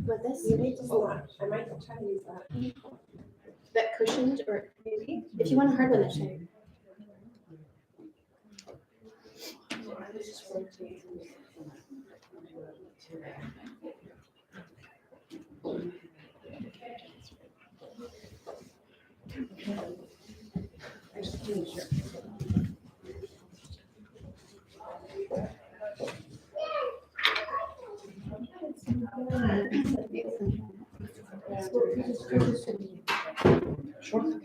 With this, You need to hold on. I might try to use that. that cushioned, or maybe if you want a hard one, that's fine. I just need sure. Sure.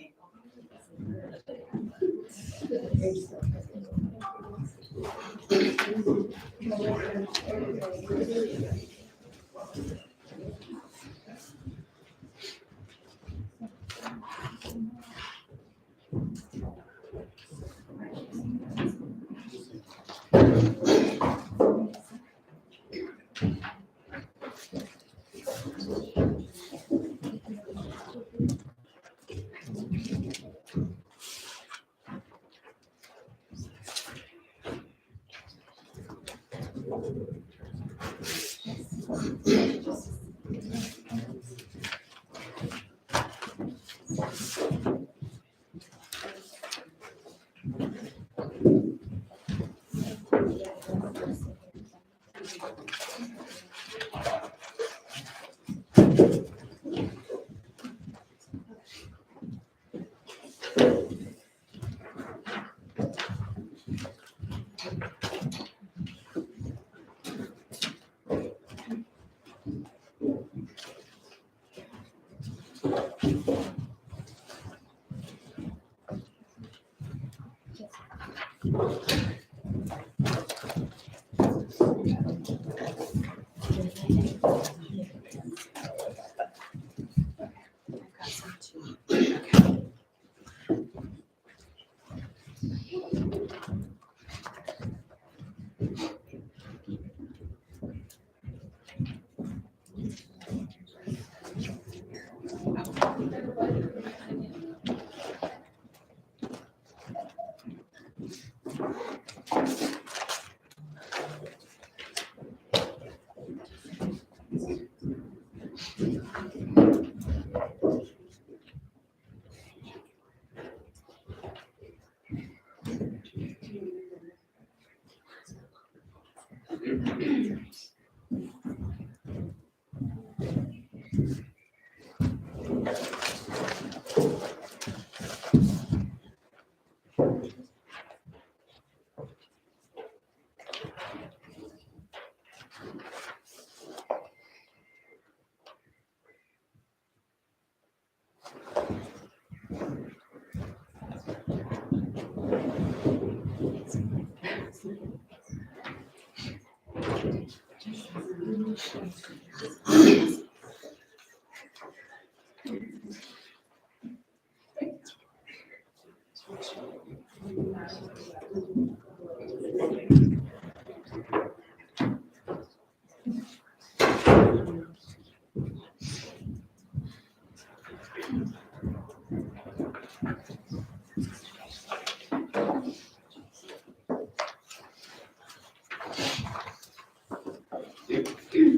Okay.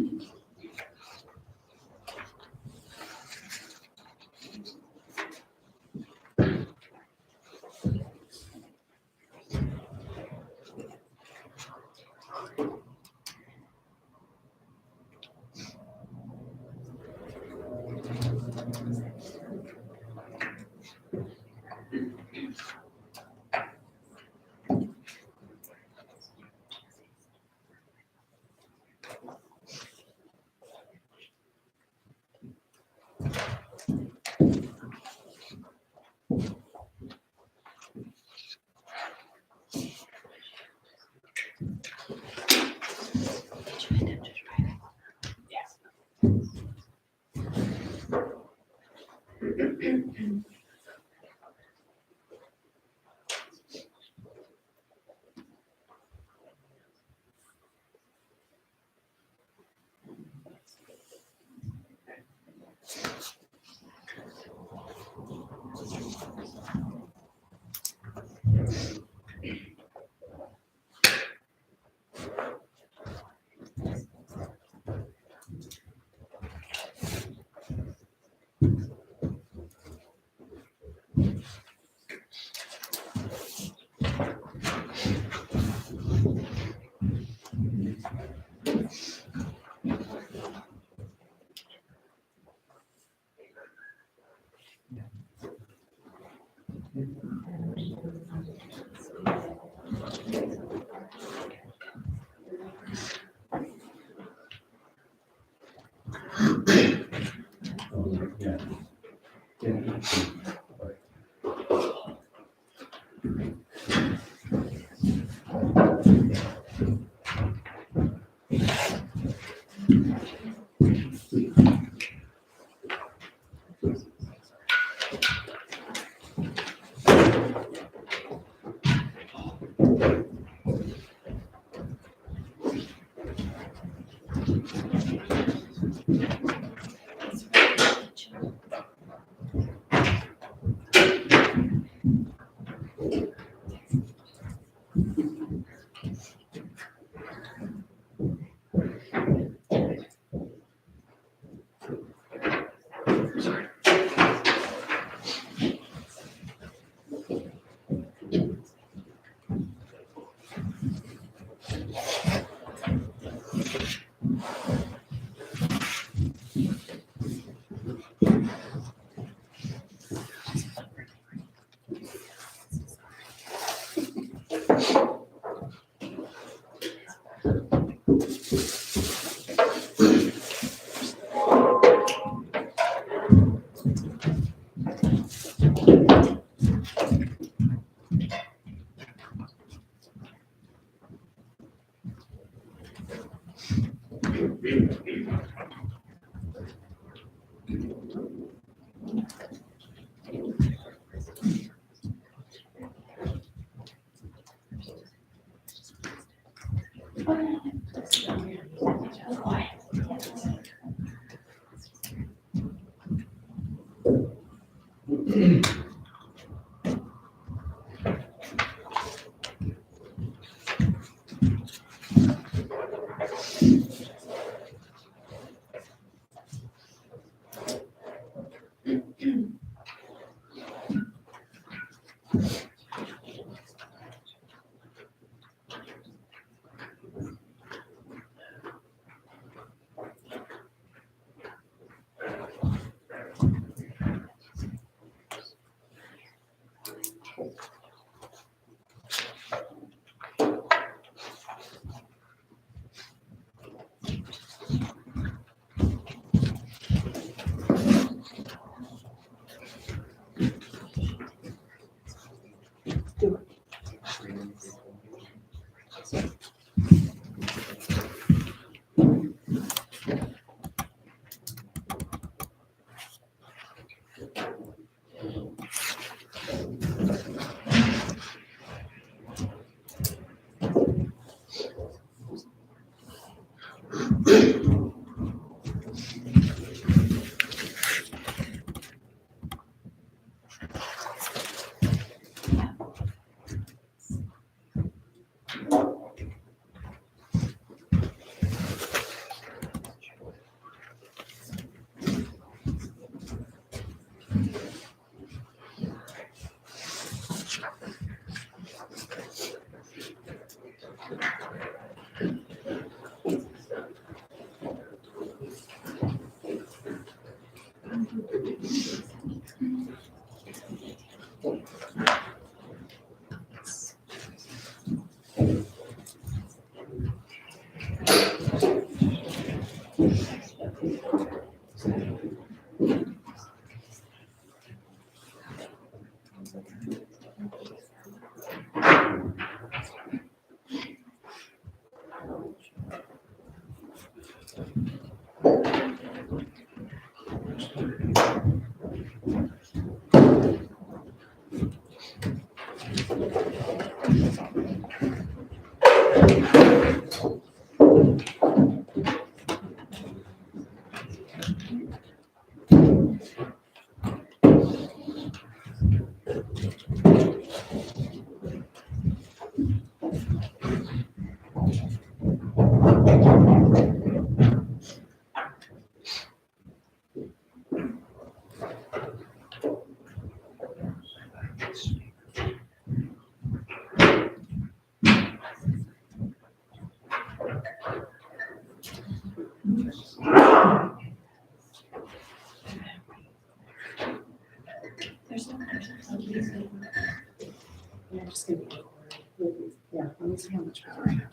Yeah, I'm just gonna be recording. Yeah, let me see how much power I have.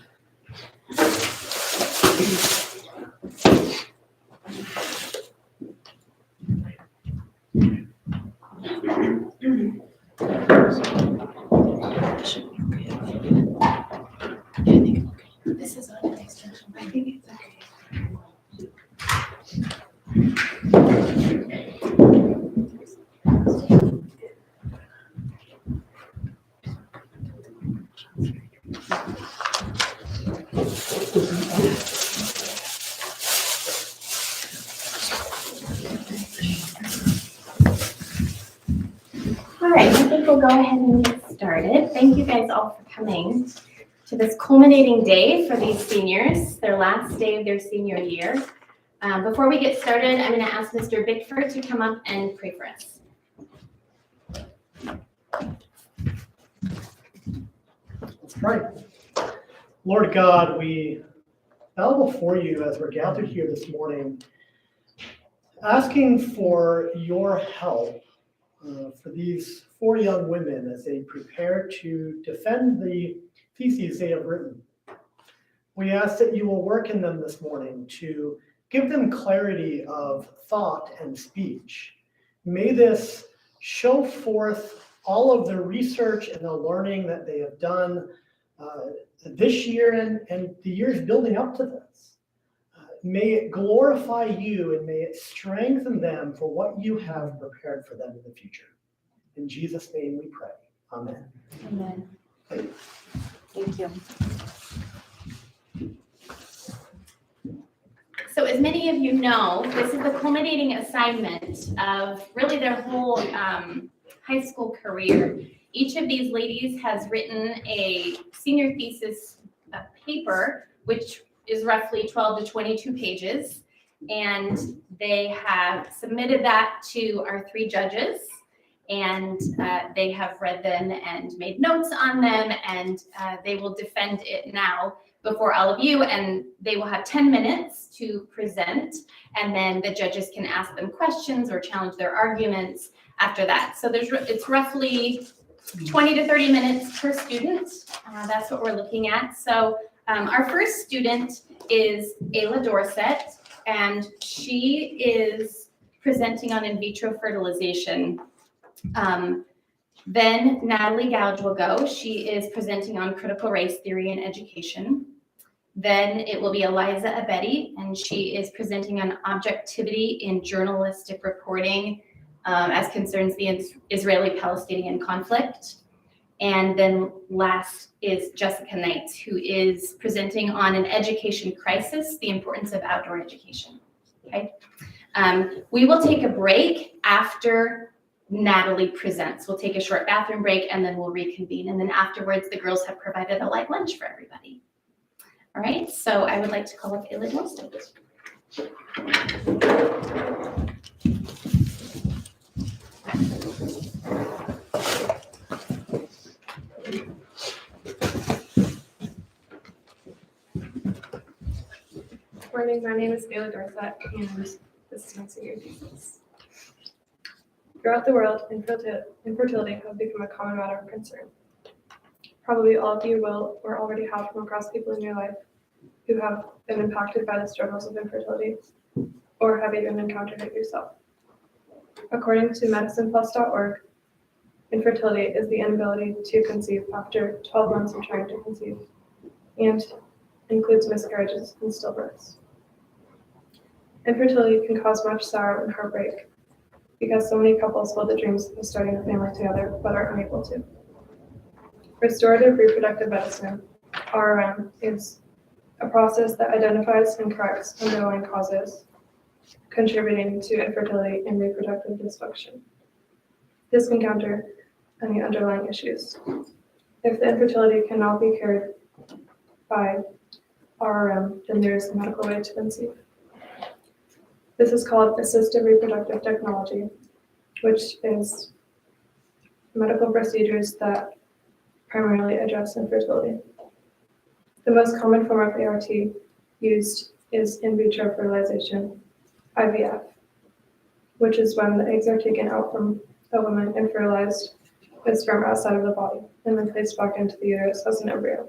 This is on an extension. I think it's okay. think we'll go ahead and get started. Thank you guys all for coming to this culminating day for these seniors, their last day of their senior year. Before we get started, I'm going to ask Mr. Bickford to come up and pray for us. Let's pray. Lord God, we bow before you as we're gathered here this morning, asking for your help for these 4 young women as they prepare to defend the theses they have written. We ask that you will work in them this morning to give them clarity of thought and speech. May this show forth all of the research and the learning that they have done this year and the years building up to this. May it glorify you and may it strengthen them for what you have prepared for them in the future. In Jesus' name we pray. Amen. Amen. Thank you. So as many of you know, this is the culminating assignment of really their whole high school career. Each of these ladies has written a senior thesis paper, which is roughly 12 to 22 pages. And they have submitted that to our 3 judges. And they have read them and made notes on them. And they will defend it now before all of you. And they will have 10 minutes to present. And then the judges can ask them questions or challenge their arguments after that. So it's roughly 20 to 30 minutes per student. That's what we're looking at. So our first student is Ayla Dorset, and she is presenting on in vitro fertilization. Then Natalie Gouge will go. She is presenting on critical race theory in education. Then it will be Eliza Abedi, and she is presenting on objectivity in journalistic reporting as concerns the Israeli-Palestinian conflict. And then last is Jessica Knight, who is presenting on an education crisis, the importance of outdoor education. Okay. We will take a break after Natalie presents. We'll take a short bathroom break and then we'll reconvene. And then afterwards, the girls have provided a light lunch for everybody. All right, so I would like to call up Ayla Dorset. Morning, my name is Ayla Dorset, and this is my senior thesis. Throughout the world, infertility has become a common matter of concern. Probably all of you will or already have come across people in your life who have been impacted by the struggles of infertility or have even encountered it yourself. According to medicineplus.org, infertility is the inability to conceive after 12 months of trying to conceive and includes miscarriages and stillbirths. Infertility can cause much sorrow and heartbreak because so many couples hold the dreams of starting a family together but are unable to. Restorative reproductive medicine, RRM, is a process that identifies and corrects underlying causes contributing to infertility and reproductive dysfunction. This can counter any underlying issues. If the infertility cannot be cured by RRM, then there is a medical way to conceive. This is called assisted reproductive technology, which is medical procedures that primarily address infertility. The most common form of ART used is in vitro fertilization, IVF, which is when the eggs are taken out from a woman and fertilized with sperm outside of the body and then placed back into the uterus as an embryo.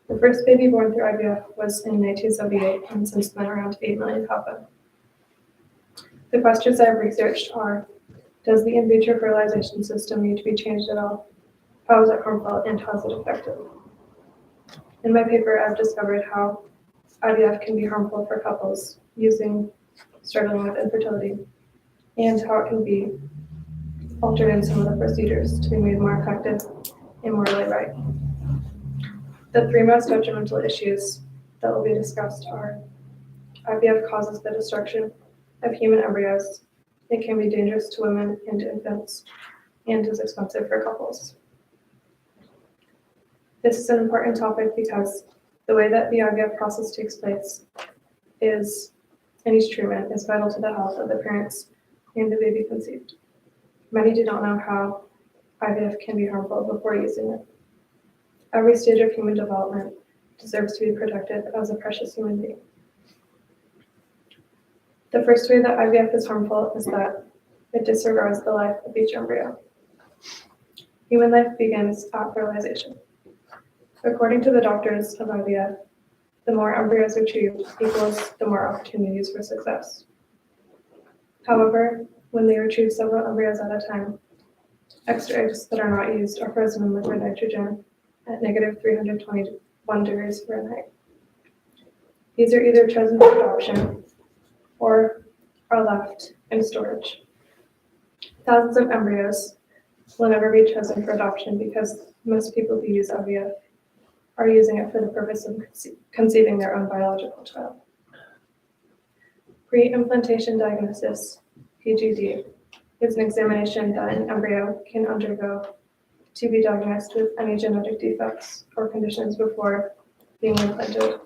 The first baby born through IVF was in 1978, and since then around 8 million have been. The questions I've researched are, does the in vitro fertilization system need to be changed at all? How is it harmful and how is it effective? In my paper, I've discovered how IVF can be harmful for couples struggling with infertility, and how it can be altered in some of the procedures to be made more effective and morally right. The 3 most detrimental issues that will be discussed are IVF causes the destruction of human embryos. It can be dangerous to women and infants, and is expensive for couples. This is an important topic because the way that the IVF process takes place is, in each treatment, is vital to the health of the parents and the baby conceived. Many do not know how IVF can be harmful before using it. Every stage of human development deserves to be protected as a precious human being. The first way that IVF is harmful is that it disregards the life of each embryo. Human life begins at fertilization. According to the doctors of IVF, the more embryos retrieved equals the more opportunities for success. However, when they retrieve several embryos at a time, extra eggs that are not used are frozen in liquid nitrogen at negative 321 degrees Fahrenheit. These are either chosen for adoption or are left in storage. Thousands of embryos will never be chosen for adoption because most people who use IVF are using it for the purpose of conceiving their own biological child. Pre-implantation diagnosis, PGD, is an examination that an embryo can undergo to be diagnosed with any genetic defects or conditions before being implanted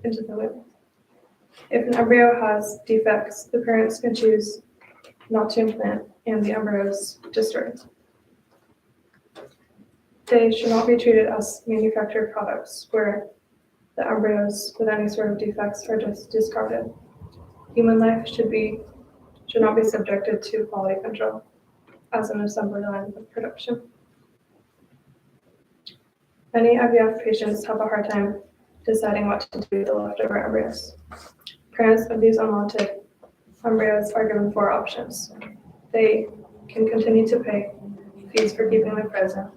into the womb. If an embryo has defects, the parents can choose not to implant and the embryo is destroyed. They should not be treated as manufactured products where the embryos with any sort of defects are just discarded. Human life should not be subjected to quality control as an assembly line of production. Many IVF patients have a hard time deciding what to do with the leftover embryos. Parents of these unwanted embryos are given 4 options. They can continue to pay fees for keeping them frozen,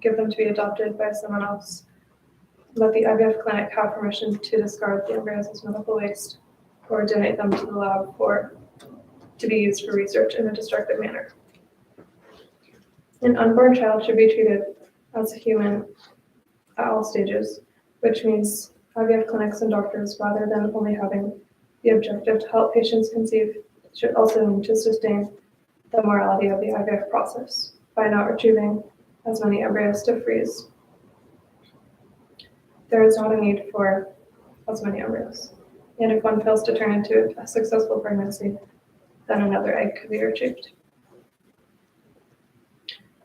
give them to be adopted by someone else, let the IVF clinic have permission to discard the embryos as medical waste, or donate them to the lab to be used for research in a destructive manner. An unborn child should be treated as a human at all stages, which means IVF clinics and doctors, rather than only having the objective to help patients conceive, should also need to sustain the morality of the IVF process by not retrieving as many embryos to freeze. There is not a need for as many embryos, and if one fails to turn into a successful pregnancy, then another egg could be retrieved.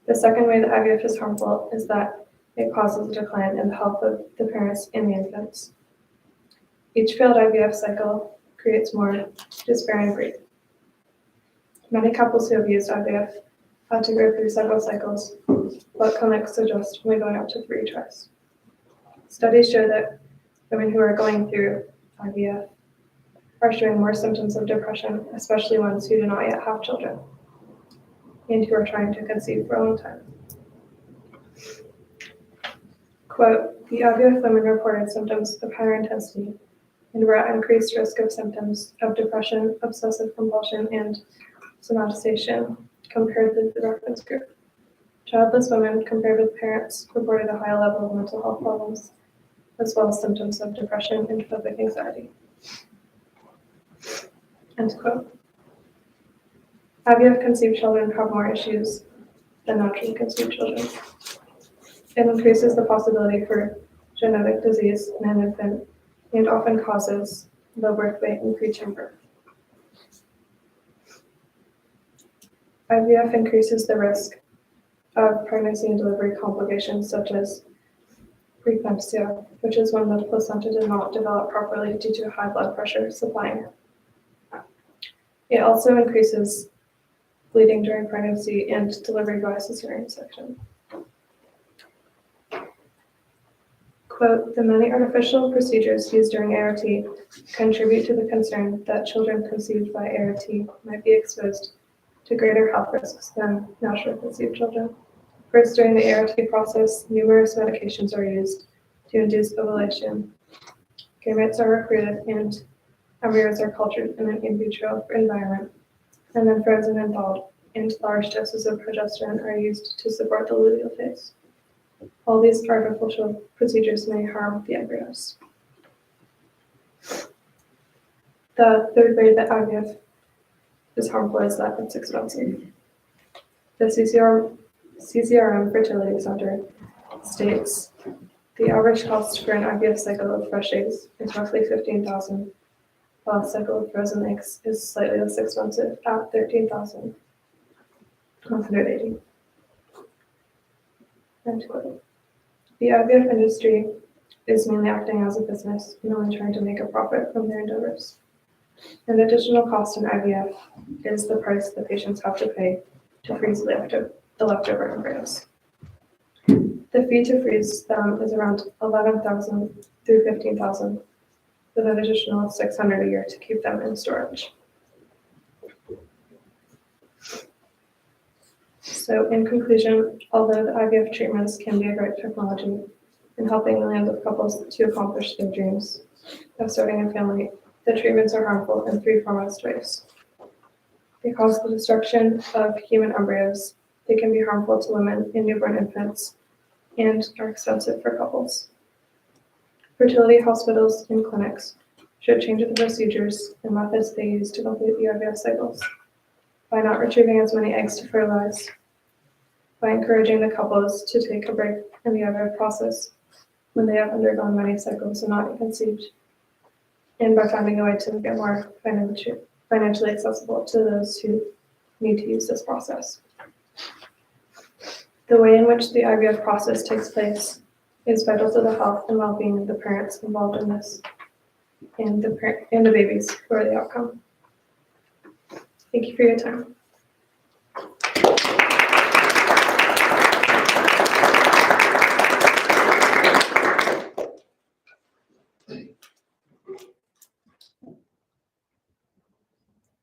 The second way that IVF is harmful is that it causes a decline in the health of the parents and the infants. Each failed IVF cycle creates more despair and grief. Many couples who have used IVF had to go through several cycles, but clinics suggest only going up to 3 tries. Studies show that women who are going through IVF are showing more symptoms of depression, especially ones who do not yet have children and who are trying to conceive for a long time. Quote, the IVF women reported symptoms of higher intensity and were at increased risk of symptoms of depression, obsessive compulsion, and somatization compared with the reference group. Childless women compared with parents reported a high level of mental health problems, as well as symptoms of depression and phobic anxiety. End quote. IVF conceived children have more issues than naturally conceived children. It increases the possibility for genetic disease in an infant and often causes low birth weight and preterm birth. IVF increases the risk of pregnancy and delivery complications such as preeclampsia, which is when the placenta did not develop properly due to high blood pressure supplying it. It also increases bleeding during pregnancy and delivery by cesarean section. Quote, the many artificial procedures used during ART contribute to the concern that children conceived by ART might be exposed to greater health risks than naturally conceived children. First, during the ART process, numerous medications are used to induce ovulation. Gametes are recruited and embryos are cultured in an in vitro environment, and then frozen and thawed, and large doses of progesterone are used to support the luteal phase. All these artificial procedures may harm the embryos. The third way that IVF is harmful is that it's expensive. The CCRM Fertility Center states the average cost for an IVF cycle of fresh eggs is roughly $15,000, while a cycle of frozen eggs is slightly less expensive at $13,180. End quote. The IVF industry is mainly acting as a business and only trying to make a profit from their endeavors. An additional cost in IVF is the price the patients have to pay to freeze the leftover embryos. The fee to freeze them is around $11,000 through $15,000, with an additional $600 a year to keep them in storage. So in conclusion, although the IVF treatments can be a great technology in helping millions of couples to accomplish their dreams of starting a family, the treatments are harmful in three foremost ways. They cause the destruction of human embryos, they can be harmful to women and newborn infants, and are expensive for couples. Fertility hospitals and clinics should change the procedures and methods they use to complete the IVF cycles by not retrieving as many eggs to fertilize, by encouraging the couples to take a break in the IVF process when they have undergone many cycles and not yet conceived, and by finding a way to make it more financially accessible to those who need to use this process. The way in which the IVF process takes place is vital to the health and well-being of the parents involved in this, and the babies who are the outcome. Thank you for your time.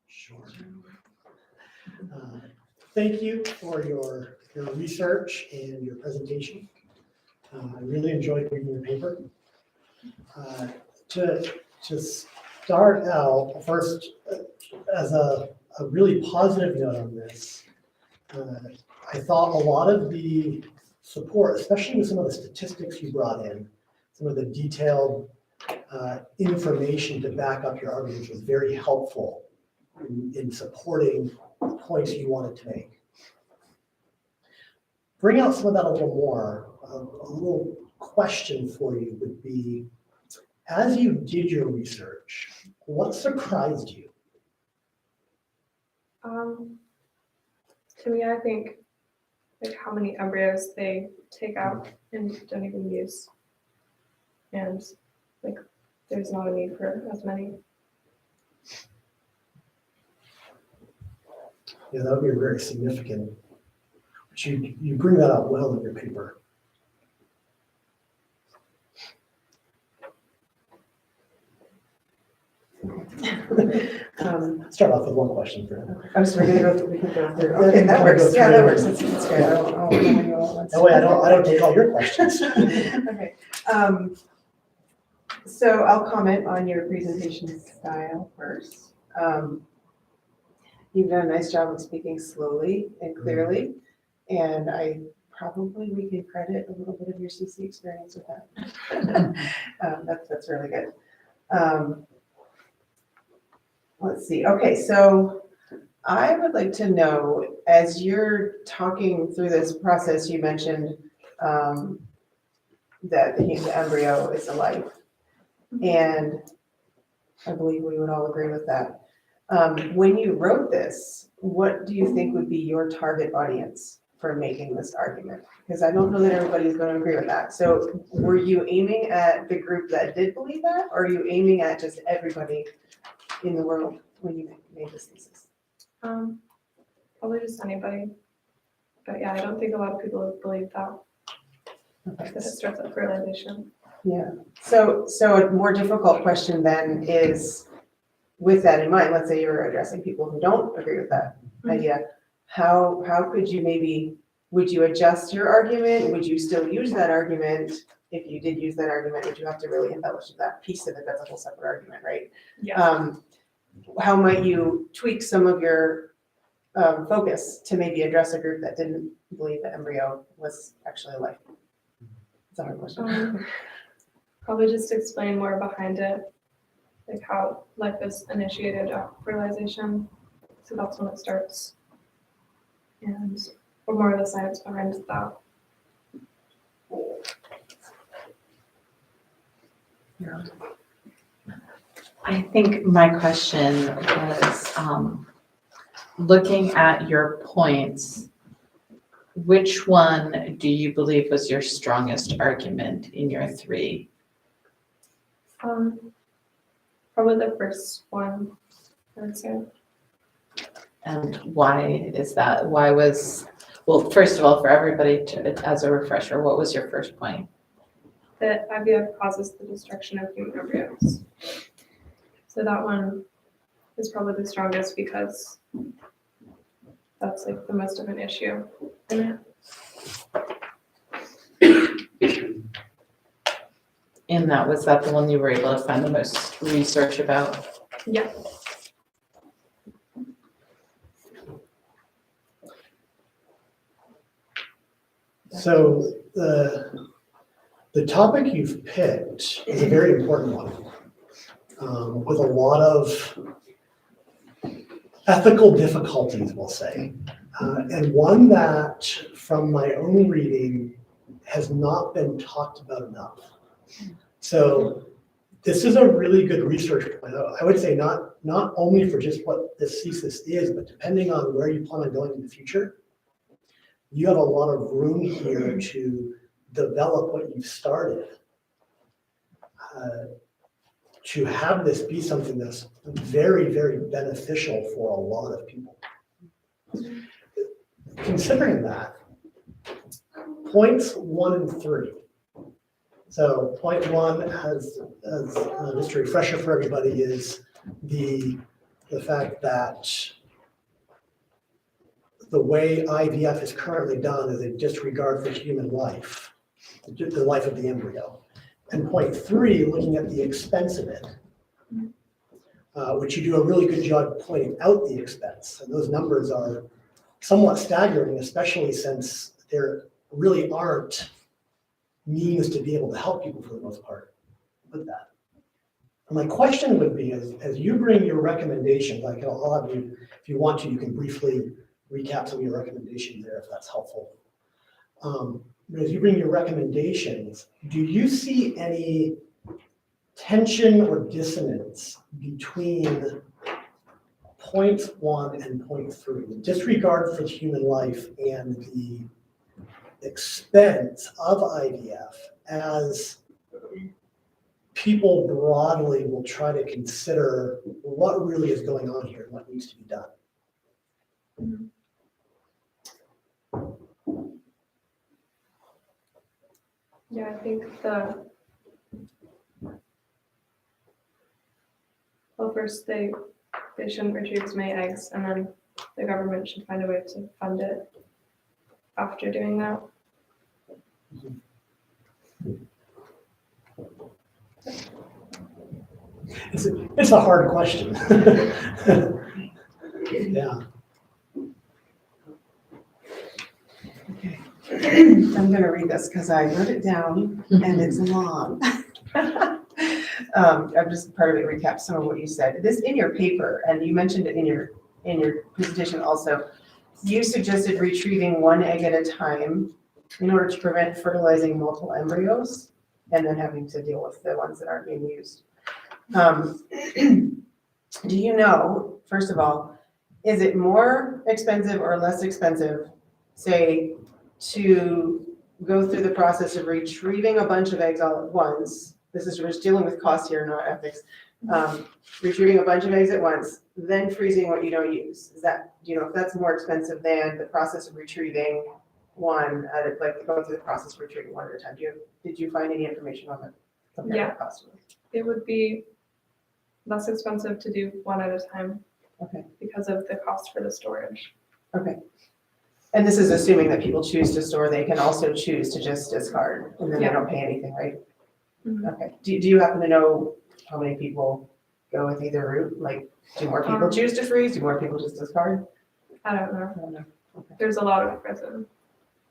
Sure. Thank you for your research and your presentation. I really enjoyed reading your paper. To start out, first, as a really positive note on this, I thought a lot of the support, especially with some of the statistics you brought in, some of the detailed information to back up your arguments was very helpful in supporting the points you wanted to make. Bring out some of that a little more. A little question for you would be, as you did your research, what surprised you? To me, I think like how many embryos they take out and don't even use, and like there's not a need for as many. Yeah, that would be very significant. But you bring that out well in your paper. Start off with one question for him. I'm sorry, we can go through. Okay, that works. Yeah, that works. That's good. I'll you all once. That way I don't take all your questions. Okay. So I'll comment on your presentation style first. You've done a nice job of speaking slowly and clearly, and we can credit a little bit of your CC experience with that. That's really good. Let's see. Okay, so I would like to know, as you're talking through this process, you mentioned that the embryo is a life, and I believe we would all agree with that. When you wrote this, what do you think would be your target audience for making this argument? Because I don't know that everybody's going to agree with that. So were you aiming at the group that did believe that, or are you aiming at just everybody in the world when you made this thesis? Probably just anybody. But yeah, I don't think a lot of people would believe that. Okay. That it starts at fertilization. Yeah. So a more difficult question then is, with that in mind, let's say you're addressing people who don't agree with that idea, how could you would you adjust your argument? Would you still use that argument? If you did use that argument, would you have to really embellish that piece of it? That's a whole separate argument, right? Yeah. How might you tweak some of your focus to maybe address a group that didn't believe the embryo was actually a life? That's a hard question. Probably just explain more behind it, like how life is initiated at fertilization. So that's when it starts. And more of the science behind that. I think my question was, looking at your points, which one do you believe was your strongest argument in your three? Probably the first one, I would say. And why is that? Why was, well, first of all, for everybody as a refresher, what was your first point? That IVF causes the destruction of human embryos. So that one is probably the strongest because that's like the most of an issue in it. And was that the one you were able to find the most research about? Yeah. So the topic you've picked is a very important one, with a lot of ethical difficulties, we'll say, and one that, from my own reading, has not been talked about enough. So this is a really good research point. I would say not only for just what this thesis is, but depending on where you plan on going in the future, you have a lot of room here to develop what you've started. To have this be something that's very, very beneficial for a lot of people. Considering that, points 1 and 3. So point 1, as just a refresher for everybody, is the fact that the way IVF is currently done is a disregard for human life, the life of the embryo. And point 3, looking at the expense of it, which you do a really good job pointing out the expense. And those numbers are somewhat staggering, especially since there really aren't means to be able to help people for the most part with that. And my question would be, as you bring your recommendations, like I'll have you, if you want to, you can briefly recap some of your recommendations there if that's helpful. As you bring your recommendations, do you see any tension or dissonance between point 1 and point 3, the disregard for human life and the expense of IVF, as people broadly will try to consider what really is going on here and what needs to be done? Yeah, I think first they shouldn't retrieve as many eggs, and then the government should find a way to fund it after doing that. It's a hard question. Yeah. Okay. I'm gonna read this because I wrote it down and it's long. I'm just part of it recaps some of what you said. This in your paper, and you mentioned it in your presentation also, you suggested retrieving 1 egg at a time in order to prevent fertilizing multiple embryos and then having to deal with the ones that aren't being used. Do you know, first of all, is it more expensive or less expensive, say, to go through the process of retrieving a bunch of eggs all at once? This is, we're just dealing with cost here, not ethics. Retrieving a bunch of eggs at once, then freezing what you don't use. Is that, do you know if that's more expensive than the process of retrieving one, like going through the process of retrieving one at a time? Did you find any information on it? Yeah. Cost? It would be less expensive to do 1 at a time. Okay. Because of the cost for the storage. Okay. And this is assuming that people choose to store. They can also choose to just discard, and then they don't pay anything, right? Mhm. Okay. Do you happen to know how many people go with either route? Like, do more people choose to freeze? Do more people just discard? I don't know. I don't know. Okay. There's a lot of prison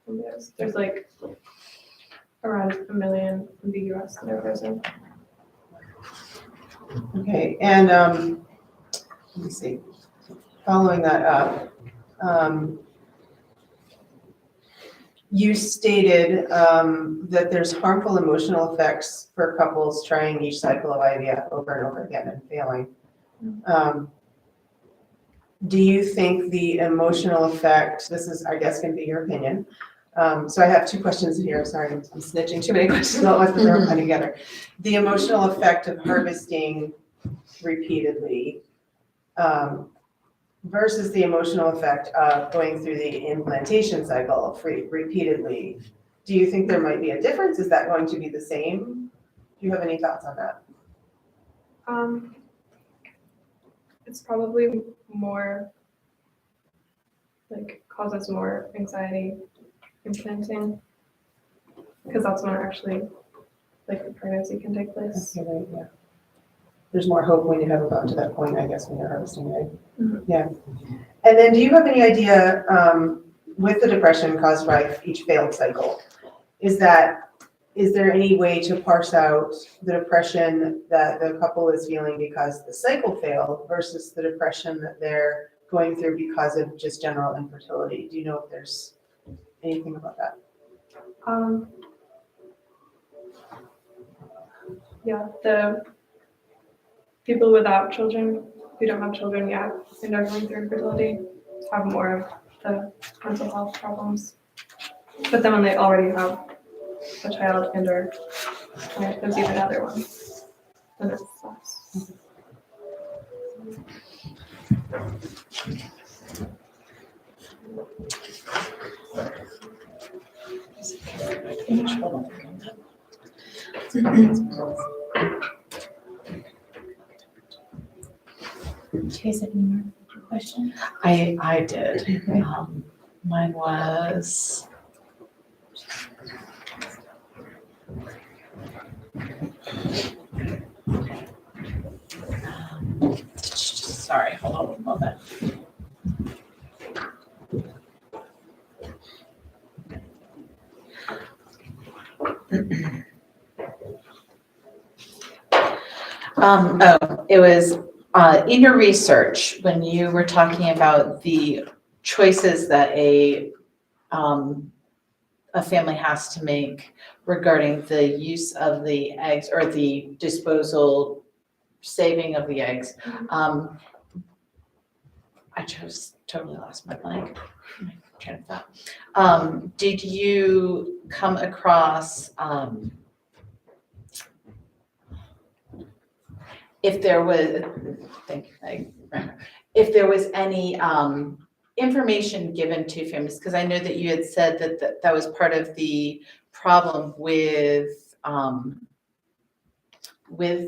embryos. There's like around 1 million in the US that are frozen. Okay, and let me see. Following that up, you stated that there's harmful emotional effects for couples trying each cycle of IVF over and over again and failing. Do you think the emotional effect, this is, I guess, gonna be your opinion. So I have two questions here, sorry, I'm snitching too many questions all at once, but they're coming together. The emotional effect of harvesting repeatedly versus the emotional effect of going through the implantation cycle repeatedly. Do you think there might be a difference? Is that going to be the same? Do you have any thoughts on that? It's probably more, like, causes more anxiety implanting, because that's when actually, like, the pregnancy can take place. Okay, right, yeah. There's more hope when you haven't gotten to that point, I guess, when you're harvesting, right? Mhm. Yeah. And then do you have any idea, with the depression caused by each failed cycle, is there any way to parse out the depression that the couple is feeling because the cycle failed versus the depression that they're going through because of just general infertility? Do you know if there's anything about that? Yeah, the people without children, who don't have children yet and are going through infertility, have more of the mental health problems. But then when they already have a child and or trying to conceive another one, then it's less. Do you guys have any more questions? I did. Mine was. Sorry, hold on one moment. It was in your research, when you were talking about the choices that a family has to make regarding the use of the eggs or the disposal, saving of the eggs. I totally lost my blank, my train of thought. Did you come across, if there was, if there was any information given to families, because I know that you had said that was part of the problem with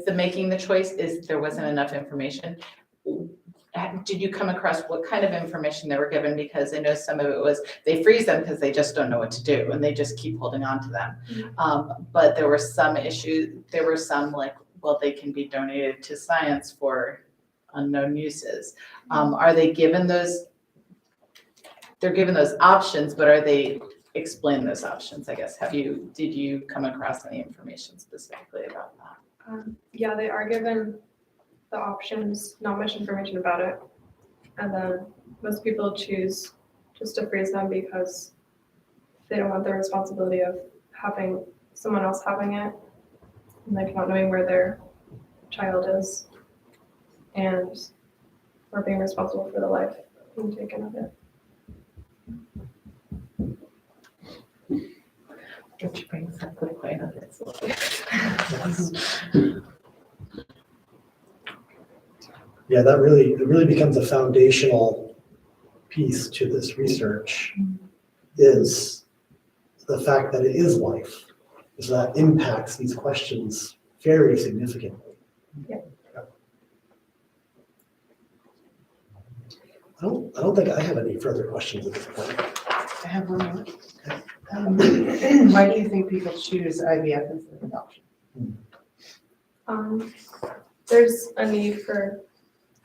the making the choice, is there wasn't enough information. Did you come across what kind of information they were given? Because I know some of it was they freeze them because they just don't know what to do and they just keep holding on to them. But there were some issues, there were some like, well, they can be donated to science for unknown uses. Are they given those? They're given those options, but are they explain those options, I guess? Did you come across any information specifically about that? Yeah, they are given the options, not much information about it. And then most people choose just to freeze them because they don't want the responsibility of having someone else having it, and like not knowing where their child is, and or being responsible for the life being taken of it. Which brings up the point of it. Yeah, it really becomes a foundational piece to this research, is the fact that it is life. So that impacts these questions very significantly. Yeah. I don't think I have any further questions at this point. I have one more. Why do you think people choose IVF instead of adoption? There's a need for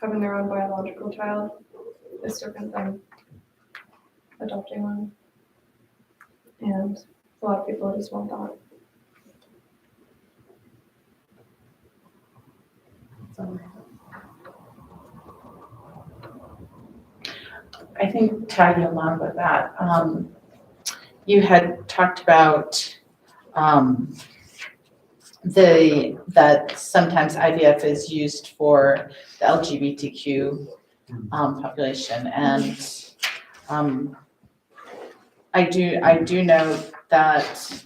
having their own biological child. It's different than adopting one. And a lot of people just want that. I think tagging along with that, you had talked about that sometimes IVF is used for the LGBTQ population, and I do know that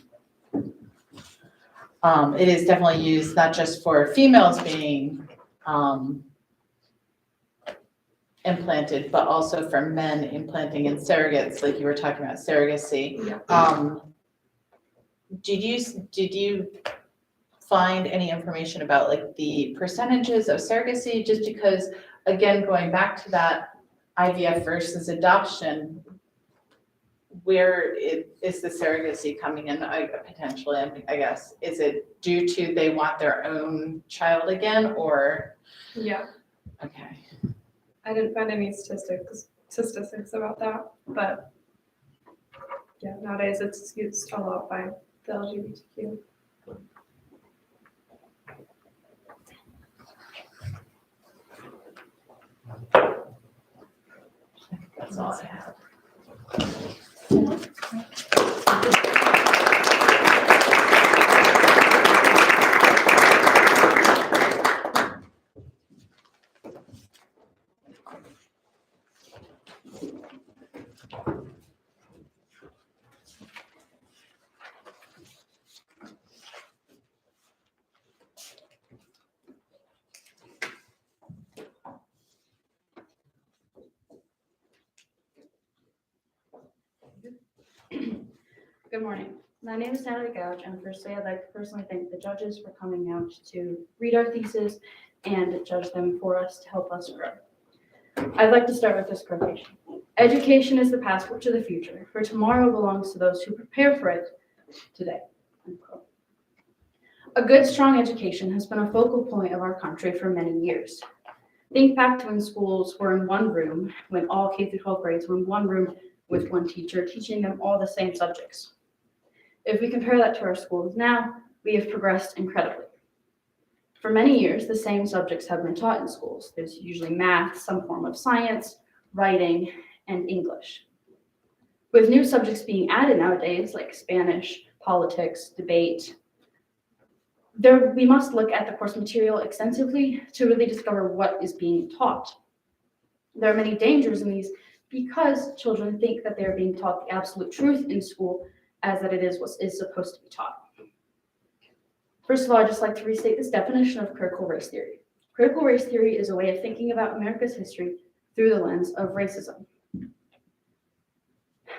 it is definitely used not just for females being implanted, but also for men implanting in surrogates, like you were talking about surrogacy. Yeah. Did you find any information about like the percentages of surrogacy? Just because, again, going back to that IVF versus adoption, where is the surrogacy coming in potentially, I guess? Is it due to they want their own child again, or? Yeah, Okay. I didn't find any statistics about that, but yeah, nowadays it's used a lot by the LGBTQ. That's all I have. Good morning. My name is Natalie Gouch, and firstly, I'd like to personally thank the judges for coming out to read our thesis and judge them for us to help us grow. I'd like to start with this quotation. Education is the passport to the future, for tomorrow belongs to those who prepare for it today. Unquote. A good, strong education has been a focal point of our country for many years. Think back to when schools were in one room, when all K through 12 grades were in one room with one teacher teaching them all the same subjects. If we compare that to our schools now, we have progressed incredibly. For many years, the same subjects have been taught in schools. There's usually math, some form of science, writing, and English. With new subjects being added nowadays, like Spanish, politics, debate, we must look at the course material extensively to really discover what is being taught. There are many dangers in these because children think that they're being taught the absolute truth in school as that it is what is supposed to be taught. First of all, I'd just like to restate this definition of critical race theory. Critical race theory is a way of thinking about America's history through the lens of racism.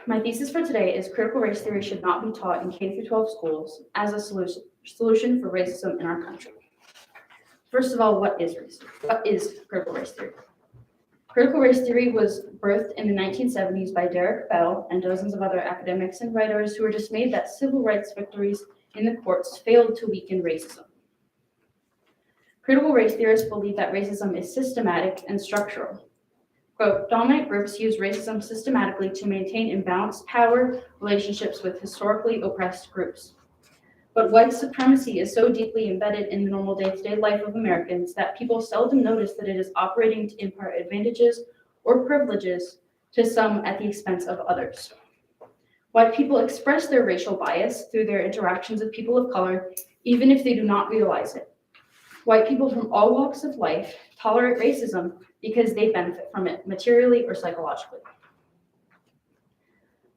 My thesis for today is critical race theory should not be taught in K through 12 schools as a solution for racism in our country. First of all, what is racism? What is critical race theory? Critical race theory was birthed in the 1970s by Derek Bell and dozens of other academics and writers who were dismayed that civil rights victories in the courts failed to weaken racism. Critical race theorists believe that racism is systematic and structural. Quote, dominant groups use racism systematically to maintain imbalanced power relationships with historically oppressed groups. But white supremacy is so deeply embedded in the normal day-to-day life of Americans that people seldom notice that it is operating to impart advantages or privileges to some at the expense of others. White people express their racial bias through their interactions with people of color, even if they do not realize it. White people from all walks of life tolerate racism because they benefit from it materially or psychologically.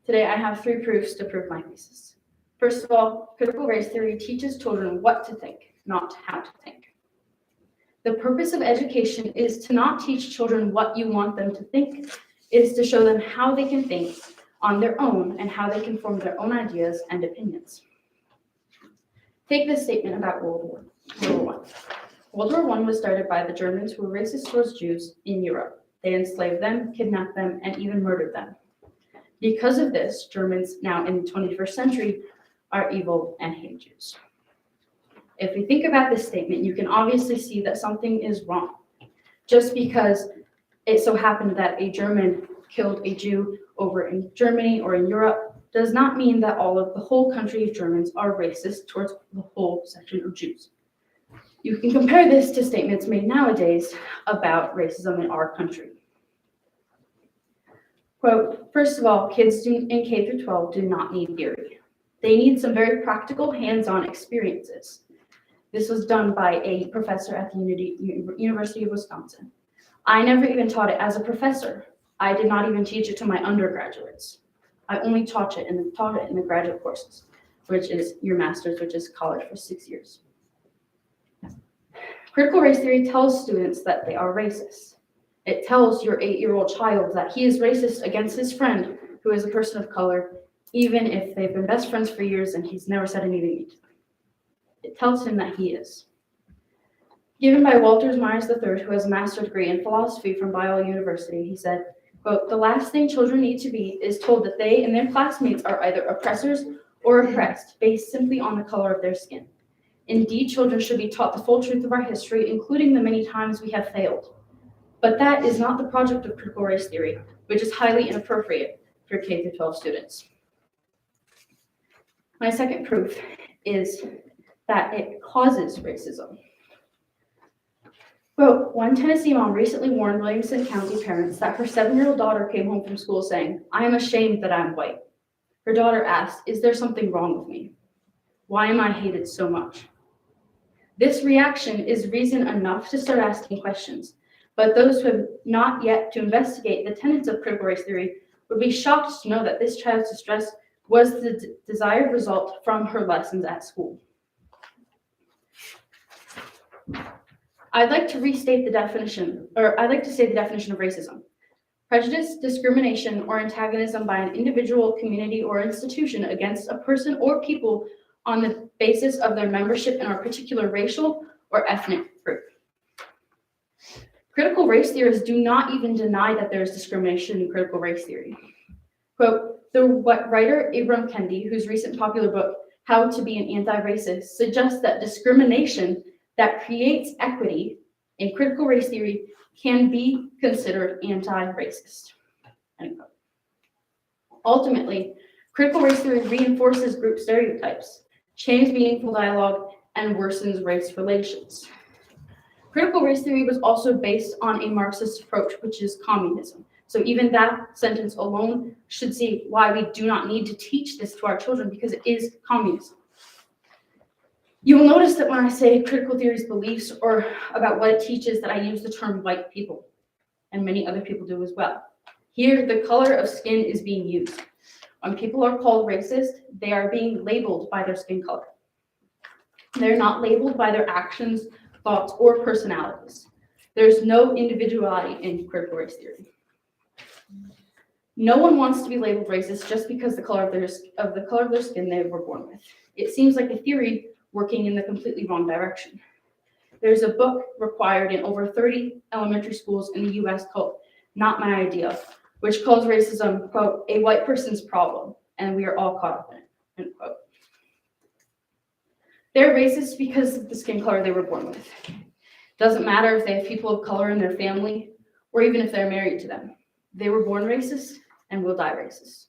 Today, I have 3 proofs to prove my thesis. First of all, critical race theory teaches children what to think, not how to think. The purpose of education is to not teach children what you want them to think. It is to show them how they can think on their own and how they can form their own ideas and opinions. Take this statement about World War I. World War I was started by the Germans who were racist towards Jews in Europe. They enslaved them, kidnapped them, and even murdered them. Because of this, Germans now in the 21st century are evil and hate Jews. If we think about this statement, you can obviously see that something is wrong. Just because it so happened that a German killed a Jew over in Germany or in Europe does not mean that the whole country of Germans are racist towards the whole section of Jews. You can compare this to statements made nowadays about racism in our country. Quote, first of all, kids in K through 12 do not need theory. They need some very practical hands-on experiences. This was done by a professor at the University of Wisconsin. I never even taught it as a professor. I did not even teach it to my undergraduates. I only taught it in the graduate courses, which is your master's, which is college for 6 years. Critical race theory tells students that they are racist. It tells your 8-year-old child that he is racist against his friend who is a person of color, even if they've been best friends for years and he's never said anything to them. It tells him that he is. Given by Walter Myers III, who has a master's degree in philosophy from Biola University, he said, quote, the last thing children need to be is told that they and their classmates are either oppressors or oppressed based simply on the color of their skin. Indeed, children should be taught the full truth of our history, including the many times we have failed. But that is not the project of critical race theory, which is highly inappropriate for K through 12 students. My second proof is that it causes racism. Quote, one Tennessee mom recently warned Williamson County parents that her 7-year-old daughter came home from school saying, I am ashamed that I'm white. Her daughter asked, is there something wrong with me? Why am I hated so much? This reaction is reason enough to start asking questions, but those who have not yet to investigate the tenets of critical race theory would be shocked to know that this child's distress was the desired result from her lessons at school. I'd like to say the definition of racism. Prejudice, discrimination, or antagonism by an individual, community, or institution against a person or people on the basis of their membership in a particular racial or ethnic group. Critical race theorists do not even deny that there is discrimination in critical race theory. Quote, the writer Ibram Kendi, whose recent popular book, How to Be an Anti-Racist, suggests that discrimination that creates equity in critical race theory can be considered anti-racist. End quote. Ultimately, critical race theory reinforces group stereotypes, changes meaningful dialogue, and worsens race relations. Critical race theory was also based on a Marxist approach, which is communism. So even that sentence alone should see why we do not need to teach this to our children, because it is communism. You will notice that when I say critical theory's beliefs or about what it teaches, that I use the term white people, and many other people do as well. Here, the color of skin is being used. When people are called racist, they are being labeled by their skin color. They're not labeled by their actions, thoughts, or personalities. There's no individuality in critical race theory. No one wants to be labeled racist just because of the color of their skin they were born with. It seems like a theory working in the completely wrong direction. There's a book required in over 30 elementary schools in the US called Not My Idea, which calls racism, quote, a white person's problem, and we are all caught up in it, end quote. They're racist because of the skin color they were born with. Doesn't matter if they have people of color in their family, or even if they're married to them. They were born racist and will die racist.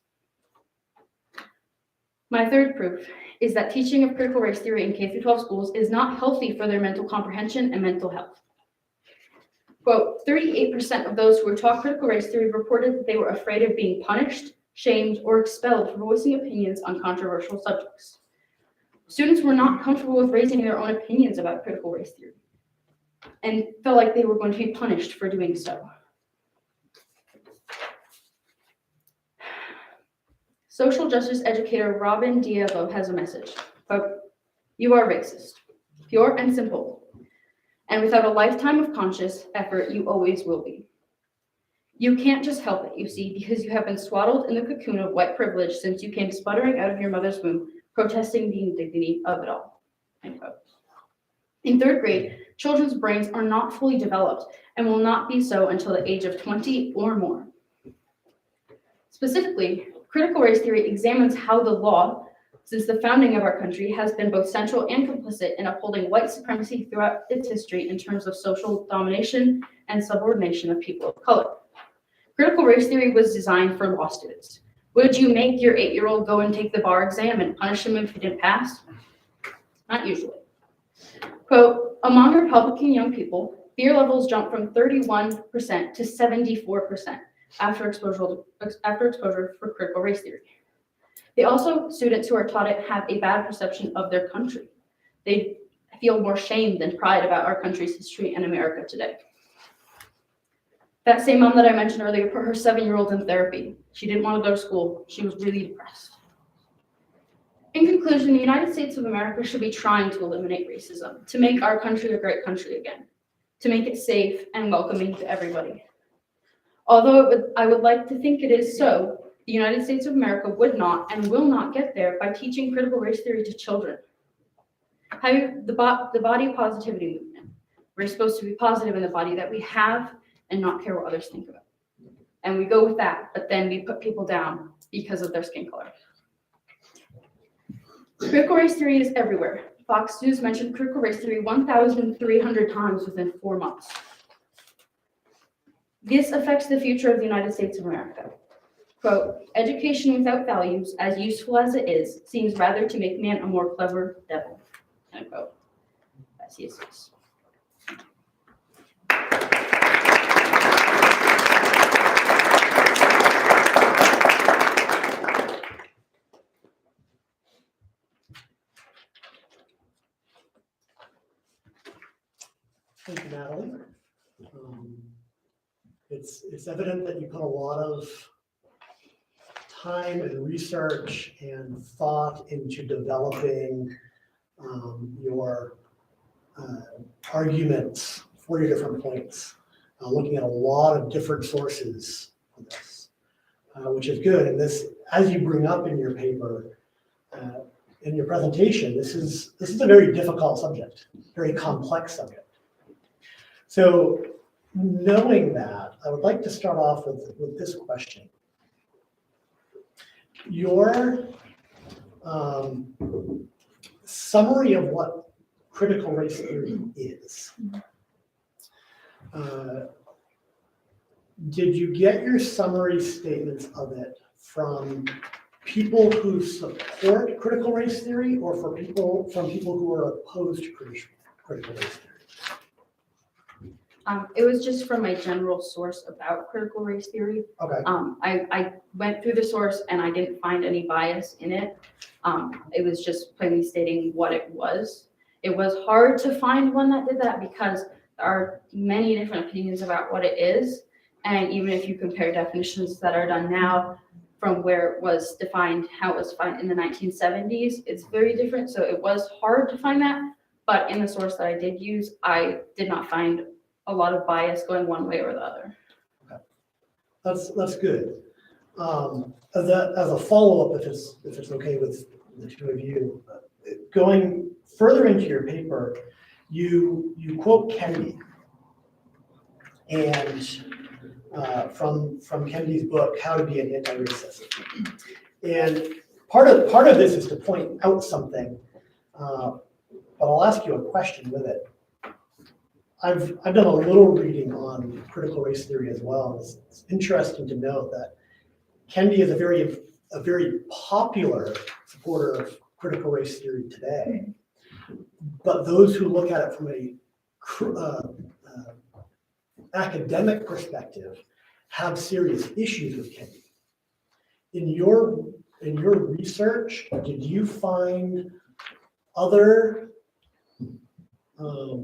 My third proof is that teaching of critical race theory in K-12 schools is not healthy for their mental comprehension and mental health. Quote, 38% of those who were taught critical race theory reported that they were afraid of being punished, shamed, or expelled for voicing opinions on controversial subjects. Students were not comfortable with raising their own opinions about critical race theory and felt like they were going to be punished for doing so. Social justice educator Robin Diego has a message. Quote, you are racist, pure and simple, and without a lifetime of conscious effort, you always will be. You can't just help it, you see, because you have been swaddled in the cocoon of white privilege since you came sputtering out of your mother's womb, protesting the indignity of it all. End quote. In third grade, children's brains are not fully developed and will not be so until the age of 20 or more. Specifically, critical race theory examines how the law, since the founding of our country, has been both central and complicit in upholding white supremacy throughout its history in terms of social domination and subordination of people of color. Critical race theory was designed for law students. Would you make your 8-year-old go and take the bar exam and punish him if he didn't pass? Not usually. Quote, among Republican young people, fear levels jumped from 31% to 74%, after exposure for critical race theory. Students who are taught it have a bad perception of their country. They feel more shame than pride about our country's history and America today. That same mom that I mentioned earlier put her 7-year-old in therapy. She didn't want to go to school. She was really depressed. In conclusion, the United States of America should be trying to eliminate racism, to make our country a great country again, to make it safe and welcoming to everybody. Although I would like to think it is so, the United States of America would not and will not get there by teaching critical race theory to children. The body positivity movement. We're supposed to be positive in the body that we have and not care what others think about. And we go with that, but then we put people down because of their skin color. Critical race theory is everywhere. Fox News mentioned critical race theory 1,300 times within 4 months. This affects the future of the United States of America. Quote, education without values, as useful as it is, seems rather to make man a more clever devil. End quote. That's Thesis. Thank you, Natalie. It's evident that you put a lot of time and research and thought into developing your arguments for your different points, looking at a lot of different sources on this, which is good. And this, as you bring up in your paper, in your presentation, this is a very difficult subject, very complex subject. So knowing that, I would like to start off with this question. Your summary of what critical race theory is. Did you get your summary statements of it from people who support critical race theory or from people who are opposed to critical race theory? It was just from my general source about critical race theory. Okay. I went through the source and I didn't find any bias in it. It was just plainly stating what it was. It was hard to find one that did that because there are many different opinions about what it is. And even if you compare definitions that are done now from where it was defined, how it was defined in the 1970s, it's very different. So it was hard to find that. But in the source that I did use, I did not find a lot of bias going one way or the other. Okay. That's good. As a follow-up, if it's okay with the two of you, going further into your paper, you quote Kennedy, and from Kennedy's book, How to Be an Anti-Racist. And part of this is to point out something, but I'll ask you a question with it. I've done a little reading on critical race theory as well. It's interesting to note that Kennedy is a very popular supporter of critical race theory today. But those who look at it from a academic perspective have serious issues with Kennedy. In your research, did you find other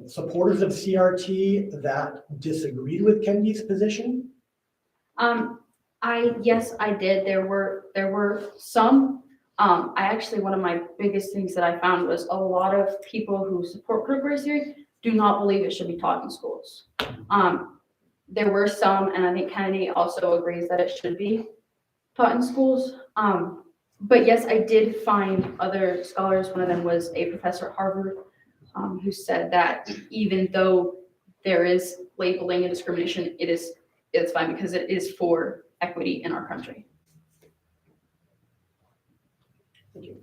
supporters of CRT that disagreed with Kennedy's position? Yes, I did. There were some. One of my biggest things that I found was a lot of people who support critical race theory do not believe it should be taught in schools. There were some, and I think Kennedy also agrees that it should be taught in schools. But yes, I did find other scholars. One of them was a professor at Harvard who said that even though there is labeling and discrimination, it's fine because it is for equity in our country. Thank you.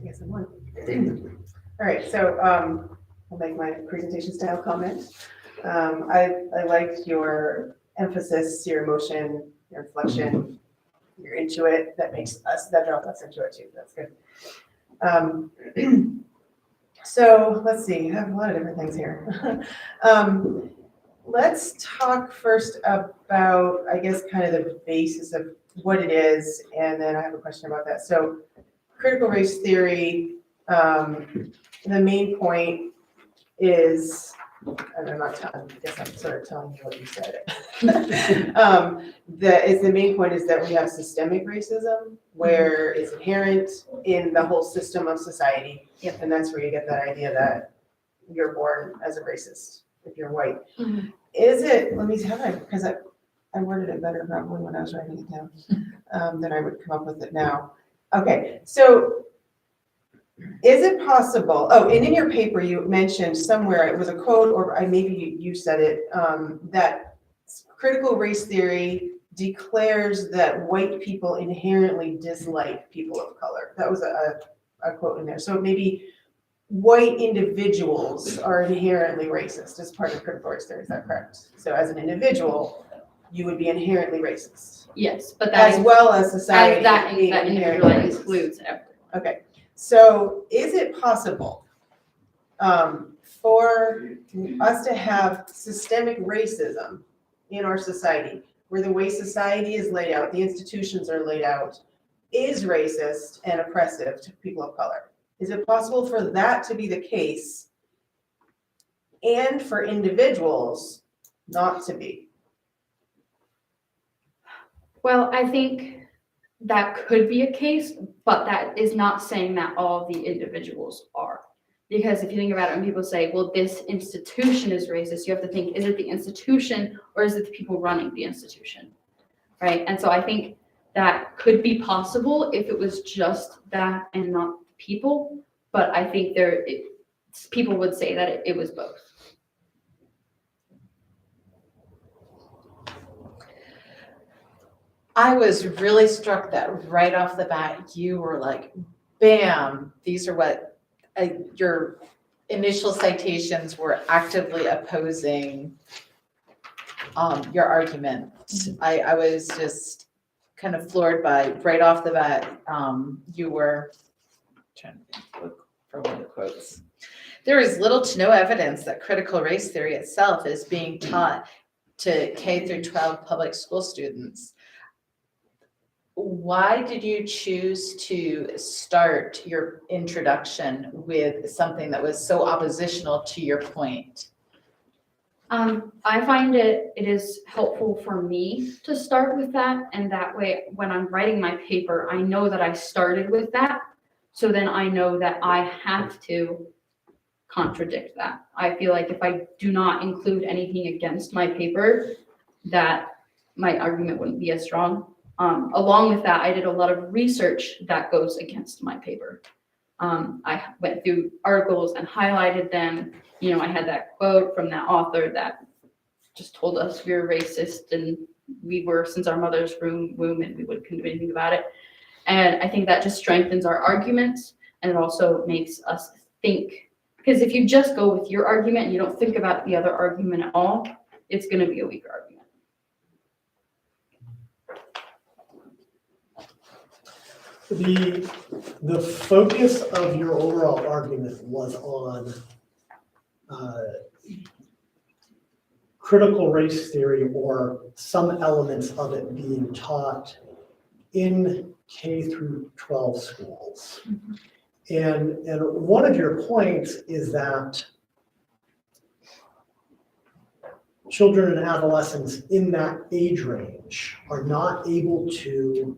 Yes, I want. All right, so I'll make my presentation style comment. I liked your emphasis, your emotion, your inflection. You're into it. That draws us into it too. That's good. So let's see. I have a lot of different things here. let's talk first about, I guess, kind of the basis of what it is, and then I have a question about that. So critical race theory, the main point is, and I'm not telling, I guess I'm sort of telling you what you said. The main point is that we have systemic racism, where it's inherent in the whole system of society. Yep. And that's where you get that idea that you're born as a racist if you're white. Mhm. Is it, let me have it, because I worded it better probably when I was writing it down, than I would come up with it now. Okay, so is it possible, oh, and in your paper, you mentioned somewhere, it was a quote, or maybe you said it, that critical race theory declares that white people inherently dislike people of color. That was a quote in there. So maybe white individuals are inherently racist as part of critical race theory, is that correct? So as an individual, you would be inherently racist, Yes, but that as is, well as society that being individual inherently racist. includes everyone. Okay, so is it possible for us to have systemic racism in our society, where the way society is laid out, the institutions are laid out, is racist and oppressive to people of color? Is it possible for that to be the case and for individuals not to be? Well, I think that could be a case, but that is not saying that all the individuals are. Because if you think about it, when people say, well, this institution is racist, you have to think, is it the institution or is it the people running the institution? Right? And so I think that could be possible if it was just that and not people. But I think people would say that it was both. I was really struck that right off the bat, you were like, bam, these are what your initial citations were actively opposing your argument. I was just kind of floored by right off the bat, you were trying to look for one of the quotes. There is little to no evidence that critical race theory itself is being taught to K through 12 public school students. Why did you choose to start your introduction with something that was so oppositional to your point? I find it is helpful for me to start with that, and that way when I'm writing my paper, I know that I started with that, so then I know that I have to contradict that. I feel like if I do not include anything against my paper, that my argument wouldn't be as strong. Along with that, I did a lot of research that goes against my paper. I went through articles and highlighted them. You know, I had that quote from that author that just told us we were racist and we were since our mother's womb and we couldn't do anything about it. And I think that just strengthens our arguments, and it also makes us think. Because if you just go with your argument and you don't think about the other argument at all, it's going to be a weaker argument. The focus of your overall argument was on critical race theory, or some elements of it being taught in K through 12 schools. And one of your points is that children and adolescents in that age range are not able to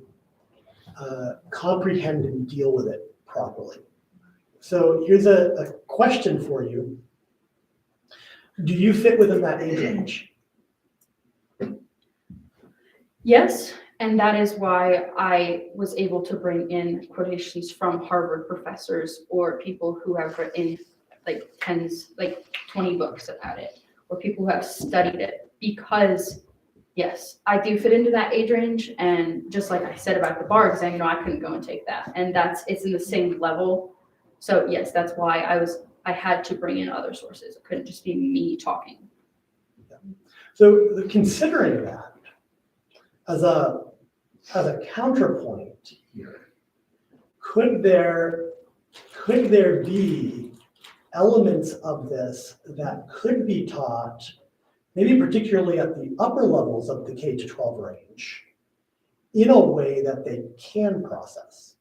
comprehend and deal with it properly. So here's a question for you. Do you fit within that age range? Yes, and that is why I was able to bring in quotations from Harvard professors or people who have written like 20 books about it, or people who have studied it, because yes, I do fit into that age range. And just like I said about the bar exam, you know, I couldn't go and take that, and it's in the same level. So yes, that's why I had to bring in other sources. It couldn't just be me talking. So considering that as a counterpoint here, could there be elements of this that could be taught maybe particularly at the upper levels of the K to 12 range, in a way that they can process.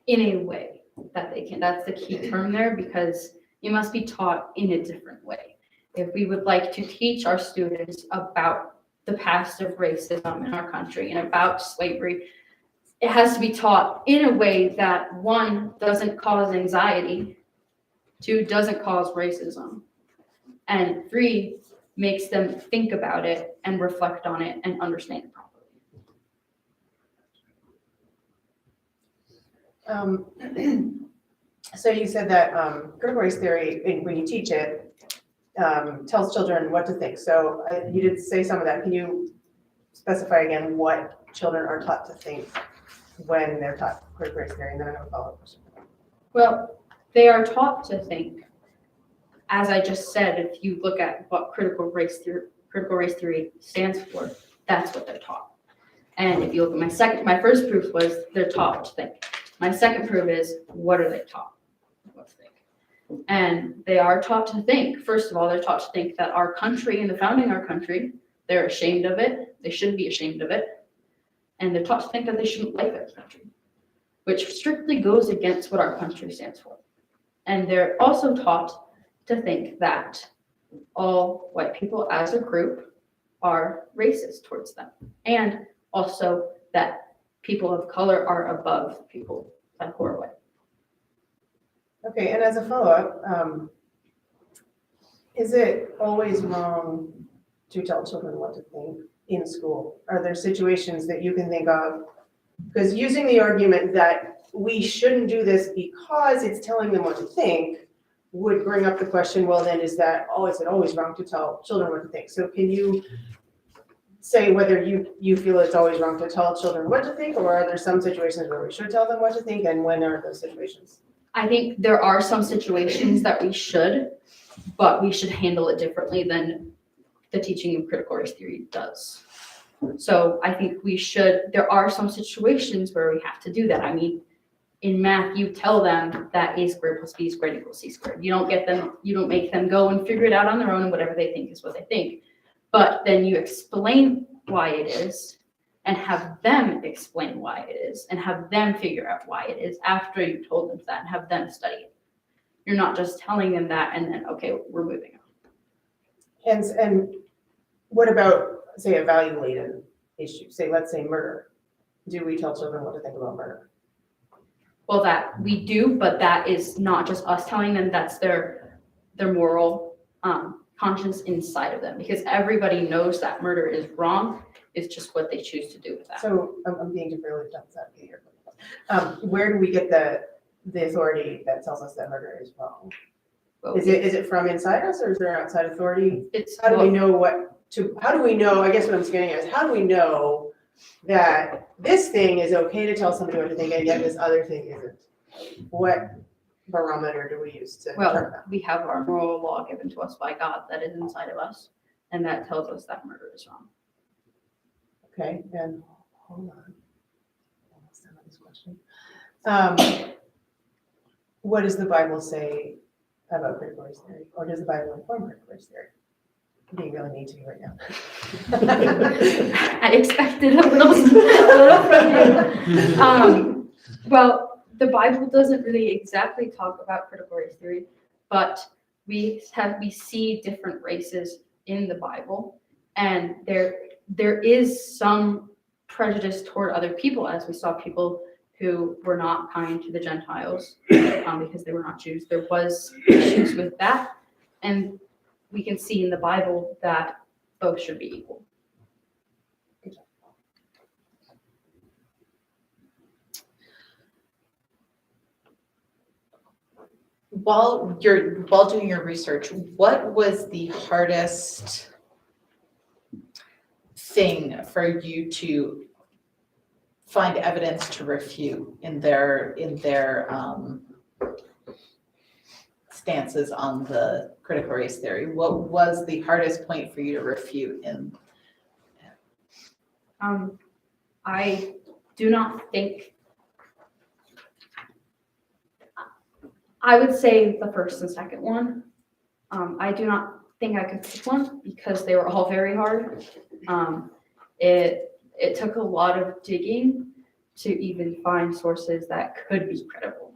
In a way that they can. That's the key term there, because it must be taught in a different way. If we would like to teach our students about the past of racism in our country and about slavery, it has to be taught in a way that, one, doesn't cause anxiety, two, doesn't cause racism, and three, makes them think about it and reflect on it and understand it properly. So you said that critical race theory, when you teach it, tells children what to think. So you did say some of that. Can you specify again what children are taught to think when they're taught critical race theory? And then I have a follow-up question. Well, they are taught to think, as I just said, if you look at what critical race theory stands for, that's what they're taught. And if you look at my first proof was they're taught to think. My second proof is, what are they taught? What to think. And they are taught to think. First of all, they're taught to think that our country and the founding our country, they're ashamed of it. They shouldn't be ashamed of it. And they're taught to think that they shouldn't like their country, which strictly goes against what our country stands for. And they're also taught to think that all white people as a group are racist towards them. And also that people of color are above people who are white. Okay, and as a follow-up, is it always wrong to tell children what to think in school? Are there situations that you can think of? Because using the argument that we shouldn't do this because it's telling them what to think would bring up the question, well then is it always wrong to tell children what to think? So can you say whether you feel it's always wrong to tell children what to think, or are there some situations where we should tell them what to think, and when are those situations? I think there are some situations that we should, but we should handle it differently than the teaching of critical race theory does. So I think there are some situations where we have to do that. I mean, in math, you tell them that a squared plus b squared equals c squared. You don't make them go and figure it out on their own, and whatever they think is what they think. But then you explain why it is, and have them explain why it is, and have them figure out why it is after you told them that, and have them study it. You're not just telling them that and then, okay, we're moving on. And what about, say, a value-laden issue? Say, let's say murder. Do we tell children what to think about murder? Well, that we do, but that is not just us telling them, that's their moral conscience inside of them, because everybody knows that murder is wrong. It's just what they choose to do with that. So I'm being really devil's advocate here. Where do we get the authority that tells us that murder is wrong? Well, Is it from inside us, or is there outside authority? it's How do we know I guess what I'm getting at is, how do we know that this thing is okay to tell somebody what to think and yet this other thing isn't? What barometer do we use to determine Well, that? we have our moral law given to us by God that is inside of us, and that tells us that murder is wrong. Okay, and hold on. Almost done with this question. What does the Bible say about critical race theory? Or does the Bible inform critical race theory? Do you really need to right now? I expected a little from you. Well, the Bible doesn't really exactly talk about critical race theory, but we see different races in the Bible, and there is some prejudice toward other people, as we saw people who were not kind to the Gentiles because they were not Jews. There was issues with that, and we can see in the Bible that both should be equal. While doing your research, what was the hardest thing for you to find evidence to refute in their stances on the critical race theory? What was the hardest point for you to refute in? I do not think, I would say the first and second one. I do not think I could pick one because they were all very hard. It took a lot of digging to even find sources that could be credible,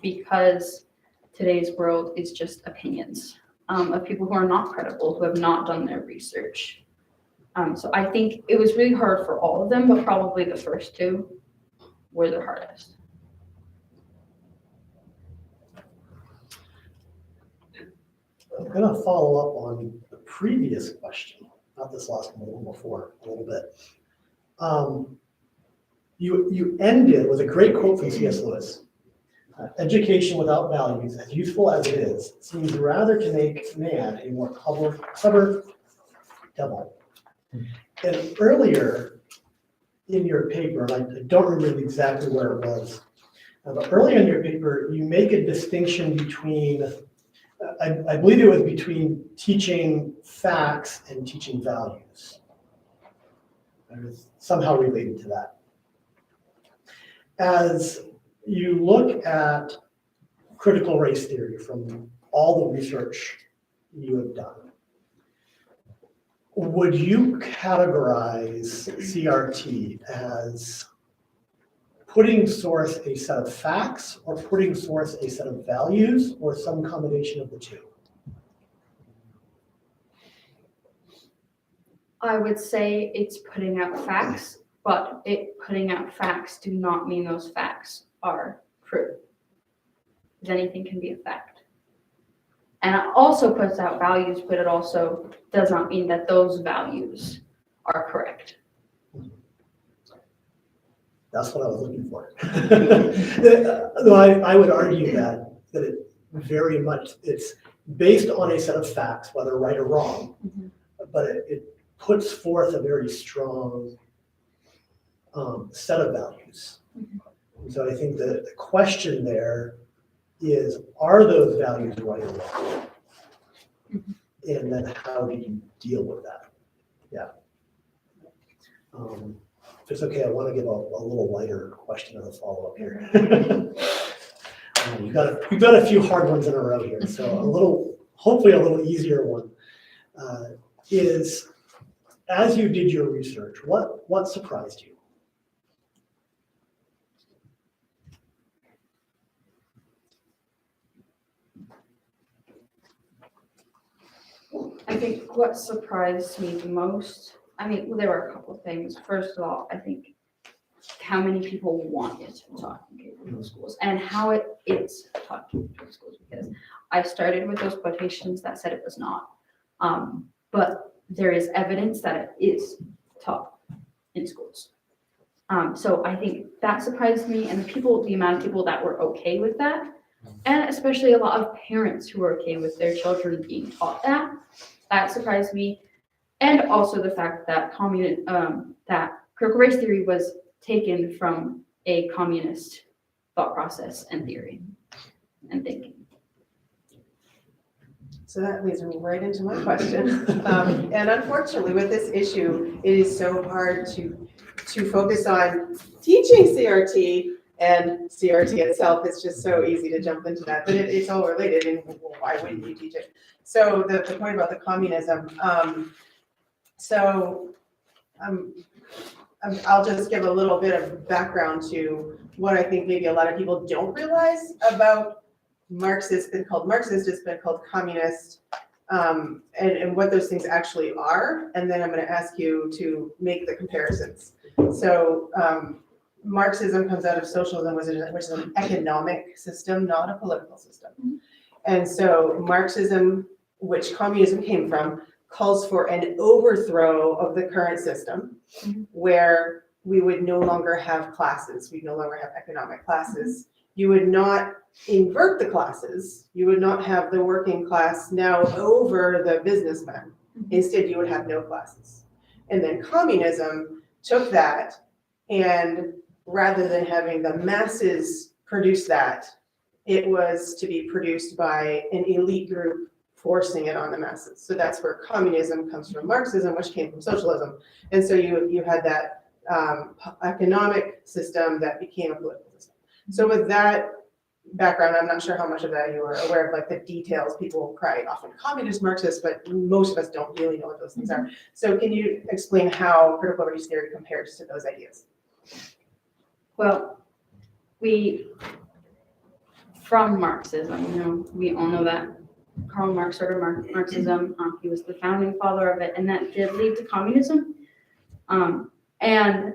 because today's world is just opinions of people who are not credible, who have not done their research. So I think it was really hard for all of them, but probably the first two were the hardest. I'm gonna follow up on the previous question, not this last one, the one before, a little bit. You ended with a great quote from C.S. Lewis. Education without values, as useful as it is, seems rather to make man a more clever devil. And earlier in your paper, and I don't remember exactly where it was, but earlier in your paper, you make a distinction between, I believe it was between teaching facts and teaching values. It was somehow related to that. As you look at critical race theory from all the research you have done, would you categorize CRT as putting source a set of facts or putting source a set of values or some combination of the two? I would say it's putting out facts, but putting out facts do not mean those facts are true. Because anything can be a fact. And it also puts out values, but it also does not mean that those values are correct. That's what I was looking for. Though I would argue that it very much, it's based on a set of facts, whether right or wrong, but it puts forth a very strong set of values. So I think that the question there is, are those values right or wrong? And then how do you deal with that? Yeah. If it's okay, I want to give a little lighter question as a follow-up here. We've got a few hard ones in a row here, so hopefully a little easier one is, as you did your research, what surprised you? I think what surprised me the most, there were a couple of things. First of all, I think how many people wanted to talk in K-12 schools and how it is taught in K-12 schools, because I started with those quotations that said it was not. But there is evidence that it is taught in schools. So I think that surprised me, and the amount of people that were okay with that, and especially a lot of parents who are okay with their children being taught that surprised me. And also the fact that that critical race theory was taken from a communist thought process and theory and thinking. So that leads me right into my question. And unfortunately, with this issue, it is so hard to focus on teaching CRT, and CRT itself is just so easy to jump into that, but it's all related, and why wouldn't you teach it? So the point about the communism, I'll just give a little bit of background to what I think maybe a lot of people don't realize about Marxist. It's called Marxist, it's been called communist, and what those things actually are. And then I'm going to ask you to make the comparisons. So Marxism comes out of socialism, which is an economic system, not a political system. And so Marxism, which communism came from, calls for an overthrow of the current system, where we would no longer have classes, we'd no longer have economic classes. You would not invert the classes, you would not have the working class now over the businessmen. Instead, you would have no classes. And then communism took that, and rather than having the masses produce that, it was to be produced by an elite group forcing it on the masses. So that's where communism comes from Marxism, which came from socialism. And so you had that economic system that became a political system. So with that background, I'm not sure how much of that you are aware of, like the details. People cry often communist, Marxist, but most of us don't really know what those things are. So can you explain how critical race theory compares to those ideas? Well, from Marxism, we all know that Karl Marx started Marxism. He was the founding father of it, and that did lead to communism. And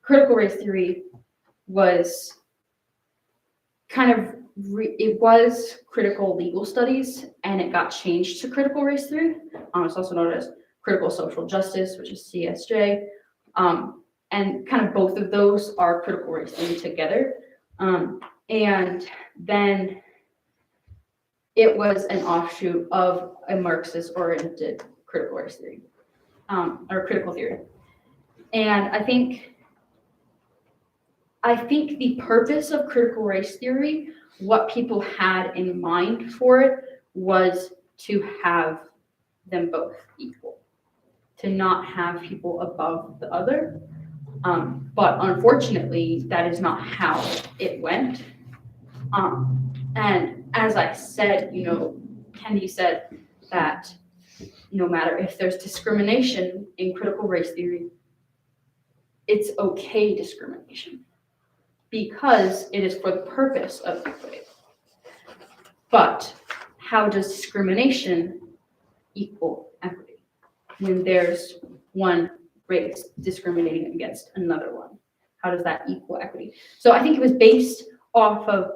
critical race theory was it was critical legal studies, and it got changed to critical race theory. It's also known as critical social justice, which is CSJ. And kind of both of those are critical race theory together. And then it was an offshoot of a Marxist-oriented critical race theory, or critical theory. And I think the purpose of critical race theory, what people had in mind for it, was to have them both equal, to not have people above the other. But unfortunately, that is not how it went. And as I said, Kendi said that no matter if there's discrimination in critical race theory, it's okay discrimination because it is for the purpose of equity. But how does discrimination equal equity when there's one race discriminating against another one? How does that equal equity? So I think it was based off of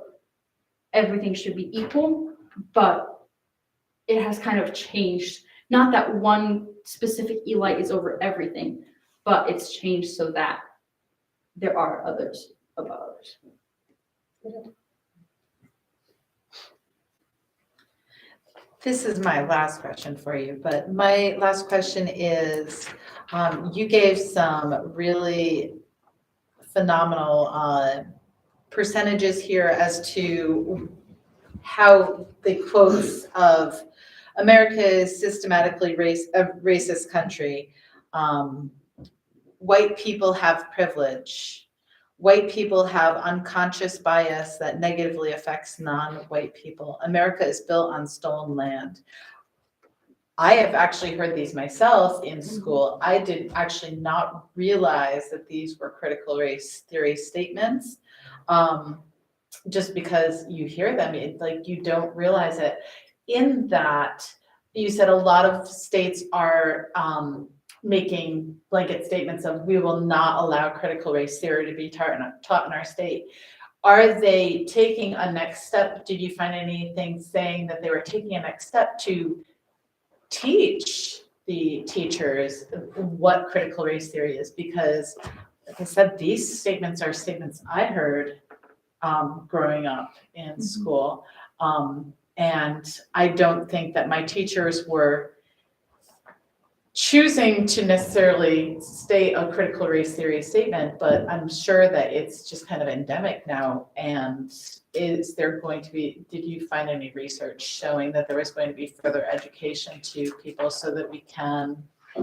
everything should be equal, but it has kind of changed. Not that one specific elite is over everything, but it's changed so that there are others above others. This is my last question for you, but my last question is, you gave some really phenomenal percentages here as to how the quotes of America is systematically a racist country. White people have privilege. White people have unconscious bias that negatively affects non-white people. America is built on stolen land. I have actually heard these myself in school. I did actually not realize that these were critical race theory statements. Just because you hear them, you don't realize it. In that, you said a lot of states are making blanket statements of we will not allow critical race theory to be taught in our state. Are they taking a next step? Did you find anything saying that they were taking a next step to teach the teachers what critical race theory is? Because, like I said, these statements are statements I heard growing up in school. And I don't think that my teachers were choosing to necessarily state a critical race theory statement, but I'm sure that it's just kind of endemic now. And is there going to be, did you find any research showing that there is going to be further education to people so that we can,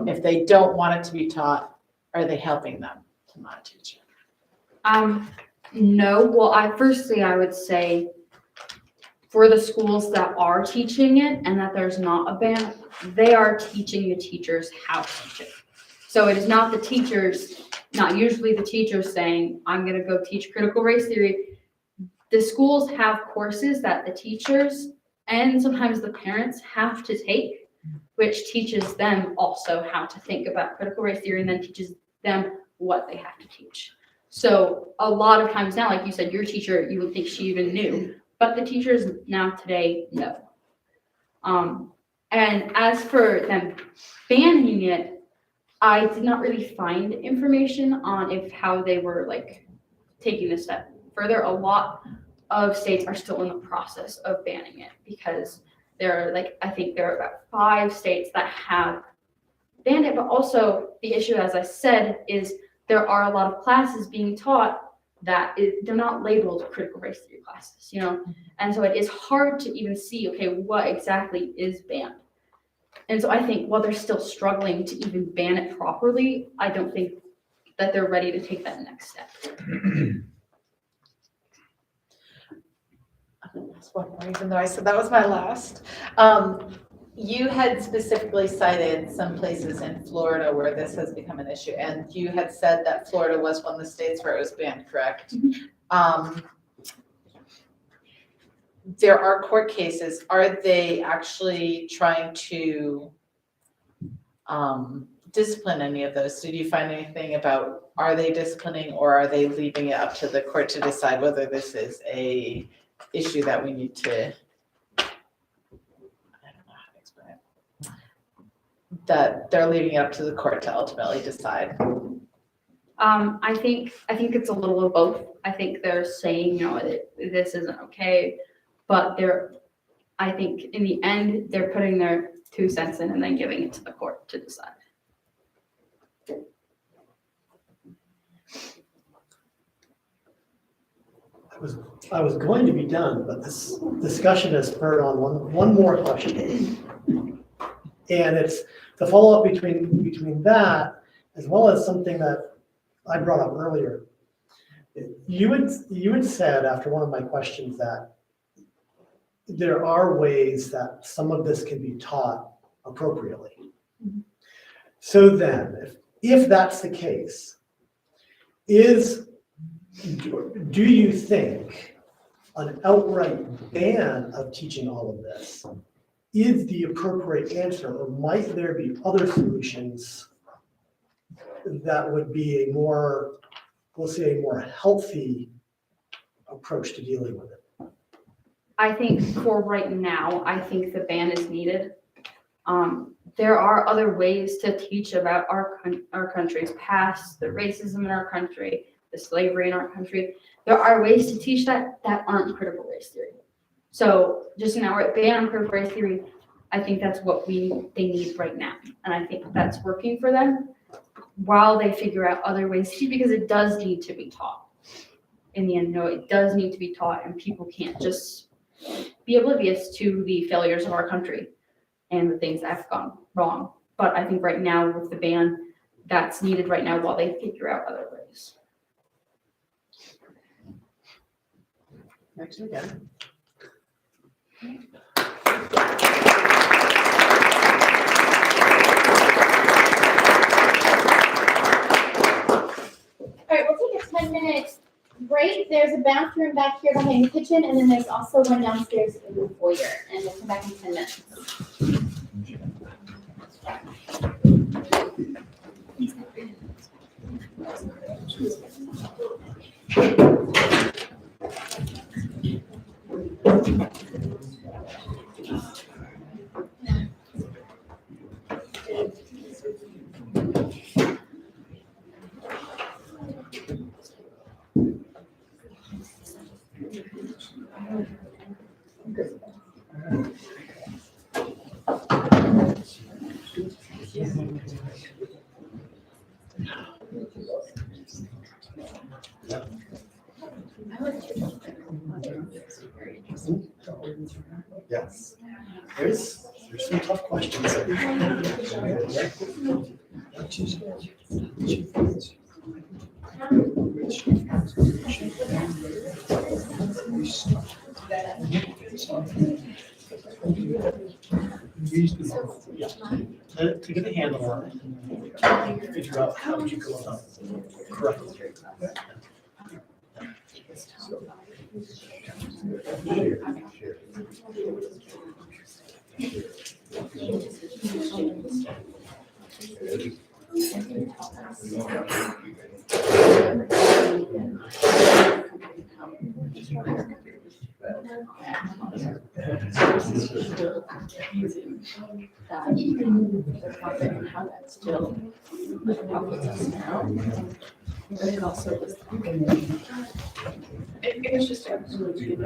if they don't want it to be taught, are they helping them to not teach it? No, well, I would say for the schools that are teaching it and that there's not a ban, they are teaching the teachers how to teach it. So it is not the teachers, not usually the teachers saying, I'm gonna go teach critical race theory. The schools have courses that the teachers and sometimes the parents have to take, which teaches them also how to think about critical race theory and then teaches them what they have to teach. So a lot of times now, like you said, your teacher, you would think she even knew, but the teachers now today know. And as for them banning it, I did not really find information on how they were taking this step further. A lot of states are still in the process of banning it because there are I think there are about 5 states that have banned it, but also the issue, as I said, is there are a lot of classes being taught that they're not labeled critical race theory classes, and so it is hard to even see, okay, what exactly is banned. And so I think while they're still struggling to even ban it properly, I don't think that they're ready to take that next step. Just one more, even though I said that was my last. You had specifically cited some places in Florida where this has become an issue, and you had said that Florida was one of the states where it was banned, correct? There are court cases. Are they actually trying to discipline any of those? Did you find anything about, are they disciplining, or are they leaving it up to the court to decide whether this is a issue that we need to, I don't know how to explain it, that they're leaving it up to the court to ultimately decide? I think it's a little of both. I think they're saying, this isn't okay, but I think in the end, they're putting their 2 cents in and then giving it to the court to decide. I was going to be done, but this discussion has spurred on one more question. And it's the follow-up between that, as well as something that I brought up earlier. You had said after one of my questions that there are ways that some of this can be taught appropriately. So then, if that's the case, do you think an outright ban of teaching all of this is the appropriate answer, or might there be other solutions that would be a more, we'll say, a more healthy approach to dealing with it? I think for right now, I think the ban is needed. There are other ways to teach about our country's past, the racism in our country, the slavery in our country. There are ways to teach that aren't critical race theory. So just an outright ban on critical race theory, I think that's what they need right now. And I think that's working for them while they figure out other ways to teach, because it does need to be taught. In the end, no, it does need to be taught, and people can't just be oblivious to the failures of our country and the things that have gone wrong. But I think right now with the ban, that's needed right now while they figure out other ways. Next again. All right, we'll take a 10-minute break. There's a bathroom back here behind the kitchen, and then there's also one downstairs in the foyer, and we'll come back in 10 minutes. Yes. There's some tough questions. To get a handle on it, figure out how would you go about it correctly. It was just absolutely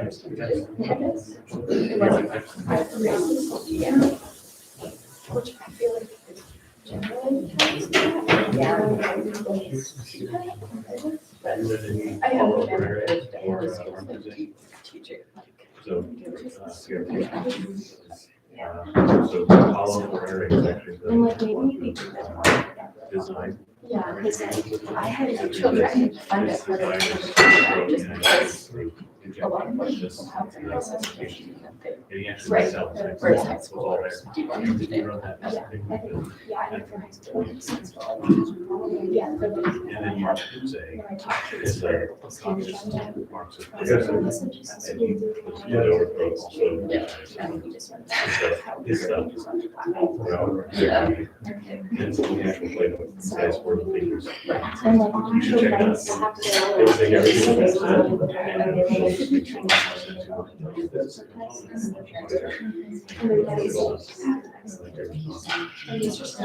which I feel like is generally. I have teaching. So, so Apollo 4 is actually And like maybe the we could do that more. design. Yeah, because I had two children, I'm just really just because a lot of people have their resuscitation. Right, whereas high schoolers do understand. Yeah, I think for high school. Yeah, for those. And then you say, When I talk to it's this a for conscious Spanish, marks of. I was like, "Oh, listen, Jesus, And we you do put it." it over both, so. Yeah, and we just went how we His stuff. were on the platform. Well, Yeah. and so the actual play, guys were the figures. And like, You should check it out. I have to say, Everything, everything is said. And it's just-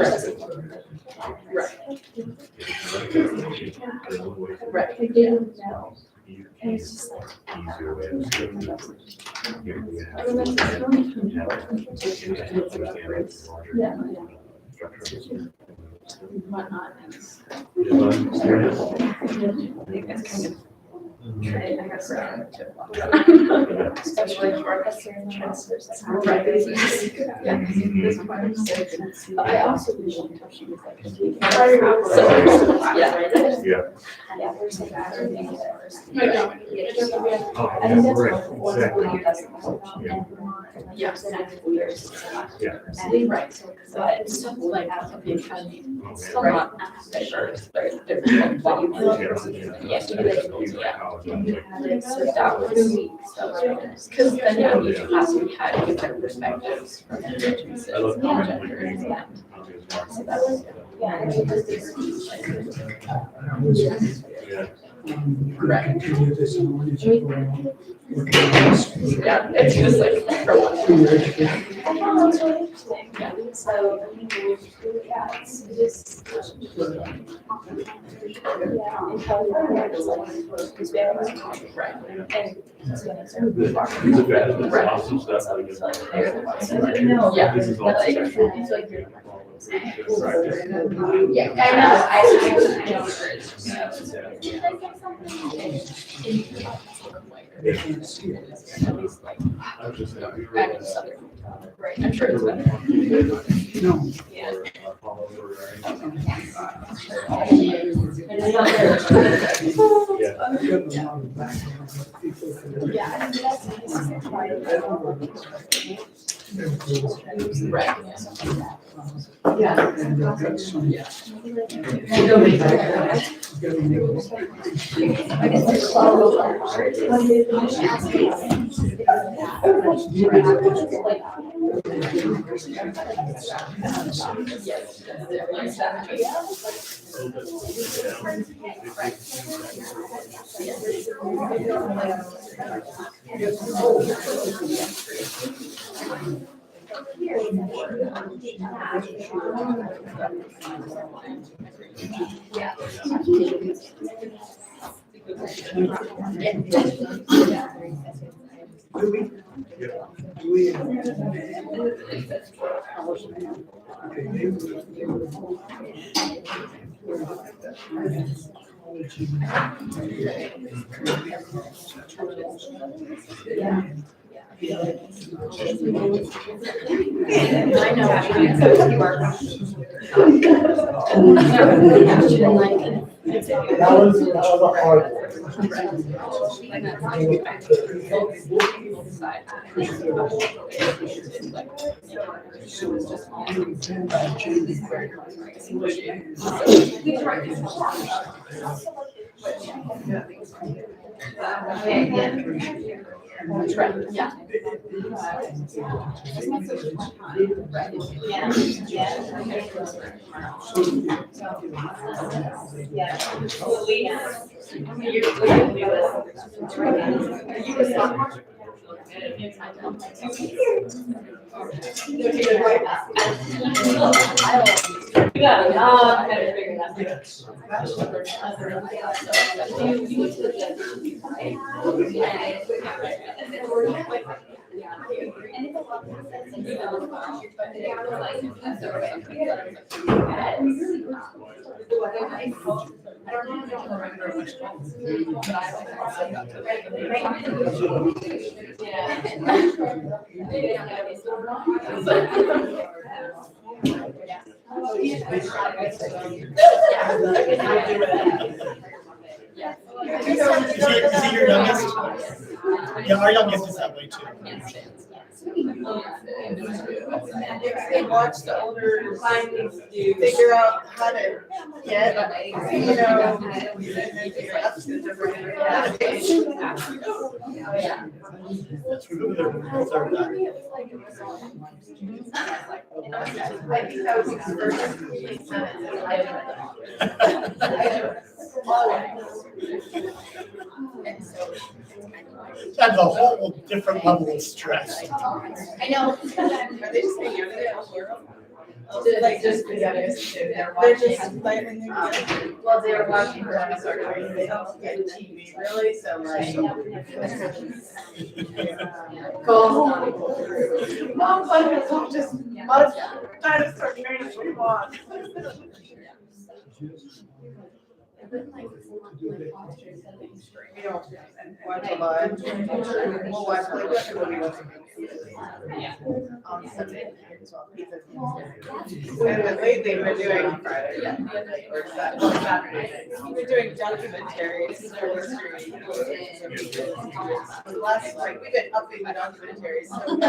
Right, I didn't know. And it's just like. Easier way of saying it. You have I remember to- filming. you have to- Yeah. Structure. Whatnot. Especially for us here in the transfers. Right. Yeah. I also wish she was like. Yeah. Yeah. Yeah, there's like everything there. Oh, I think that's right, what's exactly. really doesn't help. And yeah, the next 4 years. Yeah. And right, so it's stuff like the academy. It's still not diverse, there's different, but you can. Yeah, you can, so that was, because then in each class we had different perspectives from different races and genders and. So that was, yeah, and it was this, Yeah. right. Yeah, it's just like from one. I found that really interesting, yeah, so, yeah, it's just. Yeah, in California, it's like, it's very, right, and. It's gonna serve the bar. It's a bad- it's Right. awesome stuff. So it's like, they're the ones that know. Yeah, This is all- like, it's like. Right. Yeah, I know, I know. I was just. Right, I'm sure it's better. No. Yeah. Yeah. Right. I know. That was a hard Yeah. Is he your youngest? Yeah, our youngest is that way too. They watch the older figure out how to get, you know, and then figure out the different. Yes, we really observe that. I think that was his That's a whole different level of stress. I know. Are they just hanging out there? Like just together, they're just playing. Well, they were watching dinosaur cartoons. They don't get TV really, so like. Go home. Mom's like, it's all just mud dinosaur cartoons we want. We don't watch a lot. We'll watch like what movie was on Sunday as well. And then lately we're doing Friday or Saturday. We're doing documentaries for history. Last like we've been upping the documentaries. So we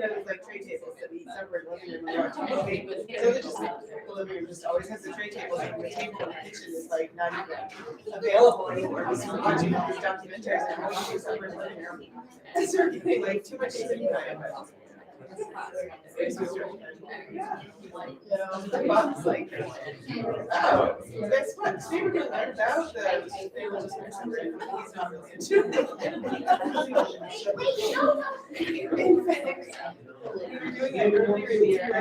have these like tray tables that we separate living room and watch movie. So they're just like the living room just always has the tray tables and the table in the kitchen is like not even available anymore. Because we're watching all these documentaries and we're watching separate living room. And so we're getting like too much sitting time. You know, the boss like, oh, guess what? Today we're gonna learn about the they were just separate. He's not really into it. In fact, we were doing it earlier in the year. I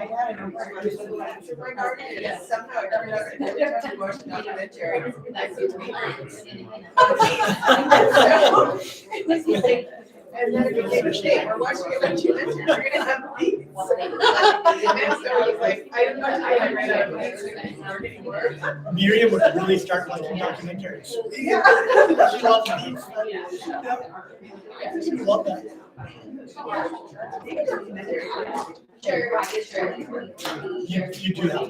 had an super garden and somehow it turned out that every time we watched a documentary, I seemed to be and then it became a thing. We're watching it like 2 minutes. We're gonna have these. And so it's like, I don't know. I ran out of things anymore. Miriam would really start watching documentaries. Yeah. She loves these. She loves that. You do that.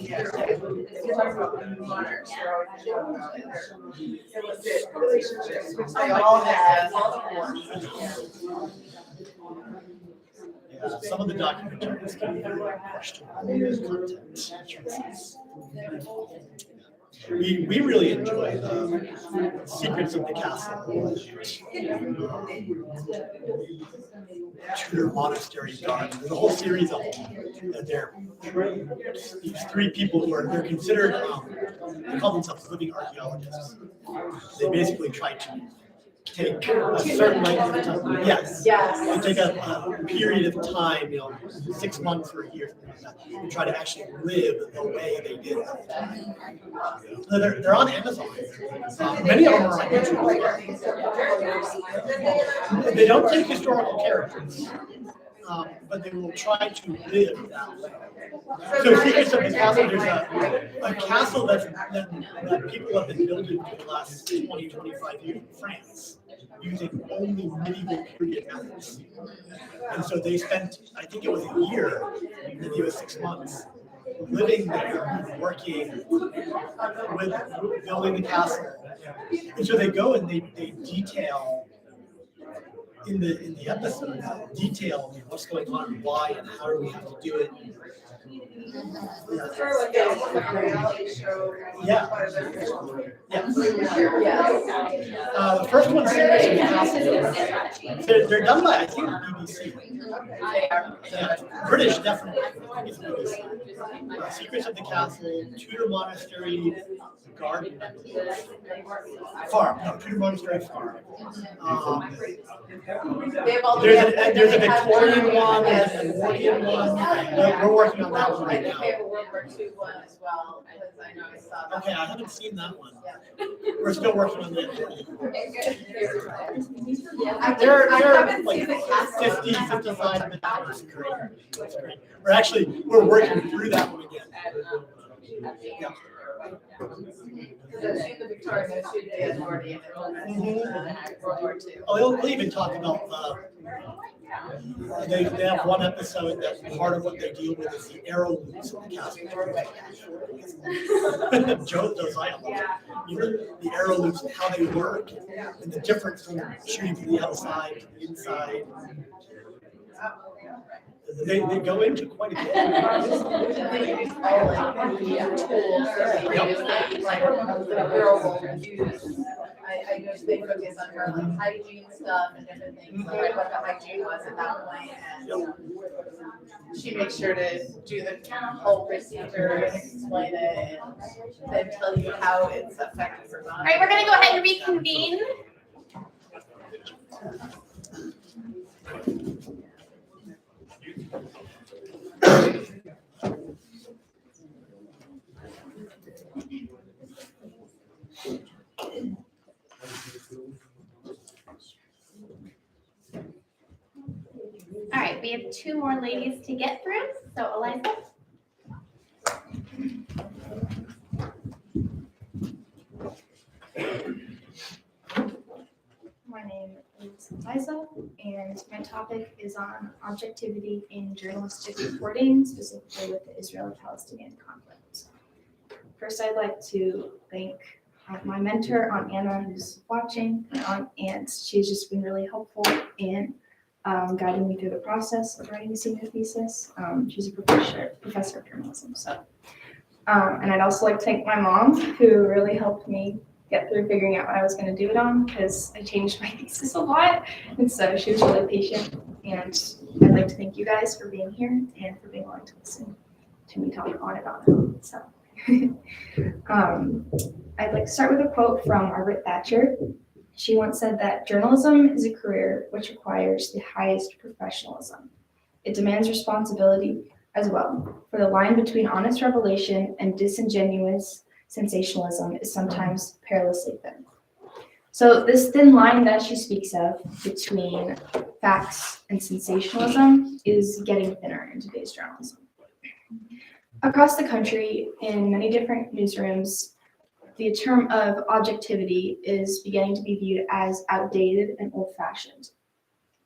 Relationships, which they all have. Yeah, some of the documentaries can be very questionable content. We really enjoy the Secrets of the Castle. Tudor Monastery Garden. There's a whole series of them. And they're these 3 people who are they're considered they call themselves living archaeologists. They basically try to take a certain length of time. Yes. They take a period of time, 6 months or a year, and try to actually live the way they did. They're on Amazon. Many of them are on YouTube. They don't take historical characters, but they will try to live that way. So Secrets of the Castle, there's a castle that people have been building for the last 20, 25 years in France, using only medieval period methods. And so they spent, I think it was a year, maybe it was 6 months, living there, working with building the castle. And so they go and they detail in the episode, detail what's going on and why and how do we have to do it. Yeah. The first one's Secrets of the Castle. They're done by, I think, BBC. British, definitely. Secrets of the Castle, Tudor Monastery Garden, Farm. No, Tudor Monastery Farm. There's a Victorian one, there's an Edwardian one. We're working on that one right now. They have a World War II one as well, because I know I saw that. Okay, I haven't seen that one. We're still working on that. They're like 50, 55 minutes. That's great. We're working through that one again. Yeah. The Victorian, the Edwardian, World War II. Oh, we'll even talk about They have one episode that part of what they deal with is the arrow loops of the casting. Joe does I love it. You know, the arrow loops and how they work and the difference from shooting from the outside to the inside. They go into quite a bit. Like the girl will use, I use they focus on her like hygiene stuff and different things, like what the hygiene was at that point, and she makes sure to do the whole procedure and explain it, and then tell you how it's effective or not. All right, we're gonna go ahead and reconvene. All right, we have two more ladies to get through. So Eliza. My name is Eliza, and my topic is on objectivity in journalistic reporting, specifically with the Israeli-Palestinian conflict. First, I'd like to thank my mentor, Aunt Anna, who's watching, and she's just been really helpful in guiding me through the process of writing a senior thesis. She's a professor of journalism. And I'd also like to thank my mom, who really helped me get through figuring out what I was going to do it on, because I changed my thesis a lot, and so she was really patient. And I'd like to thank you guys for being here and for being willing to listen to me talk on and on. So I'd like to start with a quote from Margaret Thatcher. She once said that journalism is a career which requires the highest professionalism. It demands responsibility as well, for the line between honest revelation and disingenuous sensationalism is sometimes perilously thin. So this thin line that she speaks of between facts and sensationalism is getting thinner in today's journalism. Across the country, in many different newsrooms, the term of objectivity is beginning to be viewed as outdated and old-fashioned.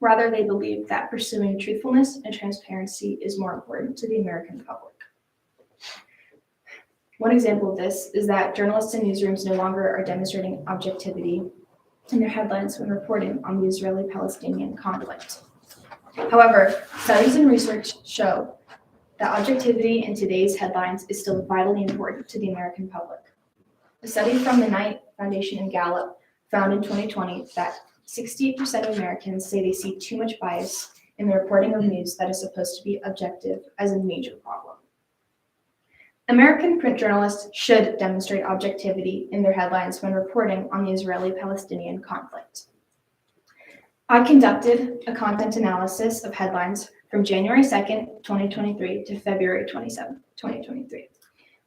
Rather, they believe that pursuing truthfulness and transparency is more important to the American public. One example of this is that journalists in newsrooms no longer are demonstrating objectivity in their headlines when reporting on the Israeli-Palestinian conflict. However, studies and research show that objectivity in today's headlines is still vitally important to the American public. A study from the Knight Foundation and Gallup found in 2020 that 68% of Americans say they see too much bias in the reporting of news that is supposed to be objective as a major problem. American print journalists should demonstrate objectivity in their headlines when reporting on the Israeli-Palestinian conflict. I conducted a content analysis of headlines from January 2nd, 2023 to February 27th, 2023.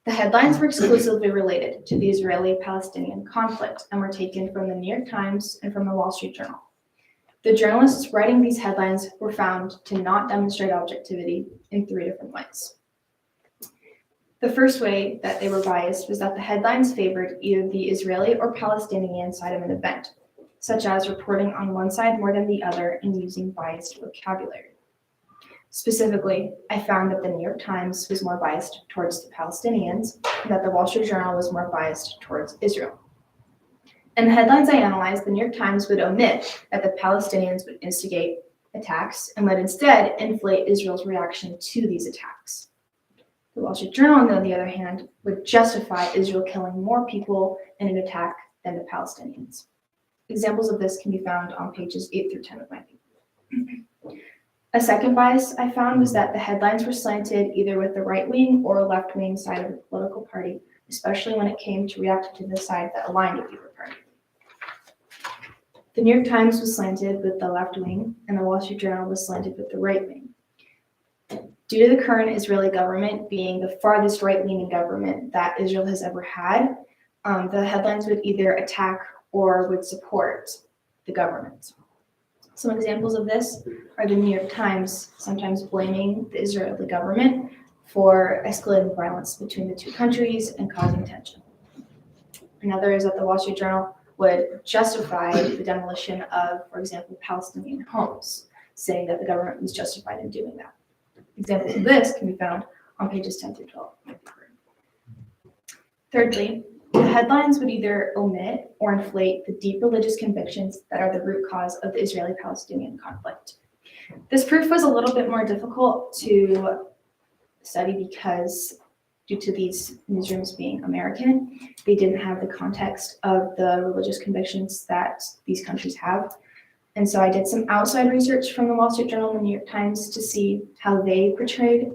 The headlines were exclusively related to the Israeli-Palestinian conflict and were taken from the New York Times and from the Wall Street Journal. The journalists writing these headlines were found to not demonstrate objectivity in 3 different ways. The first way that they were biased was that the headlines favored either the Israeli or Palestinian side of an event, such as reporting on one side more than the other and using biased vocabulary. Specifically, I found that the New York Times was more biased towards the Palestinians and that the Wall Street Journal was more biased towards Israel. In the headlines I analyzed, the New York Times would omit that the Palestinians would instigate attacks and would instead inflate Israel's reaction to these attacks. The Wall Street Journal, on the other hand, would justify Israel killing more people in an attack than the Palestinians. Examples of this can be found on pages 8 through 10 of my paper. A second bias I found was that the headlines were slanted either with the right-wing or left-wing side of the political party, especially when it came to reacting to the side that aligned with either party. The New York Times was slanted with the left wing, and the Wall Street Journal was slanted with the right wing. Due to the current Israeli government being the farthest right-leaning government that Israel has ever had, the headlines would either attack or would support the government. Some examples of this are the New York Times sometimes blaming the Israeli government for escalating violence between the two countries and causing tension. Another is that the Wall Street Journal would justify the demolition of, for example, Palestinian homes. saying that the government was justified in doing that. Examples of this can be found on pages 10 through 12. Thirdly, the headlines would either omit or inflate the deep religious convictions that are the root cause of the Israeli-Palestinian conflict. This proof was a little bit more difficult to study because due to these newsrooms being American, they didn't have the context of the religious convictions that these countries have. And so I did some outside research from the Wall Street Journal and the New York Times to see how they portrayed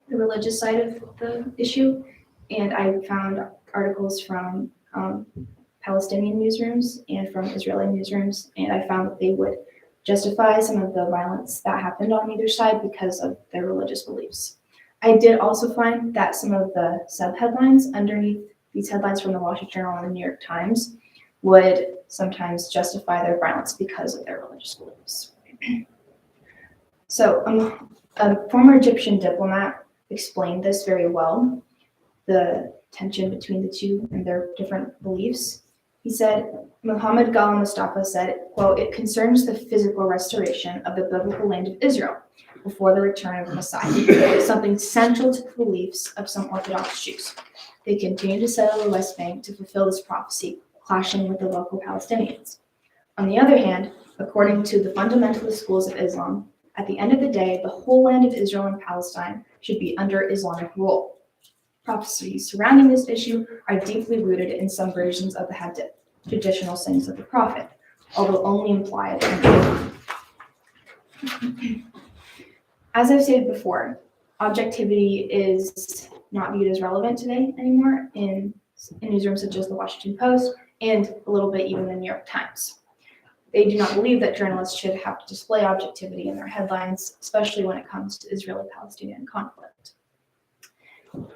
the religious side of the issue. And I found articles from Palestinian newsrooms and from Israeli newsrooms, and I found that they would justify some of the violence that happened on either side because of their religious beliefs. I did also find that some of the subheadlines underneath these headlines from the Wall Street Journal and the New York Times would sometimes justify their violence because of their religious beliefs. So a former Egyptian diplomat explained this very well, the tension between the two and their different beliefs. He said, Muhammad Ghulam Mustafa said, quote, "It concerns the physical restoration of the biblical land of Israel before the return of Messiah, something central to the beliefs of some Orthodox Jews. They continue to settle the West Bank to fulfill this prophecy, clashing with the local Palestinians. On the other hand, according to the fundamentalist schools of Islam, at the end of the day, the whole land of Israel and Palestine should be under Islamic rule. Prophecies surrounding this issue are deeply rooted in some versions of the Hadith, traditional sayings of the Prophet, although only implied. As I've stated before, objectivity is not viewed as relevant today anymore in newsrooms such as the Washington Post and a little bit even the New York Times. They do not believe that journalists should have to display objectivity in their headlines, especially when it comes to Israeli-Palestinian conflict.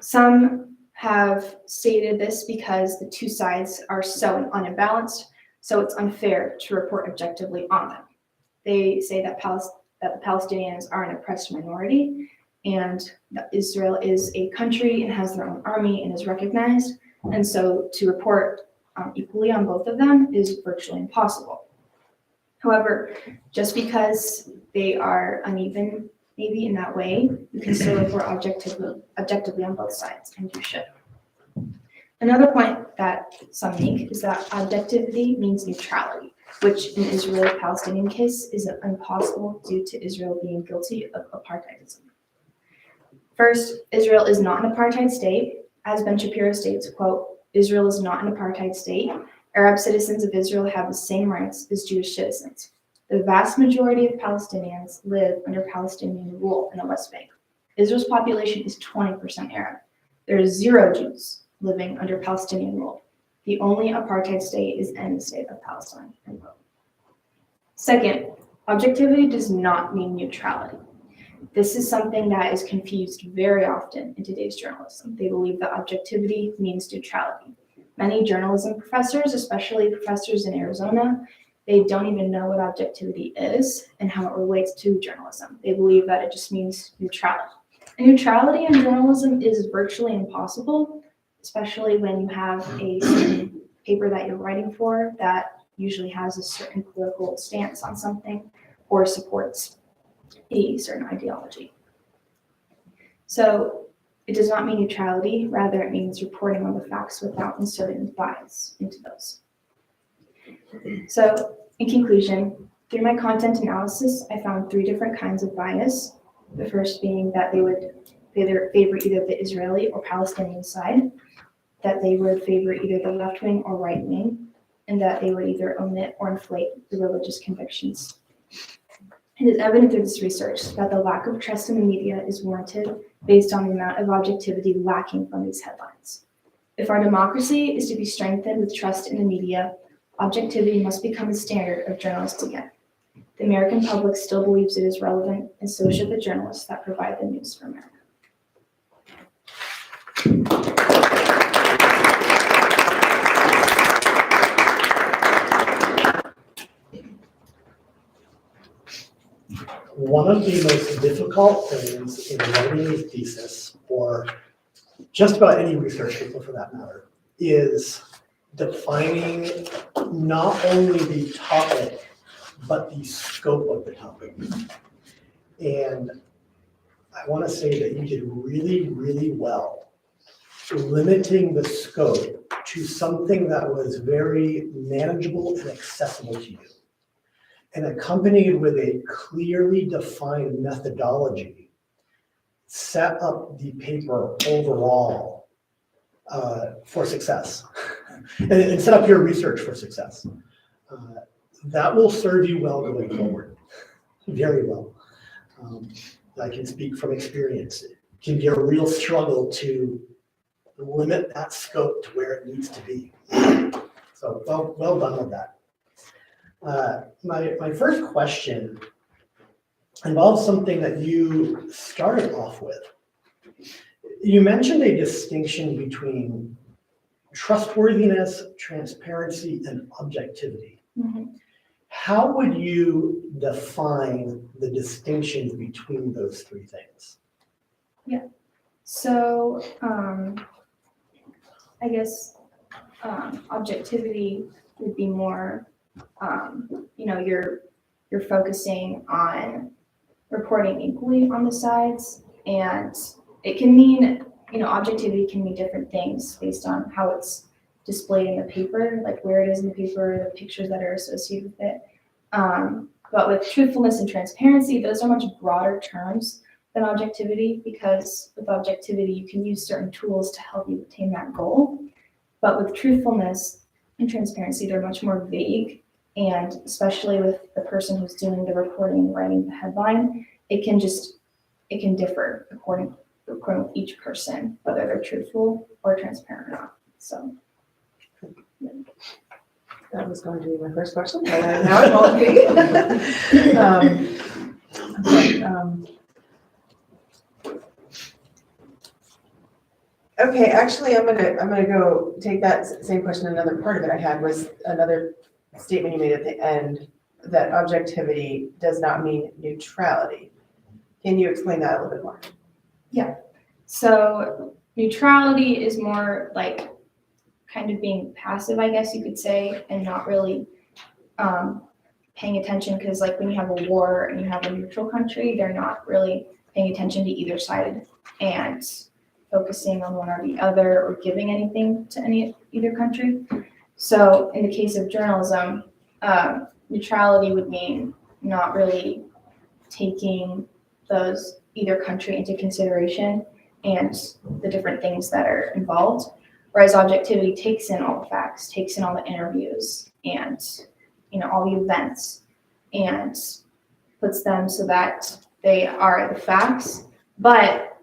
Some have stated this because the two sides are so unimbalanced, so it's unfair to report objectively on them. They say that the Palestinians are an oppressed minority and that Israel is a country and has their own army and is recognized, and so to report equally on both of them is virtually impossible. However, just because they are uneven maybe in that way, you can still report objectively on both sides, and you should. Another point that some make is that objectivity means neutrality, which in the Israeli-Palestinian case is impossible due to Israel being guilty of apartheidism. First, Israel is not an apartheid state. As Ben Shapiro states, quote, "Israel is not an apartheid state. Arab citizens of Israel have the same rights as Jewish citizens. The vast majority of Palestinians live under Palestinian rule in the West Bank. Israel's population is 20% Arab. There are 0 Jews living under Palestinian rule. The only apartheid state is in the state of Palestine." Second, objectivity does not mean neutrality. This is something that is confused very often in today's journalism. They believe that objectivity means neutrality. Many journalism professors, especially professors in Arizona, they don't even know what objectivity is and how it relates to journalism. They believe that it just means neutrality. And neutrality in journalism is virtually impossible, especially when you have a certain paper that you're writing for that usually has a certain political stance on something or supports a certain ideology. So it does not mean neutrality, rather it means reporting on the facts without inserting bias into those. So in conclusion, through my content analysis, I found 3 different kinds of bias. The first being that they would favor either the Israeli or Palestinian side, that they would favor either the left wing or right wing, and that they would either omit or inflate the religious convictions. It is evident through this research that the lack of trust in the media is warranted based on the amount of objectivity lacking from these headlines. If our democracy is to be strengthened with trust in the media, objectivity must become a standard of journalists again. The American public still believes it is relevant, and so should the journalists that provide the news for America. One of the most difficult things in writing a thesis, or just about any research paper for that matter, is defining not only the topic, but the scope of the topic. And I want to say that you did really, really well limiting the scope to something that was very manageable and accessible to you. And accompanied with a clearly defined methodology, set up the paper overall for success. And set up your research for success. That will serve you well going forward, very well. I can speak from experience. It can be a real struggle to limit that scope to where it needs to be. So well done with that. My first question involves something that you started off with. You mentioned a distinction between trustworthiness, transparency, and objectivity. Mhm. How would you define the distinctions between those three things? So, I guess, objectivity would be more, you're focusing on reporting equally on the sides, and it can mean, objectivity can mean different things based on how it's displayed in the paper, like where it is in the paper, the pictures that are associated with it. But with truthfulness and transparency, those are much broader terms than objectivity, because with objectivity, you can use certain tools to help you attain that goal. But with truthfulness and transparency, they're much more vague. And especially with the person who's doing the reporting and writing the headline, it can differ according with each person, whether they're truthful or transparent or not. So. That was going to be my first question, but now it won't be. Okay, actually, I'm gonna go take that same question. Another part of it I had was another statement you made at the end, that objectivity does not mean neutrality. Can you explain that a little bit more? So neutrality is more like kind of being passive, I guess you could say, and not really paying attention, because like when you have a war and you have a neutral country, they're not really paying attention to either side and focusing on one or the other or giving anything to either country. So in the case of journalism, neutrality would mean not really taking those either country into consideration and the different things that are involved. Whereas objectivity takes in all the facts, takes in all the interviews and, all the events, and puts them so that they are the facts, but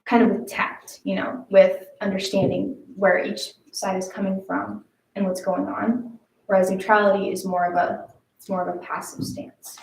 kind of with tact, with understanding where each side is coming from and what's going on. Whereas neutrality is more of a passive stance.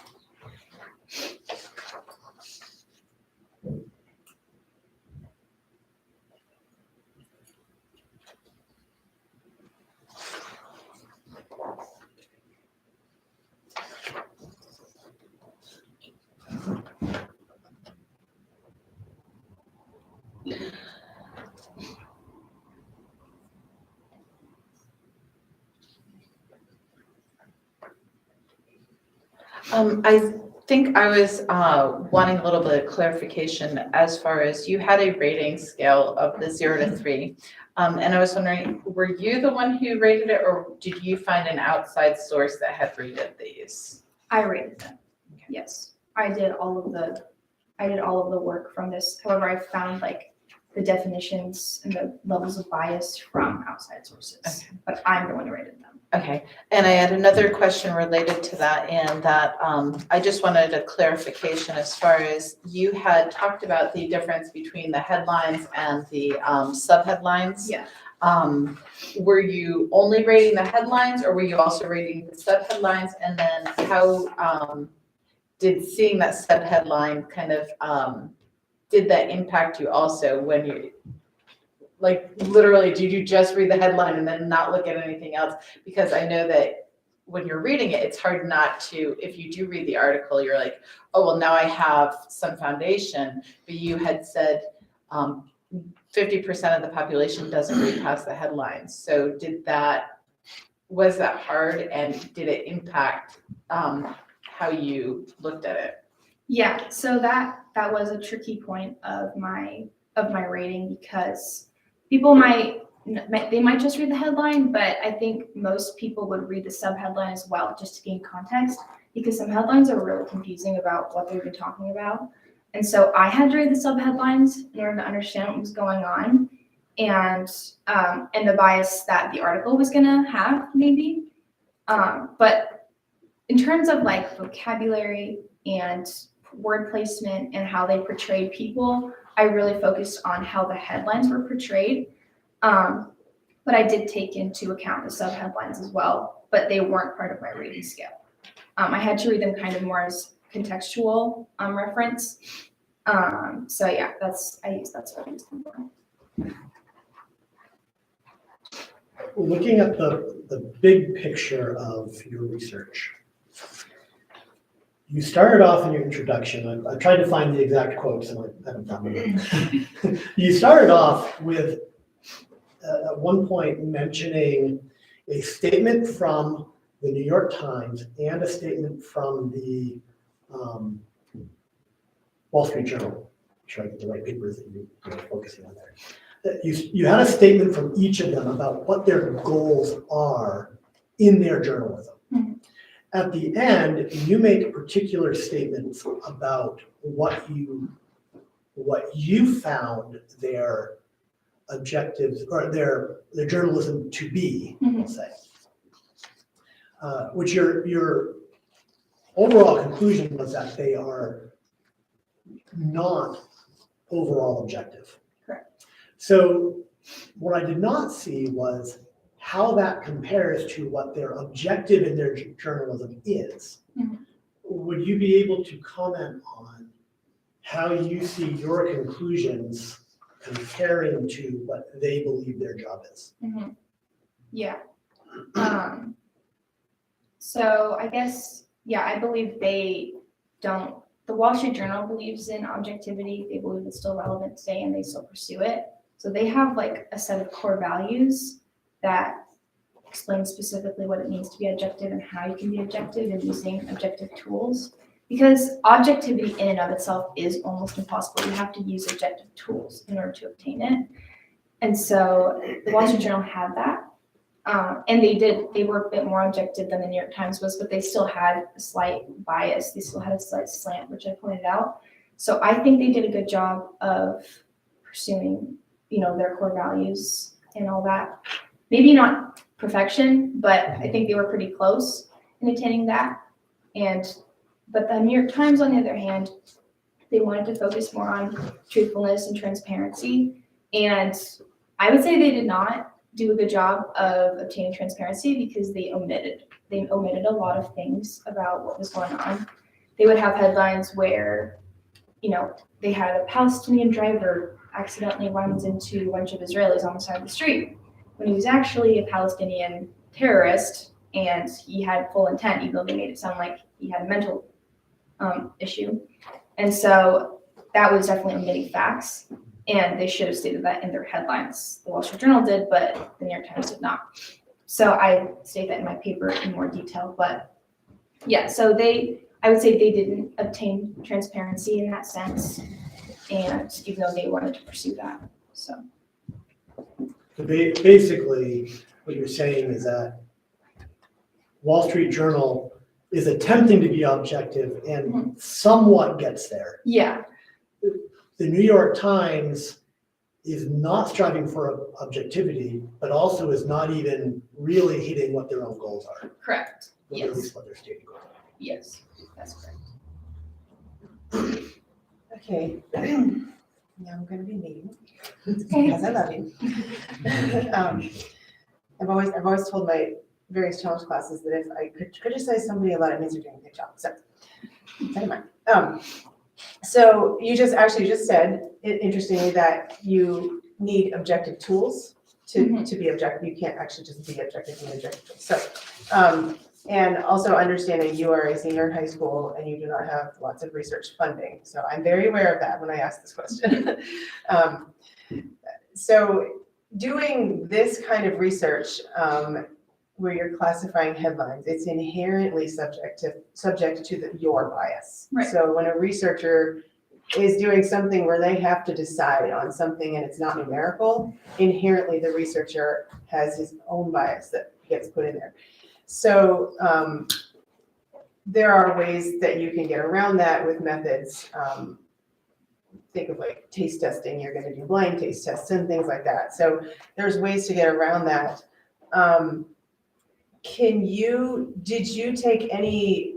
I think I was wanting a little bit of clarification as far as you had a rating scale of the 0 to 3. And I was wondering, were you the one who rated it, or did you find an outside source that had rated these? I rated them. Yes, I did all of the work from this. However, I found like the definitions and the levels of bias from outside sources, Okay. But I'm the one who rated them. Okay, and I had another question related to that, and that I just wanted a clarification as far as you had talked about the difference between the headlines and the subheadlines. Yeah. Were you only rating the headlines, or were you also rating the subheadlines? And then how did seeing that subheadline kind of did that impact you also when you, like, literally, did you just read the headline and then not look at anything else? Because I know that when you're reading it, it's hard not to, if you do read the article, you're like, oh, well, now I have some foundation. But you had said 50% of the population doesn't read past the headlines. So did that was that hard and did it impact how you looked at it? Yeah, so that was a tricky point of my rating because people might just read the headline, but I think most people would read the subheadline as well just to gain context because some headlines are really confusing about what they've been talking about. And so I had to read the subheadlines in order to understand what was going on and the bias that the article was gonna have maybe. But in terms of like vocabulary and word placement and how they portrayed people, I really focused on how the headlines were portrayed. But I did take into account the sub-headlines as well, but they weren't part of my rating scale. I had to read them kind of more as contextual reference. So yeah, that's what I used them for. Looking at the big picture of your research, you started off in your introduction, I tried to find the exact quotes and I haven't found them. You started off with, at one point, mentioning a statement from the New York Times and a statement from the Wall Street Journal. I'm sure I get the right papers that you're focusing on there. You had a statement from each of them about what their goals are in their journalism. Mm-hmm. At the end, you make particular statements about what you found their objectives or their journalism to be, we'll say. Which your overall conclusion was that they are not overall objective. Correct. So what I did not see was how that compares to what their objective in their journalism is. Mhm. Would you be able to comment on how you see your conclusions comparing to what they believe their job is? Mm-hmm. Yeah. So I guess, yeah, I believe they don't, the Wall Street Journal believes in objectivity. They believe it's still relevant today and they still pursue it. So they have like a set of core values that explain specifically what it means to be objective and how you can be objective and using objective tools. Because objectivity in and of itself is almost impossible. You have to use objective tools in order to obtain it. And so the Wall Street Journal had that. And they were a bit more objective than the New York Times was, but they still had a slight bias. They still had a slight slant, which I pointed out. So I think they did a good job of pursuing, their core values and all that. Maybe not perfection, but I think they were pretty close in attaining that. But the New York Times, on the other hand, they wanted to focus more on truthfulness and transparency. And I would say they did not do a good job of obtaining transparency because they omitted a lot of things about what was going on. They would have headlines where, they had a Palestinian driver accidentally runs into a bunch of Israelis on the side of the street when he was actually a Palestinian terrorist and he had full intent, even though they made it sound like he had a mental issue. And so that was definitely omitting facts. And they should have stated that in their headlines. The Wall Street Journal did, but the New York Times did not. So I state that in my paper in more detail. But yeah, so I would say they didn't obtain transparency in that sense. And even though they wanted to pursue that, so. Basically, what you're saying is that Wall Street Journal is attempting to be objective and somewhat gets there. Yeah. The New York Times is not striving for objectivity, but also is not even really hitting what their own goals are. Correct. Or Yes. at least what their stated goals are. Yes, that's correct. Okay, now I'm gonna be mean, because I love you. I've always told my various challenge classes that if I could criticize somebody a lot, it means you're doing a good job, so, never mind. So you just said, interestingly, that you need objective tools to be objective. You can't actually just be objective, you need objective tools. So, and also understanding you are a senior in high school and you do not have lots of research funding. So I'm very aware of that when I ask this question. So doing this kind of research, where you're classifying headlines, it's inherently subject to your bias. Right. So when a researcher is doing something where they have to decide on something and it's not numerical, inherently the researcher has his own bias that gets put in there. So there are ways that you can get around that with methods. Think of like taste testing, you're gonna do blind taste tests and things like that. So there's ways to get around that. Did you take any,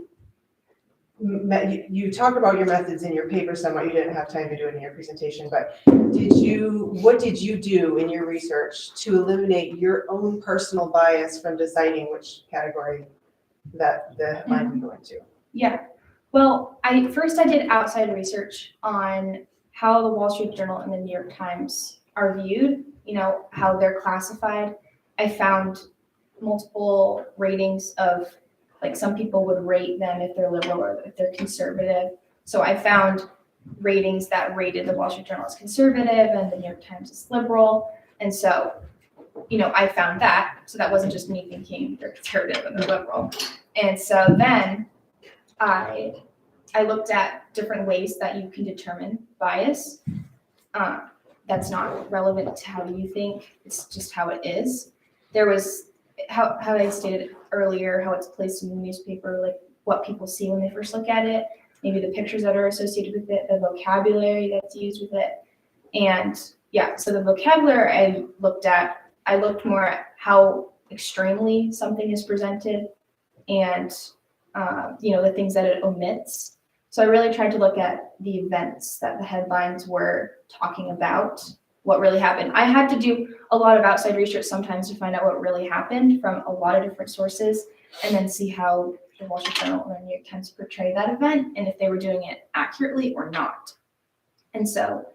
you talked about your methods in your paper somewhat, you didn't have time to do it in your presentation, but what did you do in your research to eliminate your own personal bias from deciding which category that the headline would go into? Yeah, well, I did outside research on how the Wall Street Journal and the New York Times are viewed, how they're classified. I found multiple ratings of, like, some people would rate them if they're liberal or if they're conservative. So I found ratings that rated the Wall Street Journal as conservative and the New York Times as liberal. And so, I found that. So that wasn't just me thinking they're conservative and they're liberal. And so then I looked at different ways that you can determine bias. That's not relevant to how you think, it's just how it is. There was, how I stated earlier, how it's placed in the newspaper, like what people see when they first look at it, maybe the pictures that are associated with it, the vocabulary that's used with it. And yeah, so the vocabulary I looked more at how extremely something is presented and, the things that it omits. So I really tried to look at the events that the headlines were talking about, what really happened. I had to do a lot of outside research sometimes to find out what really happened from a lot of different sources, and then see how the Wall Street Journal or the New York Times portray that event and if they were doing it accurately or not. And so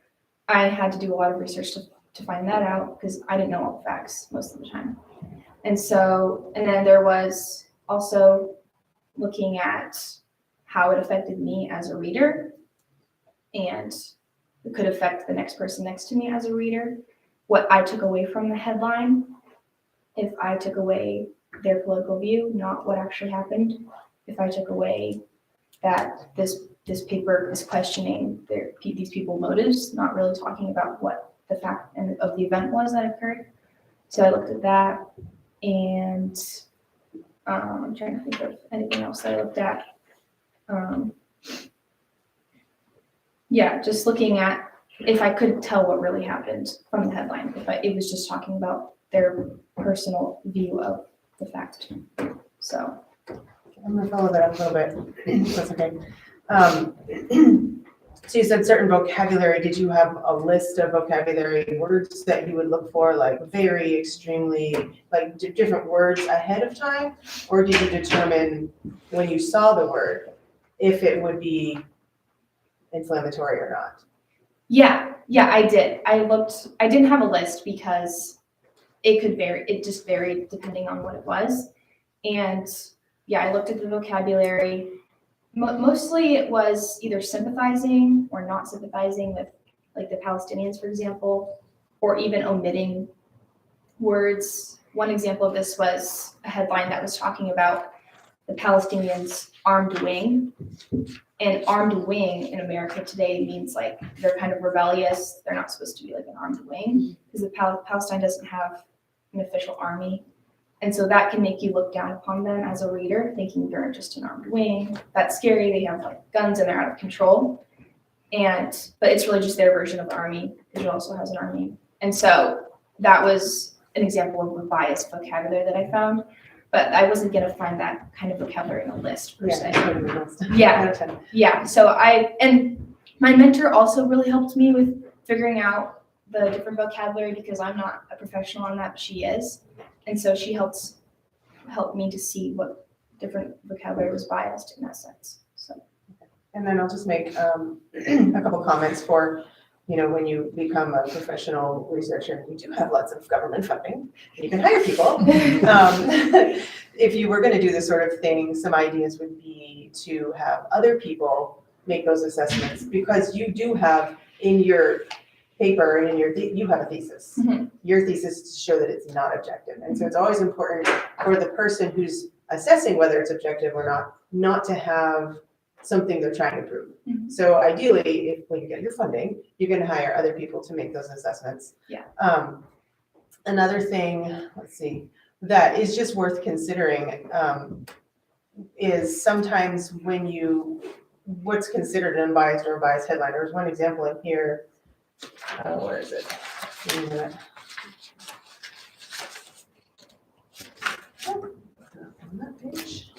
I had to do a lot of research to find that out because I didn't know all the facts most of the time. And then there was also looking at how it affected me as a reader, and it could affect the next person next to me as a reader, what I took away from the headline, if I took away their political view, not what actually happened, if I took away that this paper is questioning these people's motives, not really talking about what the fact of the event was that occurred. So I looked at that, and I'm trying to think of anything else that I looked at. Just looking at if I could tell what really happened from the headline, it was just talking about their personal view of the fact. So I'm gonna follow that up a little bit. That's okay. So you said certain vocabulary. Did you have a list of vocabulary words that you would look for, like very extremely, like different words ahead of time? Or did you determine when you saw the word if it would be inflammatory or not? Yeah, I did. I didn't have a list because it could vary. It just varied depending on what it was. And I looked at the vocabulary. Mostly it was either sympathizing or not sympathizing with, like, the Palestinians, for example, or even omitting words. One example of this was a headline that was talking about the Palestinians' armed wing. And armed wing in America today means, like, they're kind of rebellious. They're not supposed to be like an armed wing because Palestine doesn't have an official army. And so that can make you look down upon them as a reader, thinking they're just an armed wing. That's scary. They have, like, guns and they're out of control. But it's really just their version of the army. Israel also has an army. And so that was an example of a biased vocabulary that I found. But I wasn't going to find that kind of vocabulary in a list per se. Yeah. So and my mentor also really helped me with figuring out the different vocabulary because I'm not a professional on that, but she is. And so she helped me to see what different vocabulary was biased in that sense. So. And then I'll just make a couple comments for, when you become a professional researcher, you do have lots of government funding. You can hire people. If you were going to do this sort of thing, some ideas would be to have other people make those assessments, because you do have in your paper and in you have a thesis. Mhm. Your thesis is to show that it's not objective. And so it's always important for the person who's assessing whether it's objective or not to have something they're trying to prove. Mhm. So ideally, if when you get your funding, you're gonna hire other people to make those assessments. Yeah. Another thing, let's see, that is just worth considering, is sometimes what's considered an unbiased or a biased headline. There's one example in here. Where is it? Give me a minute. On that page.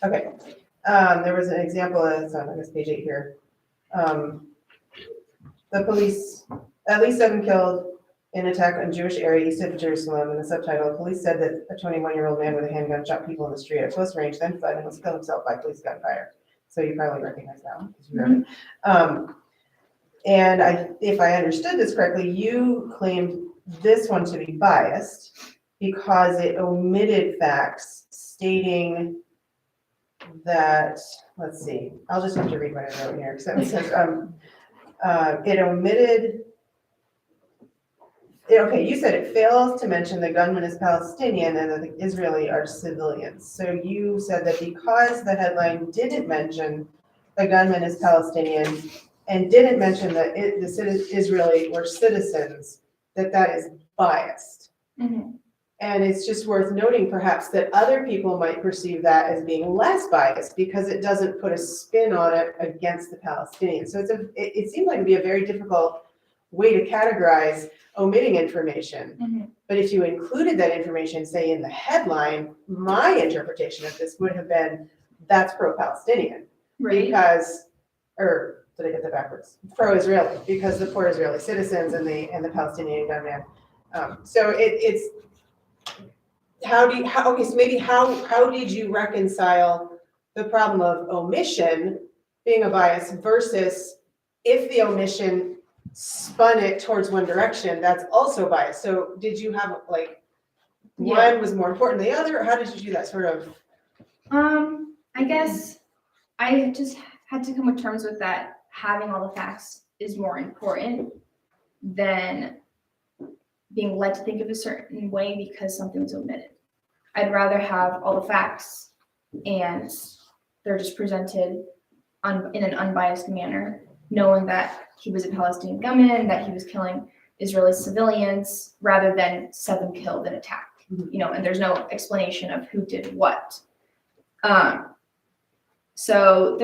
Okay, there was an example, it's on, I guess, page 8 here. The police, at least 7 killed in attack on Jewish area east of Jerusalem. In the subtitle, police said that a 21-year-old man with a handgun shot people in the street at close range, then fled and was killed himself by police gunfire. So you probably recognize that one, because you read it. And if I understood this correctly, you claimed this one to be biased because it omitted facts stating that, let's see, I'll just have to read what I wrote here, because it says, it omitted, okay, you said it fails to mention the gunman is Palestinian and that the Israeli are civilians. So you said that because the headline didn't mention the gunman is Palestinian and didn't mention that the Israeli were citizens, that is biased. Mhm. And it's just worth noting perhaps that other people might perceive that as being less biased because it doesn't put a spin on it against the Palestinians. So it seemed like it'd be a very difficult way to categorize omitting information. Mhm. But if you included that information, say in the headline, my interpretation of this would have been that's pro-Palestinian. Right. Because, or did I get that backwards? Pro-Israeli, because the poor Israeli citizens and the Palestinian gunman. So it's how did you reconcile the problem of omission being a bias versus if the omission spun it towards one direction, that's also bias. So did you have like one was more important than the other, or how did you do that sort of? I guess I just had to come with terms with that. Having all the facts is more important than being led to think of a certain way because something's omitted. I'd rather have all the facts and they're just presented in an unbiased manner, knowing that he was a Palestinian gunman, that he was killing Israeli civilians, rather than 7 killed and attacked. Mhm. And there's no explanation of who did what. So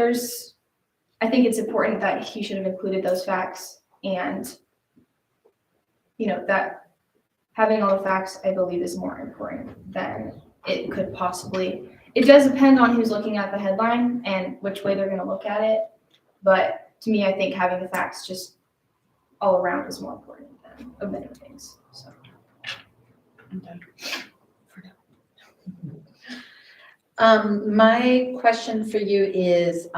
I think it's important that he should have included those facts, and that having all the facts, I believe, is more important than it could possibly. It does depend on who's looking at the headline and which way they're going to look at it. But to me, I think having the facts just all around is more important than omitting things. So. My question for you is,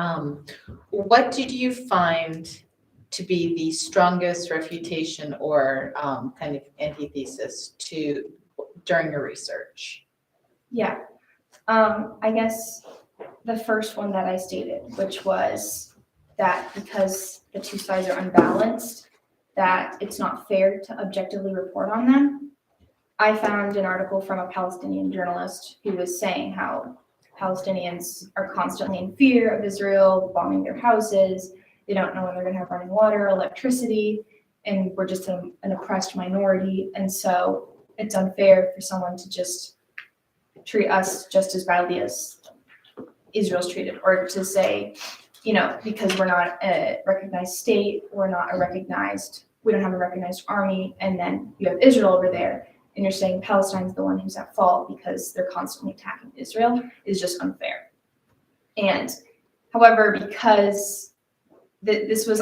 what did you find to be the strongest refutation or kind of antithesis during your research? Yeah, I guess the first one that I stated, which was that because the two sides are unbalanced, that it's not fair to objectively report on them. I found an article from a Palestinian journalist who was saying how Palestinians are constantly in fear of Israel bombing their houses. They don't know when they're going to have running water, electricity, and we're just an oppressed minority. And so it's unfair for someone to just treat us just as badly as Israel's treated, or to say, because we're not a recognized state, we don't have a recognized army, and then you have Israel over there, and you're saying Palestine's the one who's at fault because they're constantly attacking Israel, is just unfair. And however, because this was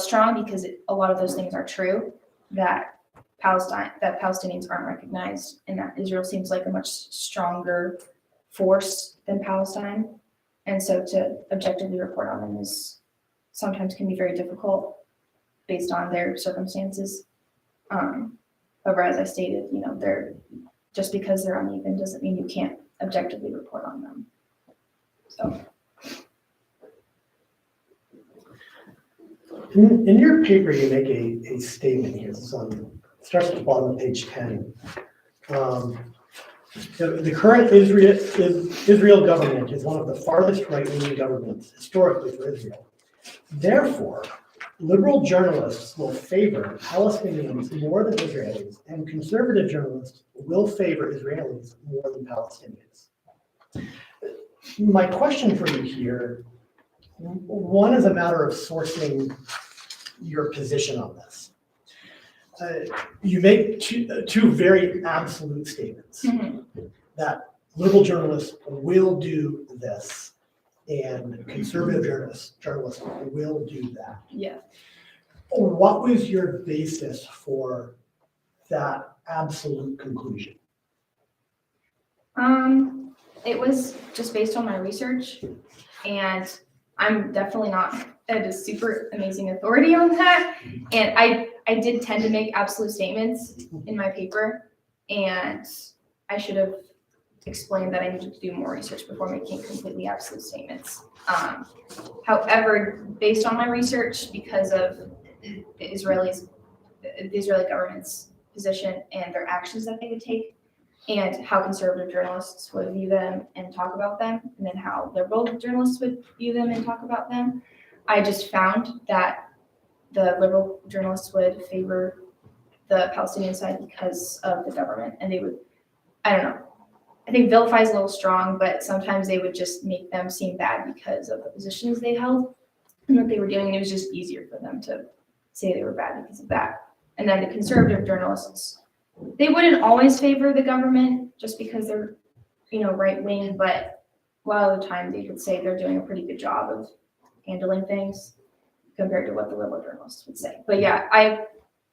strong because a lot of those things are true, that Palestinians aren't recognized, and that Israel seems like a much stronger force than Palestine. And so to objectively report on them sometimes can be very difficult based on their circumstances. However, as I stated, they're just because they're uneven doesn't mean you can't objectively report on them. So. In your paper, you make a statement here. It's starts at the bottom of page 10. The current Israel government is one of the farthest right-wing governments historically for Israel. Therefore, liberal journalists will favor Palestinians more than Israelis, and conservative journalists will favor Israelis more than Palestinians. My question for you here, one is a matter of sourcing your position on this. You make two very absolute statements that liberal journalists will do this and conservative journalists will do that. Yeah. What was your basis for that absolute conclusion? It was just based on my research, and I'm definitely not a super amazing authority on that. And I did tend to make absolute statements in my paper, and I should have explained that I needed to do more research before making completely absolute statements. However, based on my research, because of the Israeli government's position and their actions that they would take, and how conservative journalists would view them and talk about them, and then how liberal journalists would view them and talk about them, I just found that the liberal journalists would favor the Palestinian side because of the government, and they would, I don't know, I think vilify is a little strong, but sometimes they would just make them seem bad because of the positions they held and what they were doing, and it was just easier for them to say they were bad because of that. And then the conservative journalists, they wouldn't always favor the government just because they're, right wing, but a lot of the time they would say they're doing a pretty good job of handling things compared to what the liberal journalists would say. But yeah,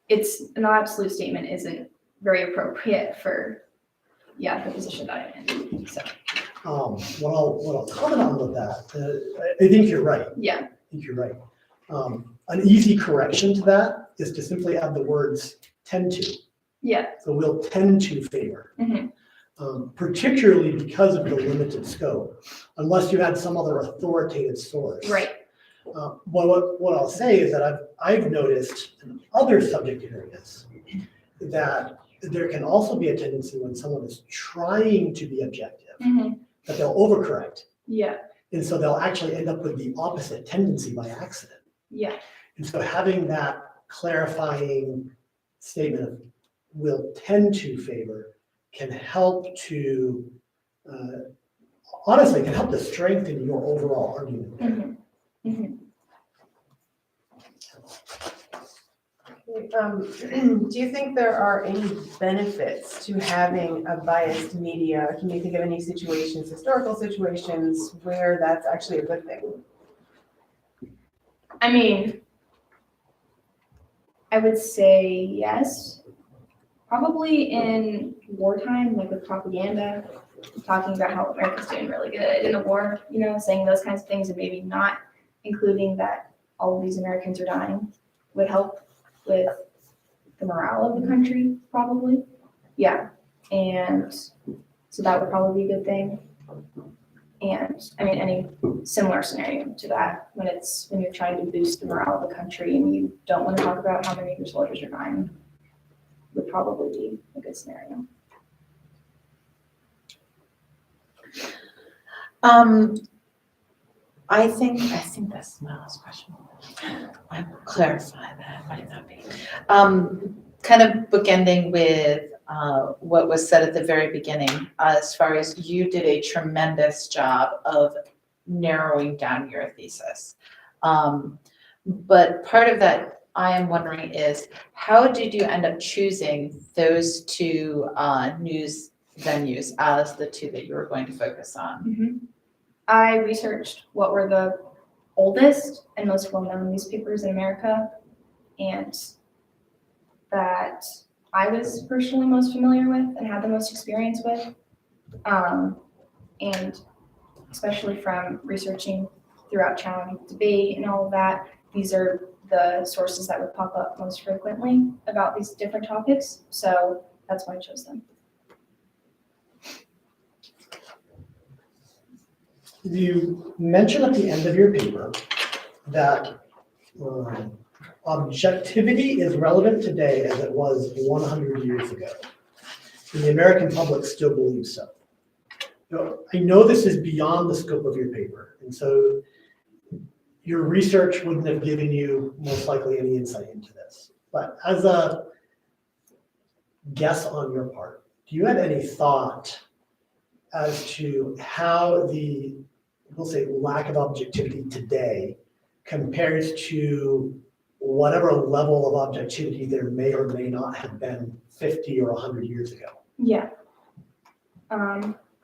it's an absolute statement isn't very appropriate for, the position that I'm in. So. What I'll comment on with that, I think you're right. Yeah. I think you're right. An easy correction to that is to simply add the words tend to. Yeah. So we'll tend to favor, particularly because of the limited scope, unless you had some other authoritative source. Right. What I'll say is that I've noticed in other subject areas that there can also be a tendency when someone is trying to be objective that they'll overcorrect. Yeah. And so they'll actually end up with the opposite tendency by accident. Yeah. And so having that clarifying statement of will tend to favor can help to, honestly, can help to strengthen your overall argument. Do you think there are any benefits to having a biased media? Can you think of any situations, historical situations, where that's actually a good thing? I mean, I would say yes. Probably in wartime, like with propaganda, talking about how America's doing really good in the war, saying those kinds of things, and maybe not including that all of these Americans are dying would help with the morale of the country, probably. Yeah. And so that would probably be a good thing. And I mean, any similar scenario to that when you're trying to boost the morale of the country and you don't want to talk about how many of your soldiers are dying would probably be a good scenario. I think that's my last question. I'll clarify that, might not be. Kind of bookending with what was said at the very beginning, as far as you did a tremendous job of narrowing down your thesis. But part of that I am wondering is, how did you end up choosing those two news venues as the two that you were going to focus on? I researched what were the oldest and most well-known newspapers in America, and that I was personally most familiar with and had the most experience with. And especially from researching throughout challenging debate and all of that, these are the sources that would pop up most frequently about these different topics. So that's why I chose them. You mentioned at the end of your paper that objectivity is relevant today as it was 100 years ago. And the American public still believes so. Now, I know this is beyond the scope of your paper, and so your research wouldn't have given you most likely any insight into this. But as a guess on your part, do you have any thought as to how the, we'll say, lack of objectivity today compares to whatever level of objectivity there may or may not have been 50 or 100 years ago? Yeah.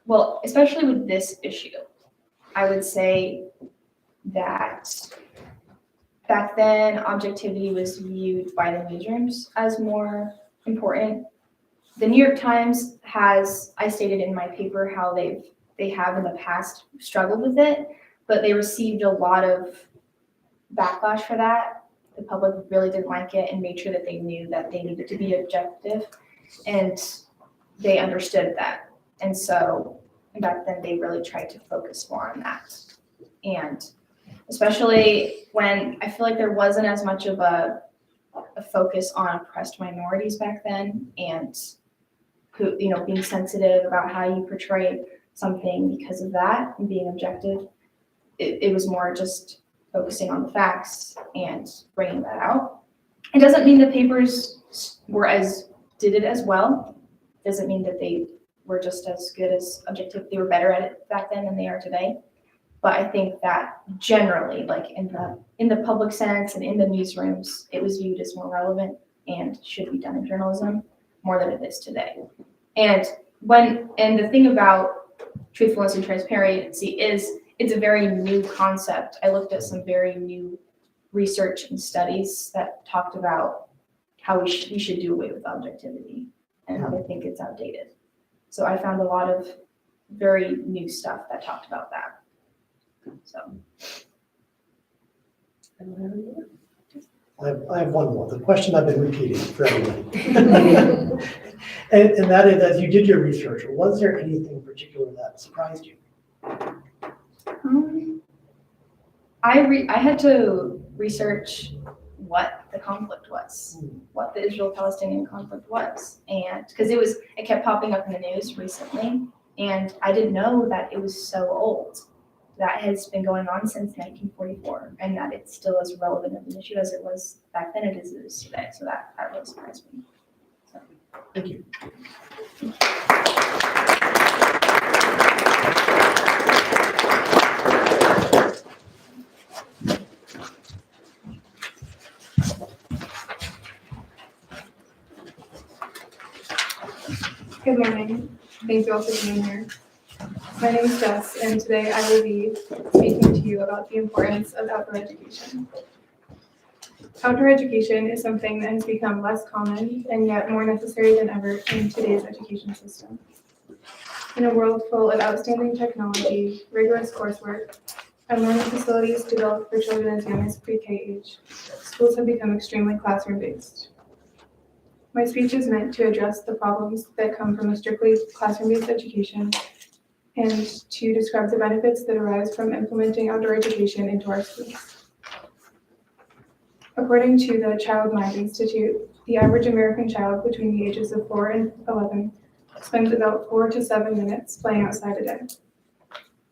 Well, especially with this issue, I would say that back then objectivity was viewed by the newsrooms as more important. The New York Times has, I stated in my paper how they have in the past struggled with it, but they received a lot of backlash for that. The public really didn't like it and made sure that they knew that they needed to be objective, and they understood that. And so back then they really tried to focus more on that. And especially when I feel like there wasn't as much of a focus on oppressed minorities back then, and who, you know, being sensitive about how you portray something because of that and being objective. It was more just focusing on the facts and bringing that out. It doesn't mean the papers did it as well. It doesn't mean that they were just as good as objective. They were better at it back then than they are today. But I think that generally, like in the public sense and in the newsrooms, it was viewed as more relevant and should be done in journalism more than it is today. And the thing about truthfulness and transparency is it's a very new concept. I looked at some very new research and studies that talked about how we should do away with objectivity and how they think it's outdated. So I found a lot of very new stuff that talked about that. So. I have one more. The question I've been repeating for everybody. and that is, as you did your research, was there anything particular that surprised you? I had to research what the conflict was, what the Israel-Palestinian conflict was, and because it kept popping up in the news recently, and I didn't know that it was so old. That has been going on since 1944, and that it's still as relevant of an issue as it was back then it is today. So that really surprised me. So. Thank you. Good morning. Thank you all for being here. My name is Jess, and today I will be speaking to you about the importance of outdoor education. Outdoor education is something that has become less common and yet more necessary than ever in today's education system. In a world full of outstanding technology, rigorous coursework, and learning facilities developed for children as young as pre-K age, schools have become extremely classroom-based. My speech is meant to address the problems that come from a strictly classroom-based education and to describe the benefits that arise from implementing outdoor education into our schools. According to the Child Mind Institute, the average American child between the ages of 4 and 11 spends about 4 to 7 minutes playing outside a day.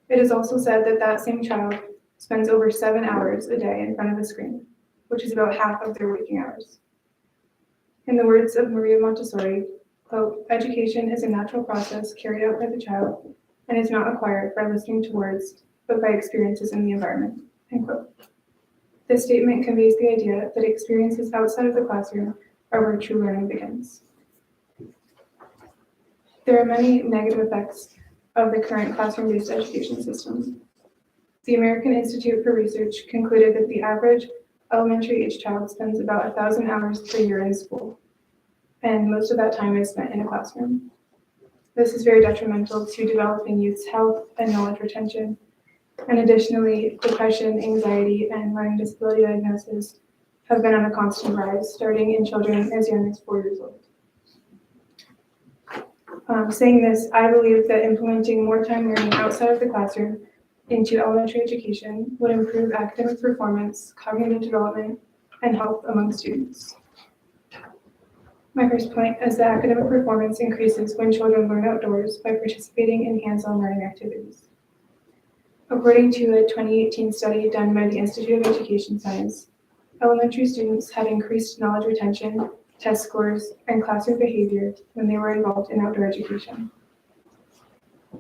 It is also said that that same child spends over 7 hours a day in front of a screen, which is about half of their waking hours. In the words of Maria Montessori, quote, "Education is a natural process carried out by the child and is not acquired by listening to words, but by experiences in the environment," end quote. This statement conveys the idea that experiences outside of the classroom are where true learning begins. There are many negative effects of the current classroom-based education system. The American Institute for Research concluded that the average elementary age child spends about 1,000 hours per year in school, and most of that time is spent in a classroom. This is very detrimental to developing youth's health and knowledge retention. And additionally, depression, anxiety, and learning disability diagnoses have been on a constant rise, starting in children as young as 4 years old. Saying this, I believe that implementing more time learning outside of the classroom into elementary education would improve academic performance, cognitive development, and health among students. My first point is that academic performance increases when children learn outdoors by participating in hands-on learning activities. According to a 2018 study done by the Institute of Education Science, elementary students had increased knowledge retention, test scores, and classroom behavior when they were involved in outdoor education.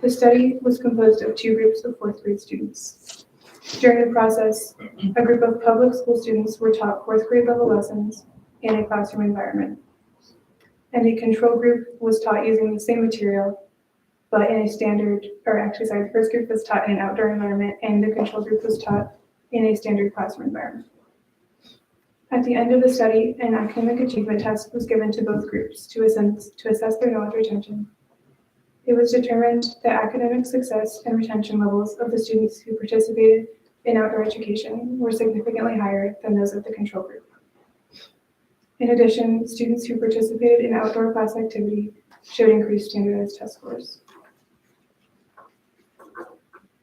The study was composed of two groups of fourth grade students. During the process, a group of public school students were taught fourth grade level lessons in a classroom environment, and a control group was taught using the same material, but in a the first group was taught in an outdoor environment, and the control group was taught in a standard classroom environment. At the end of the study, an academic achievement test was given to both groups to assess their knowledge retention. It was determined that academic success and retention levels of the students who participated in outdoor education were significantly higher than those of the control group. In addition, students who participated in outdoor class activity showed increased standardized test scores.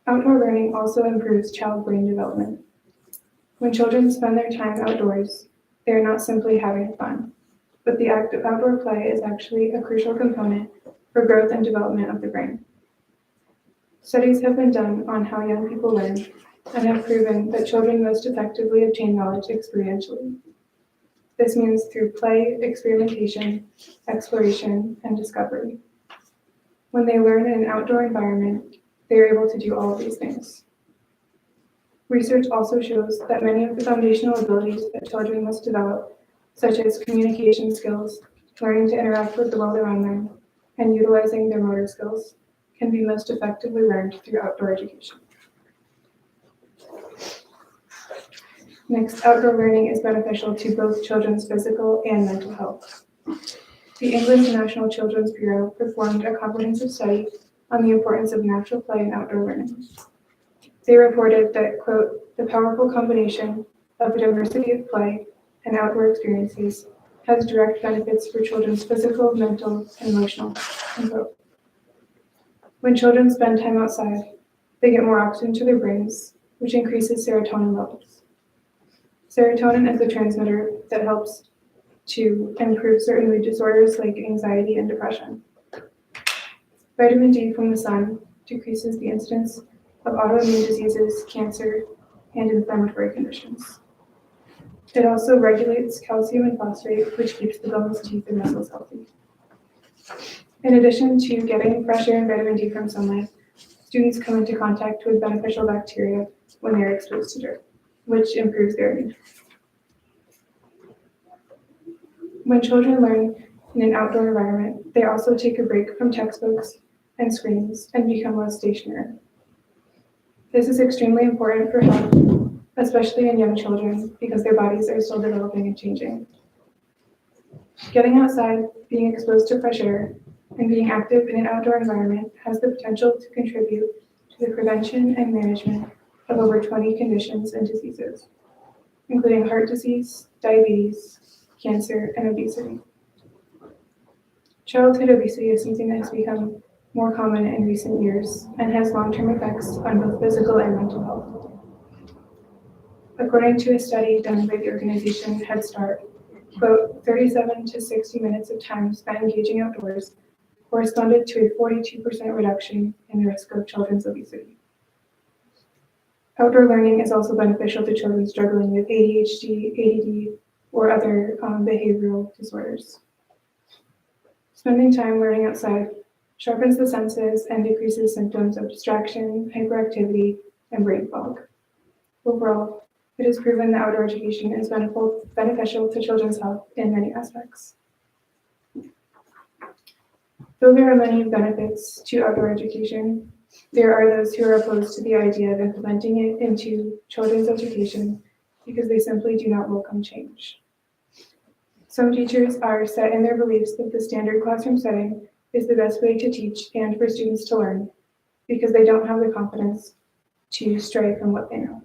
Outdoor learning also improves child brain development. When children spend their time outdoors, they are not simply having fun, but the act of outdoor play is actually a crucial component for growth and development of the brain. Studies have been done on how young people learn and have proven that children most effectively obtain knowledge experientially. This means through play, experimentation, exploration, and discovery. When they learn in an outdoor environment, they are able to do all of these things. Research also shows that many of the foundational abilities that children must develop, such as communication skills, learning to interact with the world around them, and utilizing their motor skills, can be most effectively learned through outdoor education. Next, outdoor learning is beneficial to both children's physical and mental health. The England National Children's Bureau performed a comprehensive study on the importance of natural play and outdoor learning. They reported that, quote, the powerful combination of a diversity of play and outdoor experiences has direct benefits for children's physical, mental, and emotional health. When children spend time outside, they get more oxygen to their brains, which increases serotonin levels. Serotonin is a transmitter that helps to improve certain mood disorders like anxiety and depression. Vitamin D from the sun decreases the incidence of autoimmune diseases, cancer, and inflammatory conditions. It also regulates calcium and phosphate, which keeps the bones, teeth, and muscles healthy. In addition to getting fresh air and vitamin D from sunlight, students come into contact with beneficial bacteria when they are exposed to dirt, which improves their immunity. When children learn in an outdoor environment, they also take a break from textbooks and screens and become less stationary. This is extremely important for health, especially in young children, because their bodies are still developing and changing. Getting outside, being exposed to fresh air, and being active in an outdoor environment has the potential to contribute to the prevention and management of over 20 conditions and diseases, including heart disease, diabetes, cancer, and obesity. Childhood obesity is something that has become more common in recent years and has long-term effects on both physical and mental health. According to a study done by the organization Head Start, quote, 37 to 60 minutes of time spent engaging outdoors corresponded to a 42% reduction in the risk of children's obesity. Outdoor learning is also beneficial to children struggling with ADHD, ADD, or other behavioral disorders. Spending time learning outside sharpens the senses and decreases symptoms of distraction, hyperactivity, and brain fog. Overall, it is proven that outdoor education is beneficial to children's health in many aspects. Though there are many benefits to outdoor education, there are those who are opposed to the idea of implementing it into children's education because they simply do not welcome change. Some teachers are set in their beliefs that the standard classroom setting is the best way to teach and for students to learn because they don't have the confidence to stray from what they know.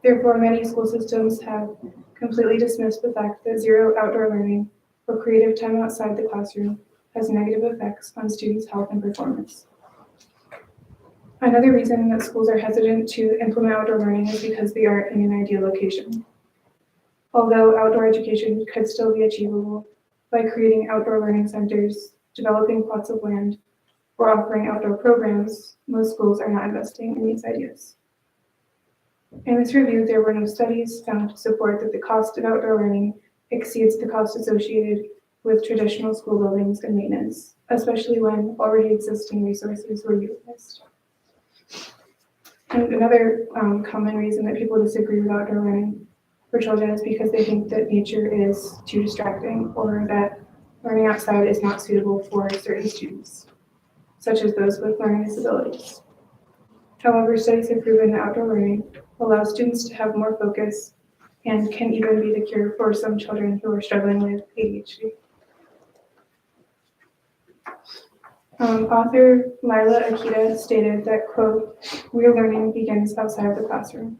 Therefore, many school systems have completely dismissed the fact that zero outdoor learning or creative time outside the classroom has negative effects on students' health and performance. Another reason that schools are hesitant to implement outdoor learning is because they aren't in an ideal location. Although outdoor education could still be achievable by creating outdoor learning centers, developing plots of land, or offering outdoor programs, most schools are not investing in these ideas. In this review, there were no studies found to support that the cost of outdoor learning exceeds the cost associated with traditional school buildings and maintenance, especially when already existing resources were utilized. And another common reason that people disagree with outdoor learning for children is because they think that nature is too distracting or that learning outside is not suitable for certain students, such as those with learning disabilities. However, studies have proven that outdoor learning allows students to have more focus and can even be the cure for some children who are struggling with ADHD. Author Lila Akita stated that, quote, "Real learning begins outside of the classroom."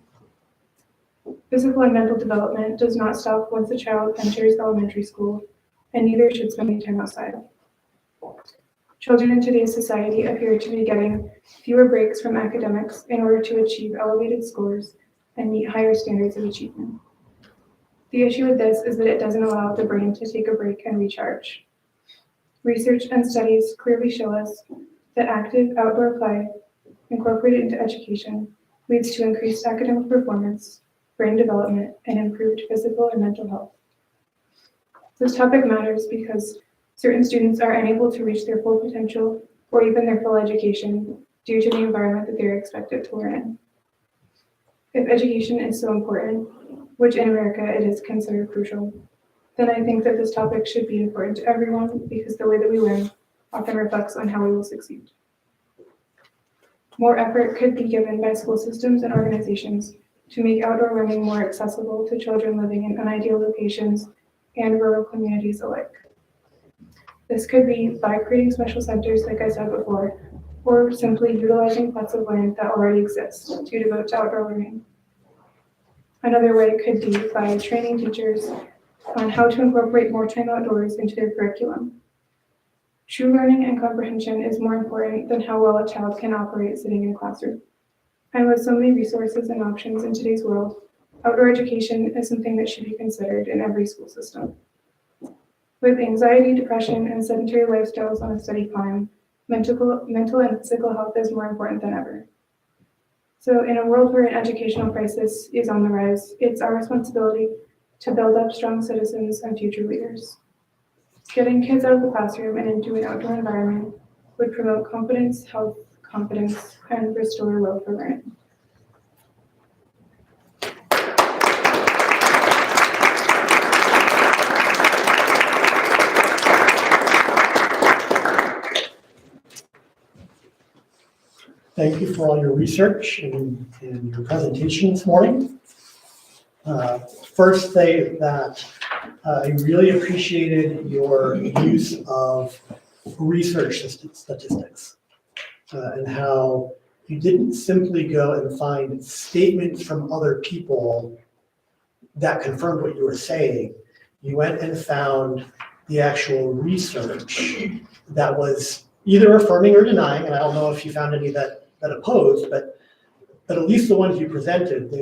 Physical and mental development does not stop once a child enters elementary school, and neither should spending time outside. Children in today's society appear to be getting fewer breaks from academics in order to achieve elevated scores and meet higher standards of achievement. The issue with this is that it doesn't allow the brain to take a break and recharge. Research and studies clearly show us that active outdoor play incorporated into education leads to increased academic performance, brain development, and improved physical and mental health. This topic matters because certain students are unable to reach their full potential or even their full education due to the environment that they're expected to learn in. If education is so important, which in America it is considered crucial, then I think that this topic should be important to everyone because the way that we learn often reflects on how we will succeed. More effort could be given by school systems and organizations to make outdoor learning more accessible to children living in unideal locations and rural communities alike. This could be by creating special centers, like I said before, or simply utilizing plots of land that already exist to devote to outdoor learning. Another way could be by training teachers on how to incorporate more time outdoors into their curriculum. True learning and comprehension is more important than how well a child can operate sitting in a classroom. And with so many resources and options in today's world, outdoor education is something that should be considered in every school system. With anxiety, depression, and sedentary lifestyles on a steady climb, mental and physical health is more important than ever. So in a world where an educational crisis is on the rise, it's our responsibility to build up strong citizens and future leaders. Getting kids out of the classroom and into an outdoor environment would promote confidence, health, confidence, and restore will for learning. Thank you for all your research and your presentation this morning. First, say that I really appreciated your use of research statistics and how you didn't simply go and find statements from other people that confirmed what you were saying. You went and found the actual research that was either affirming or denying, and I don't know if you found any that opposed, but at least the ones you presented,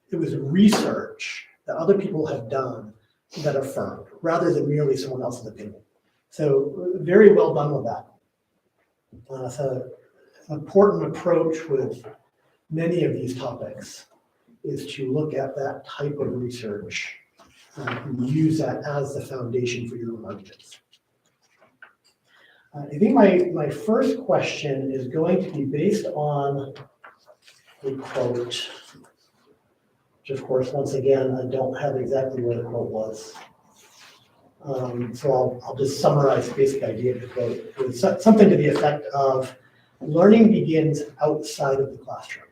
it was research that other people have done that affirmed, rather than merely someone else's opinion. So very well done with that. So an important approach with many of these topics is to look at that type of research and use that as the foundation for your arguments. I think my first question is going to be based on a quote, which of course, once again, I don't have exactly where the quote was. So I'll just summarize the basic idea of the quote. It was something to the effect of, learning begins outside of the classroom.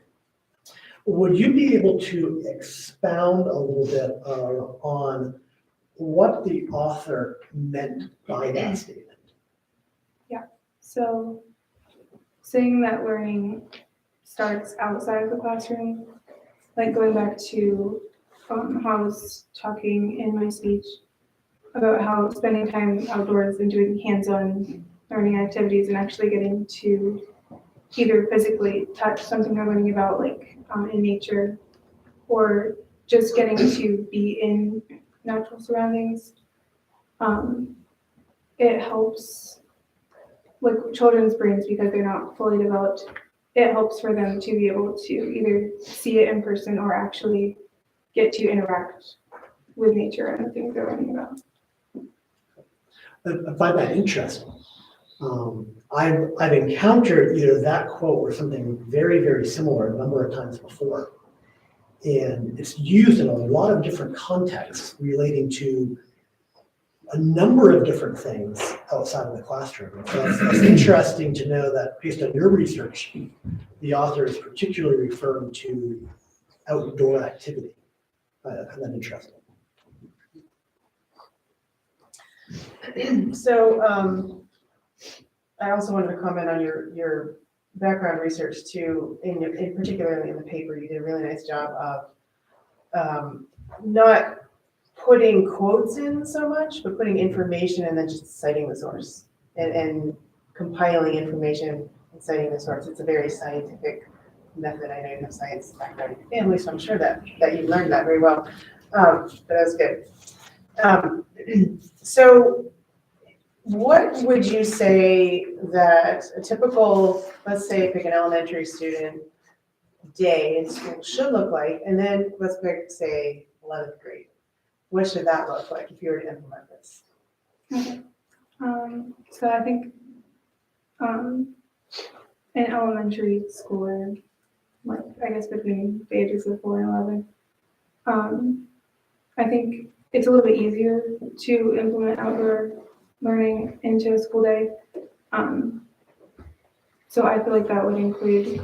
Would you be able to expound a little bit on what the author meant by that statement? So saying that learning starts outside of the classroom, like going back to how I was talking in my speech about how spending time outdoors and doing hands-on learning activities and actually getting to either physically touch something they're learning about, like in nature, or just getting to be in natural surroundings. It helps like children's brains because they're not fully developed. It helps for them to be able to either see it in person or actually get to interact with nature and the things they're learning about. I find that interesting. I've encountered either that quote or something very, very similar a number of times before. And it's used in a lot of different contexts relating to a number of different things outside of the classroom. And so it's interesting to know that based on your research, the author is particularly referring to outdoor activity. I find that interesting. So, I also wanted to comment on your background research too, in particularly in the paper, you did a really nice job of, not putting quotes in so much, but putting information and then just citing the source and compiling information and citing the source. It's a very scientific method. I know you have science background in your family, so I'm sure that you learned that very well. But that was good. So what would you say that a typical, let's say, pick an elementary student day in school should look like, and then let's pick, say, 11th grade. What should that look like if you were to implement this? Okay. So I think in elementary school, like I guess between the ages of 4 and 11, I think it's a little bit easier to implement outdoor learning into a school day. So I feel like that would include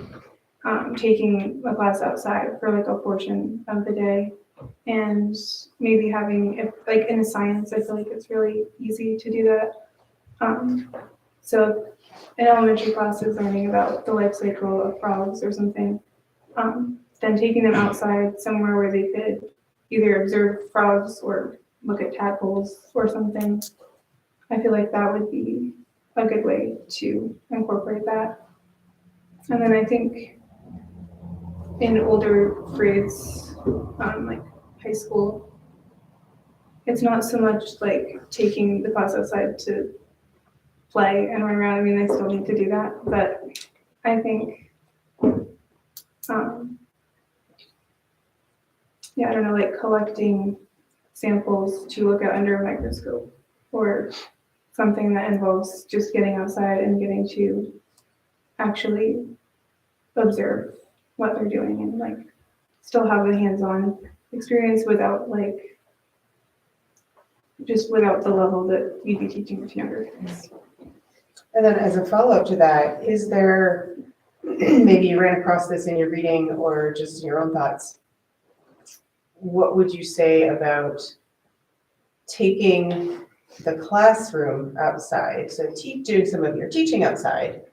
taking a class outside for like a portion of the day, and maybe having, if like in science, I feel like it's really easy to do that. So in elementary classes, learning about the life cycle of frogs or something, then taking them outside somewhere where they could either observe frogs or look at tadpoles or something. I feel like that would be a good way to incorporate that. And then I think in older grades, like high school, it's not so much like taking the class outside to play and run around. I mean, they still need to do that, but I think, yeah, I don't know, like collecting samples to look at under a microscope or something that involves just getting outside and getting to actually observe what they're doing and like still have a hands-on experience without like just without the level that you'd be teaching to younger kids. And then as a follow-up to that, is there, maybe you ran across this in your reading or just your own thoughts, what would you say about taking the classroom outside, so doing some of your teaching outside,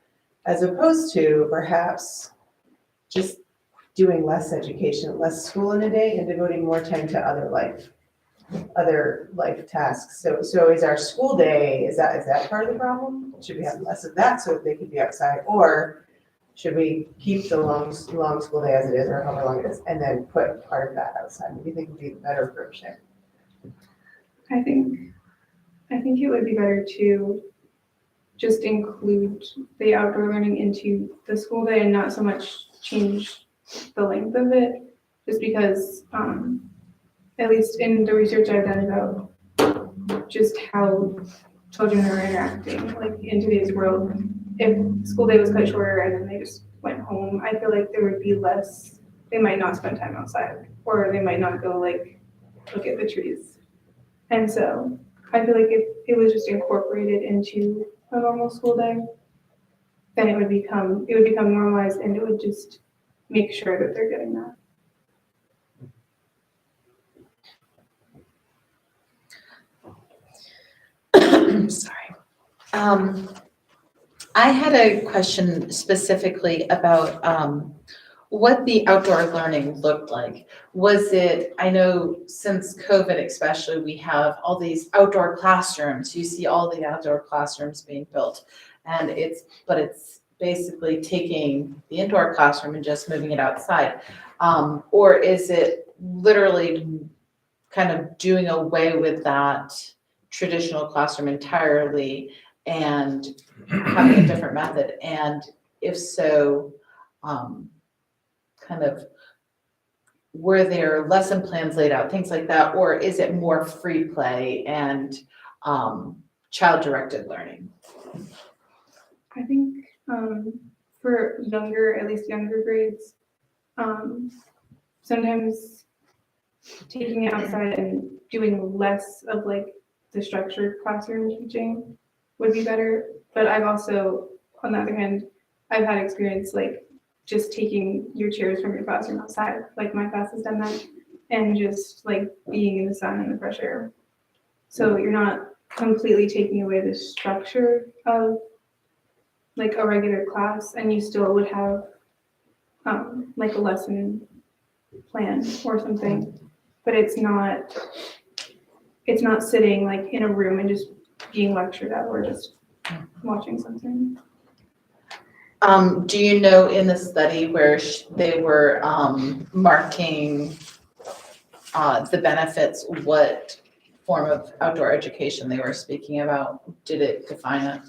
as opposed to perhaps just doing less education, less school in a day and devoting more time to other life tasks. So is our school day, is that part of the problem? Should we have less of that so that they can be outside? Or should we keep the long school day as it is, or however long it is, and then put part of that outside? What do you think would be the better approach there? I think it would be better to just include the outdoor learning into the school day and not so much change the length of it, just because at least in the research I've done about just how children are interacting like in today's world, if school day was cut shorter and then they just went home, I feel like there would be less, they might not spend time outside, or they might not go like look at the trees. And so I feel like if it was just incorporated into a normal school day, then it would become normalized, and it would just make sure that they're getting that. Sorry. I had a question specifically about what the outdoor learning looked like. Was it, I know since COVID especially, we have all these outdoor classrooms. You see all the outdoor classrooms being built, and it's basically taking the indoor classroom and just moving it outside. Or is it literally kind of doing away with that traditional classroom entirely and having a different method? And if so, kind of, were there lesson plans laid out, things like that, or is it more free play and child-directed learning? I think for younger, at least younger grades, sometimes taking it outside and doing less of like the structured classroom teaching would be better. But I've also, on the other hand, I've had experience like just taking your chairs from your classroom outside, like my class has done that, and just like being in the sun and the fresh air. So you're not completely taking away the structure of like a regular class, and you still would have like a lesson plan or something, but it's not sitting like in a room and just being lectured at or just watching something. Do you know in the study where they were marking the benefits, what form of outdoor education they were speaking about? Did it define it?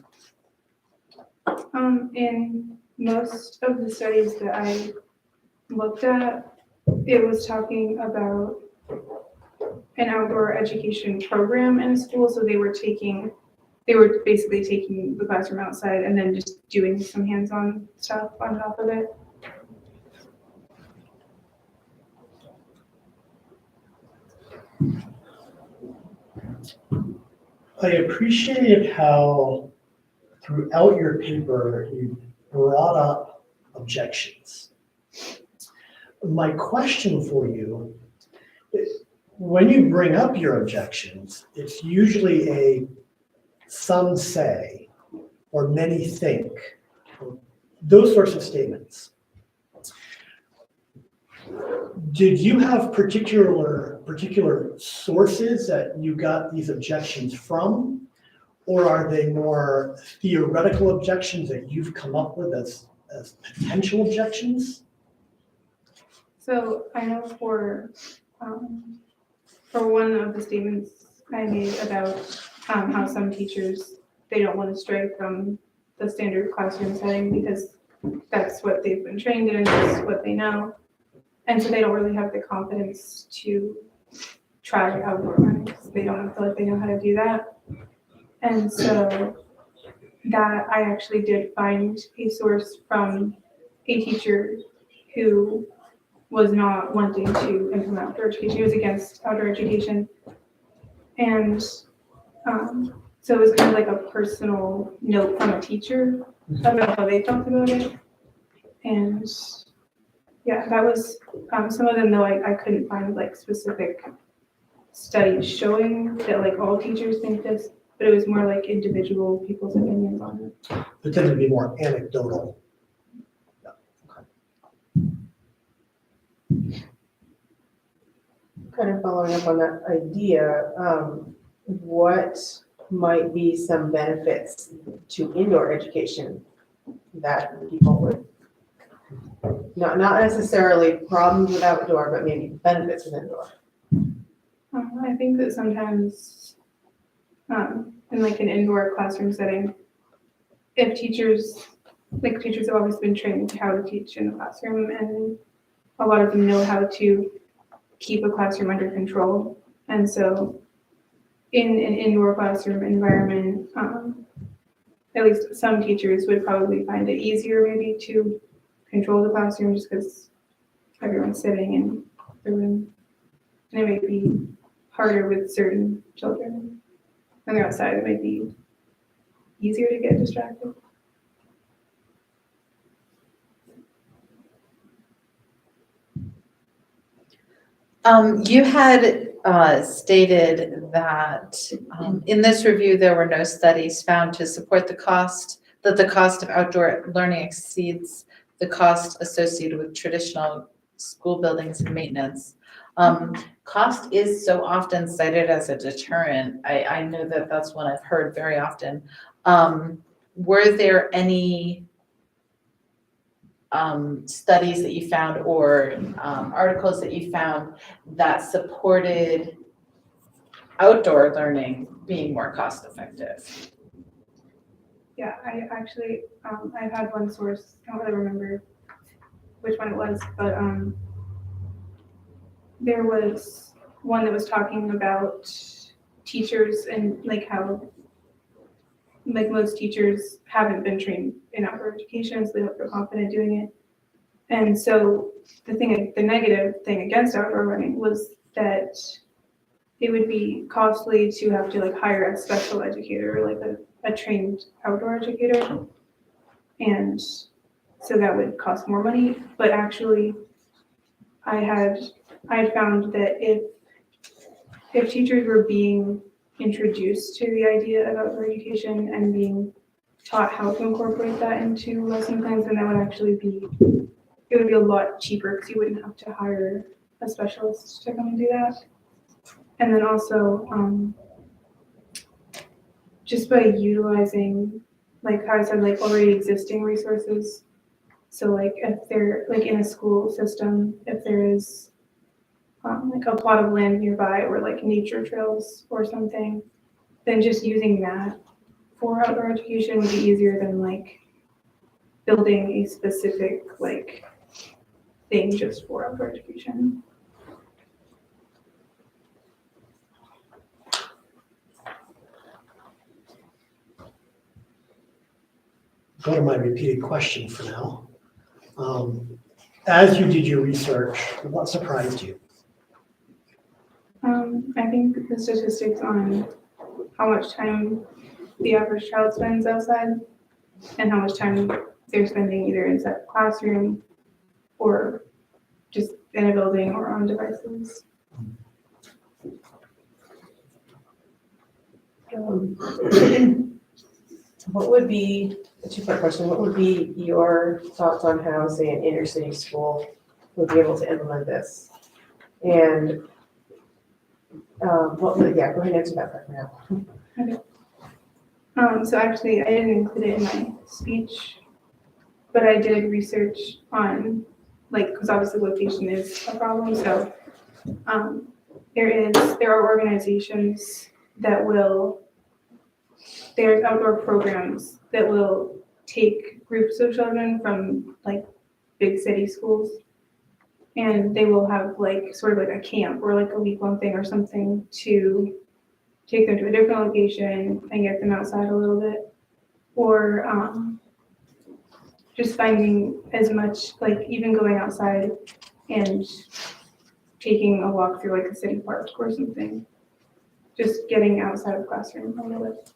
In most of the studies that I looked at, it was talking about an outdoor education program in a school. So they were basically taking the classroom outside and then just doing some hands-on stuff on top of it. I appreciated how throughout your paper you brought up objections. My question for you is, when you bring up your objections, it's usually a some say or many think, those sorts of statements. Did you have particular sources that you got these objections from? Or are they more theoretical objections that you've come up with as potential objections? So I know for one of the statements I made about how some teachers, they don't want to stray from the standard classroom setting because that's what they've been trained in, that's what they know. And so they don't really have the confidence to try outdoor learning because they don't feel like they know how to do that. And so that I actually did find a source from a teacher who was not wanting to implement outdoor education. He was against outdoor education. And so it was kind of like a personal note from a teacher about how they felt about it. And yeah, that was some of them, though I couldn't find like specific studies showing that like all teachers think this, but it was more like individual people's opinions on it. It tended to be more anecdotal. Kind of following up on that idea, what might be some benefits to indoor education that people would, not necessarily problems with outdoor, but maybe benefits with indoor? I think that sometimes in like an indoor classroom setting, if teachers have always been trained how to teach in the classroom, and a lot of them know how to keep a classroom under control. And so in an indoor classroom environment, at least some teachers would probably find it easier maybe to control the classroom just because everyone's sitting in the room. And it may be harder with certain children. When they're outside, it might be easier to get distracted. You had stated that in this review, there were no studies found to support the cost of outdoor learning exceeds the cost associated with traditional school buildings and maintenance. Cost is so often cited as a deterrent. I know that that's one I've heard very often. Were there any studies that you found or articles that you found that supported outdoor learning being more cost effective? Yeah, I actually, I've had one source, I don't really remember which one it was, but there was one that was talking about teachers and like how like most teachers haven't been trained in outdoor education, so they don't feel confident doing it. And so the negative thing against outdoor learning was that it would be costly to have to like hire a special educator, like a trained outdoor educator. And so that would cost more money, but actually I had found that if teachers were being introduced to the idea of outdoor education and being taught how to incorporate that into lesson plans, then that would actually be, it would be a lot cheaper because you wouldn't have to hire a specialist to come and do that. And then also, just by utilizing, like how I said, like already existing resources. So like if they're like in a school system, if there is like a plot of land nearby or like nature trails or something, then just using that for outdoor education would be easier than like building a specific like thing just for outdoor education. Go to my repeated question for now. As you did your research, what surprised you? I think the statistics on how much time the average child spends outside and how much time they're spending either inside the classroom or just in a building or on devices. What would be, a two-part question, what would be your thoughts on how, say, an inner city school would be able to implement this? And, go ahead and answer that part now. Okay. So actually, I didn't include it in my speech, but I did research on, like, because obviously location is a problem. So there are organizations that there's outdoor programs that will take groups of children from like big city schools, and they will have like sort of like a camp or like a week-long thing or something to take them to a different location and get them outside a little bit, or just finding as much, like even going outside and taking a walk through like a city park or something, just getting outside of classroom a little bit.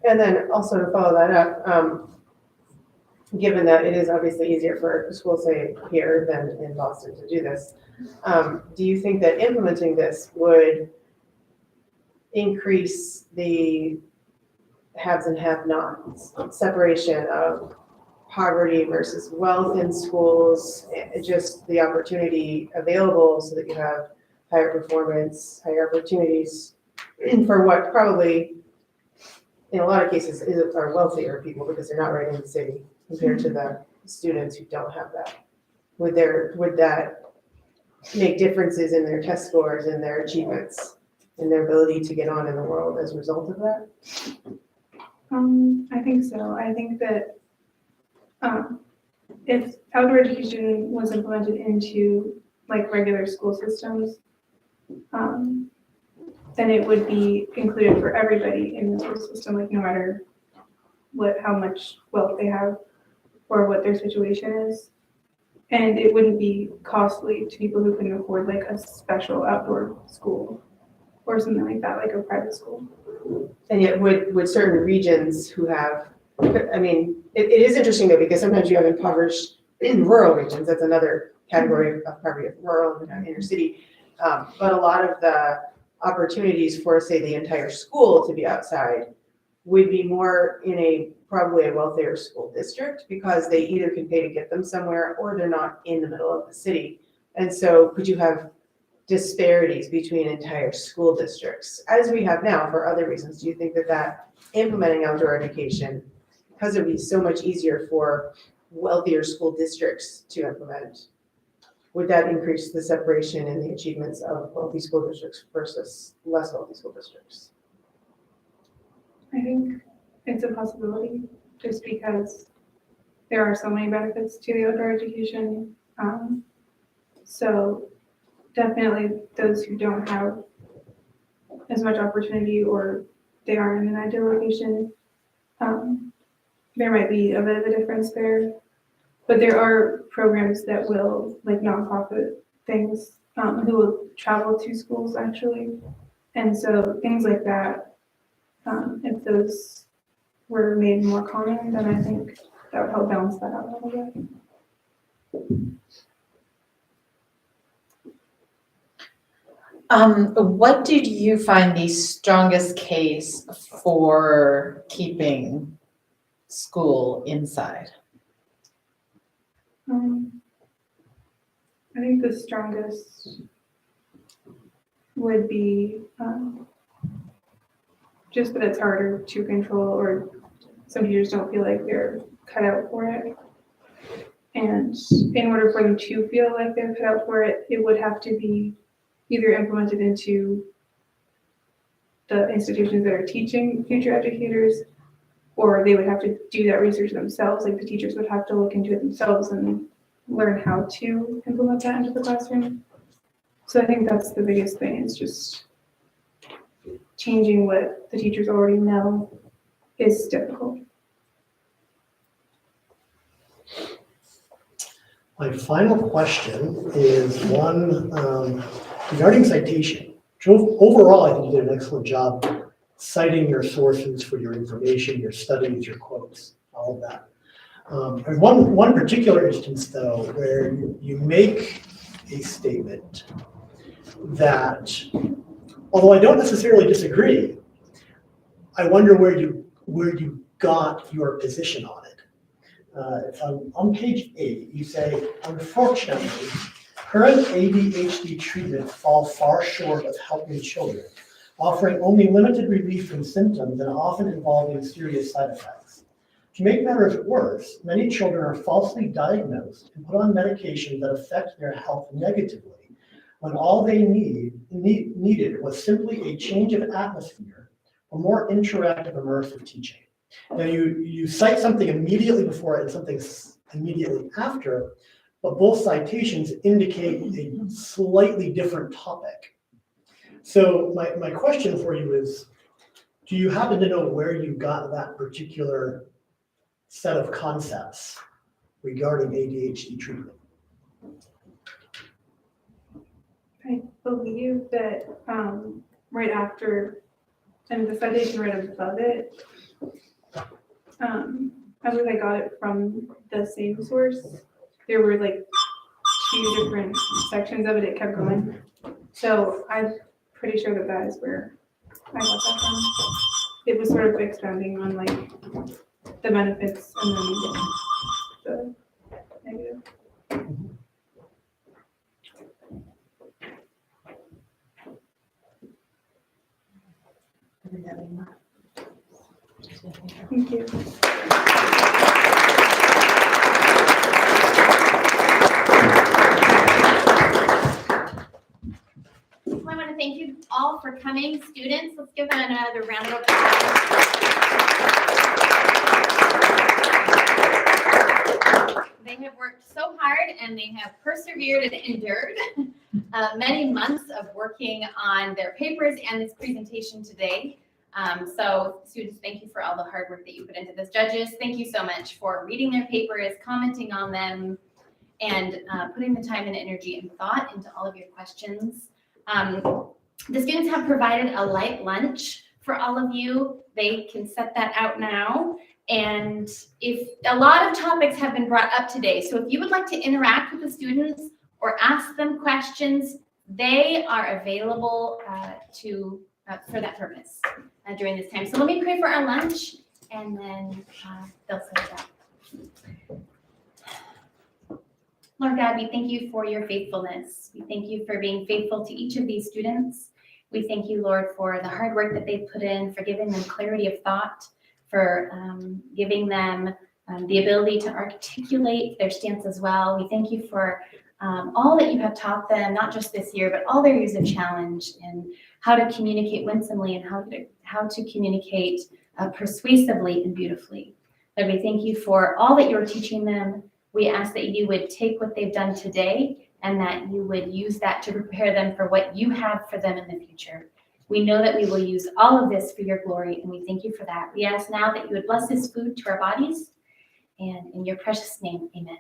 And then also to follow that up, given that it is obviously easier for schools, say, here than in Boston to do this, do you think that implementing this would increase the haves and have-nots, separation of poverty versus wealth in schools, just the opportunity available so that you have higher performance, higher opportunities for what probably in a lot of cases are wealthier people because they're not right in the city compared to the students who don't have that? Would that make differences in their test scores and their achievements and their ability to get on in the world as a result of that? I think so. I think that if outdoor education was implemented into like regular school systems, then it would be included for everybody in the school system, like no matter how much wealth they have or what their situation is. And it wouldn't be costly to people who can afford like a special outdoor school or something like that, like a private school. And yet would certain regions who have, I mean, it is interesting though, because sometimes you have impoverished in rural regions, that's another category of poverty, of rural and inner city. But a lot of the opportunities for, say, the entire school to be outside would be more in probably a wealthier school district because they either can pay to get them somewhere or they're not in the middle of the city. And so could you have disparities between entire school districts as we have now for other reasons? Do you think that implementing outdoor education, because it would be so much easier for wealthier school districts to implement? Would that increase the separation in the achievements of wealthy school districts versus less wealthy school districts? I think it's a possibility, just because there are so many benefits to the outdoor education. So definitely those who don't have as much opportunity, or they aren't in an ideal location, there might be a bit of a difference there. But there are programs that will, like nonprofit things, who will travel to schools actually. And so things like that, if those were made more common, then I think that would help balance that out a little bit. What did you find the strongest case for keeping school inside? I think the strongest would be just that it's harder to control, or some teachers don't feel like they're cut out for it. And in order for them to feel like they're cut out for it, it would have to be either implemented into the institutions that are teaching future educators, or they would have to do that research themselves. Like the teachers would have to look into it themselves and learn how to implement that into the classroom. So I think that's the biggest thing, is just changing what the teachers already know is difficult. My final question is one regarding citation. Overall, I think you did an excellent job citing your sources for your information, your studies, your quotes, all of that. There's one particular instance, though, where you make a statement that, although I don't necessarily disagree, I wonder where you got your position on it. It's on page 8, you say, unfortunately, current ADHD treatment fall far short of helping children, offering only limited relief from symptoms and often involving serious side effects. To make matters worse, many children are falsely diagnosed and put on medications that affect their health negatively, when all they needed was simply a change of atmosphere or more interactive, immersive teaching. Now you cite something immediately before it and something immediately after, but both citations indicate a slightly different topic. So my question for you is, do you happen to know where you got that particular set of concepts regarding ADHD treatment? I believe that right after, and the citation right above it, I believe I got it from the same source. There were like 2 different sections of it, it kept going. So I'm pretty sure that that is where I got that from. It was sort of expounding on like the benefits and then the negative. Thank you. I want to thank you all for coming. Students, let's give them another round of applause. They have worked so hard and they have persevered and endured many months of working on their papers and this presentation today. So students, thank you for all the hard work that you put into this. Judges, thank you so much for reading their papers, commenting on them, and putting the time and energy and thought into all of your questions. The students have provided a light lunch for all of you. They can set that out now. And if a lot of topics have been brought up today, so if you would like to interact with the students or ask them questions, they are available for that purpose during this time. So let me pray for our lunch, and then they'll set it up. Lord God, we thank you for your faithfulness. We thank you for being faithful to each of these students. We thank you, Lord, for the hard work that they've put in, for giving them clarity of thought, for giving them the ability to articulate their stance as well. We thank you for all that you have taught them, not just this year, but all their years of challenge and how to communicate winsomely and how to communicate persuasively and beautifully. Lord, we thank you for all that you're teaching them. We ask that you would take what they've done today and that you would use that to prepare them for what you have for them in the future. We know that we will use all of this for your glory, and we thank you for that. We ask now that you would bless this food to our bodies, and in your precious name, amen.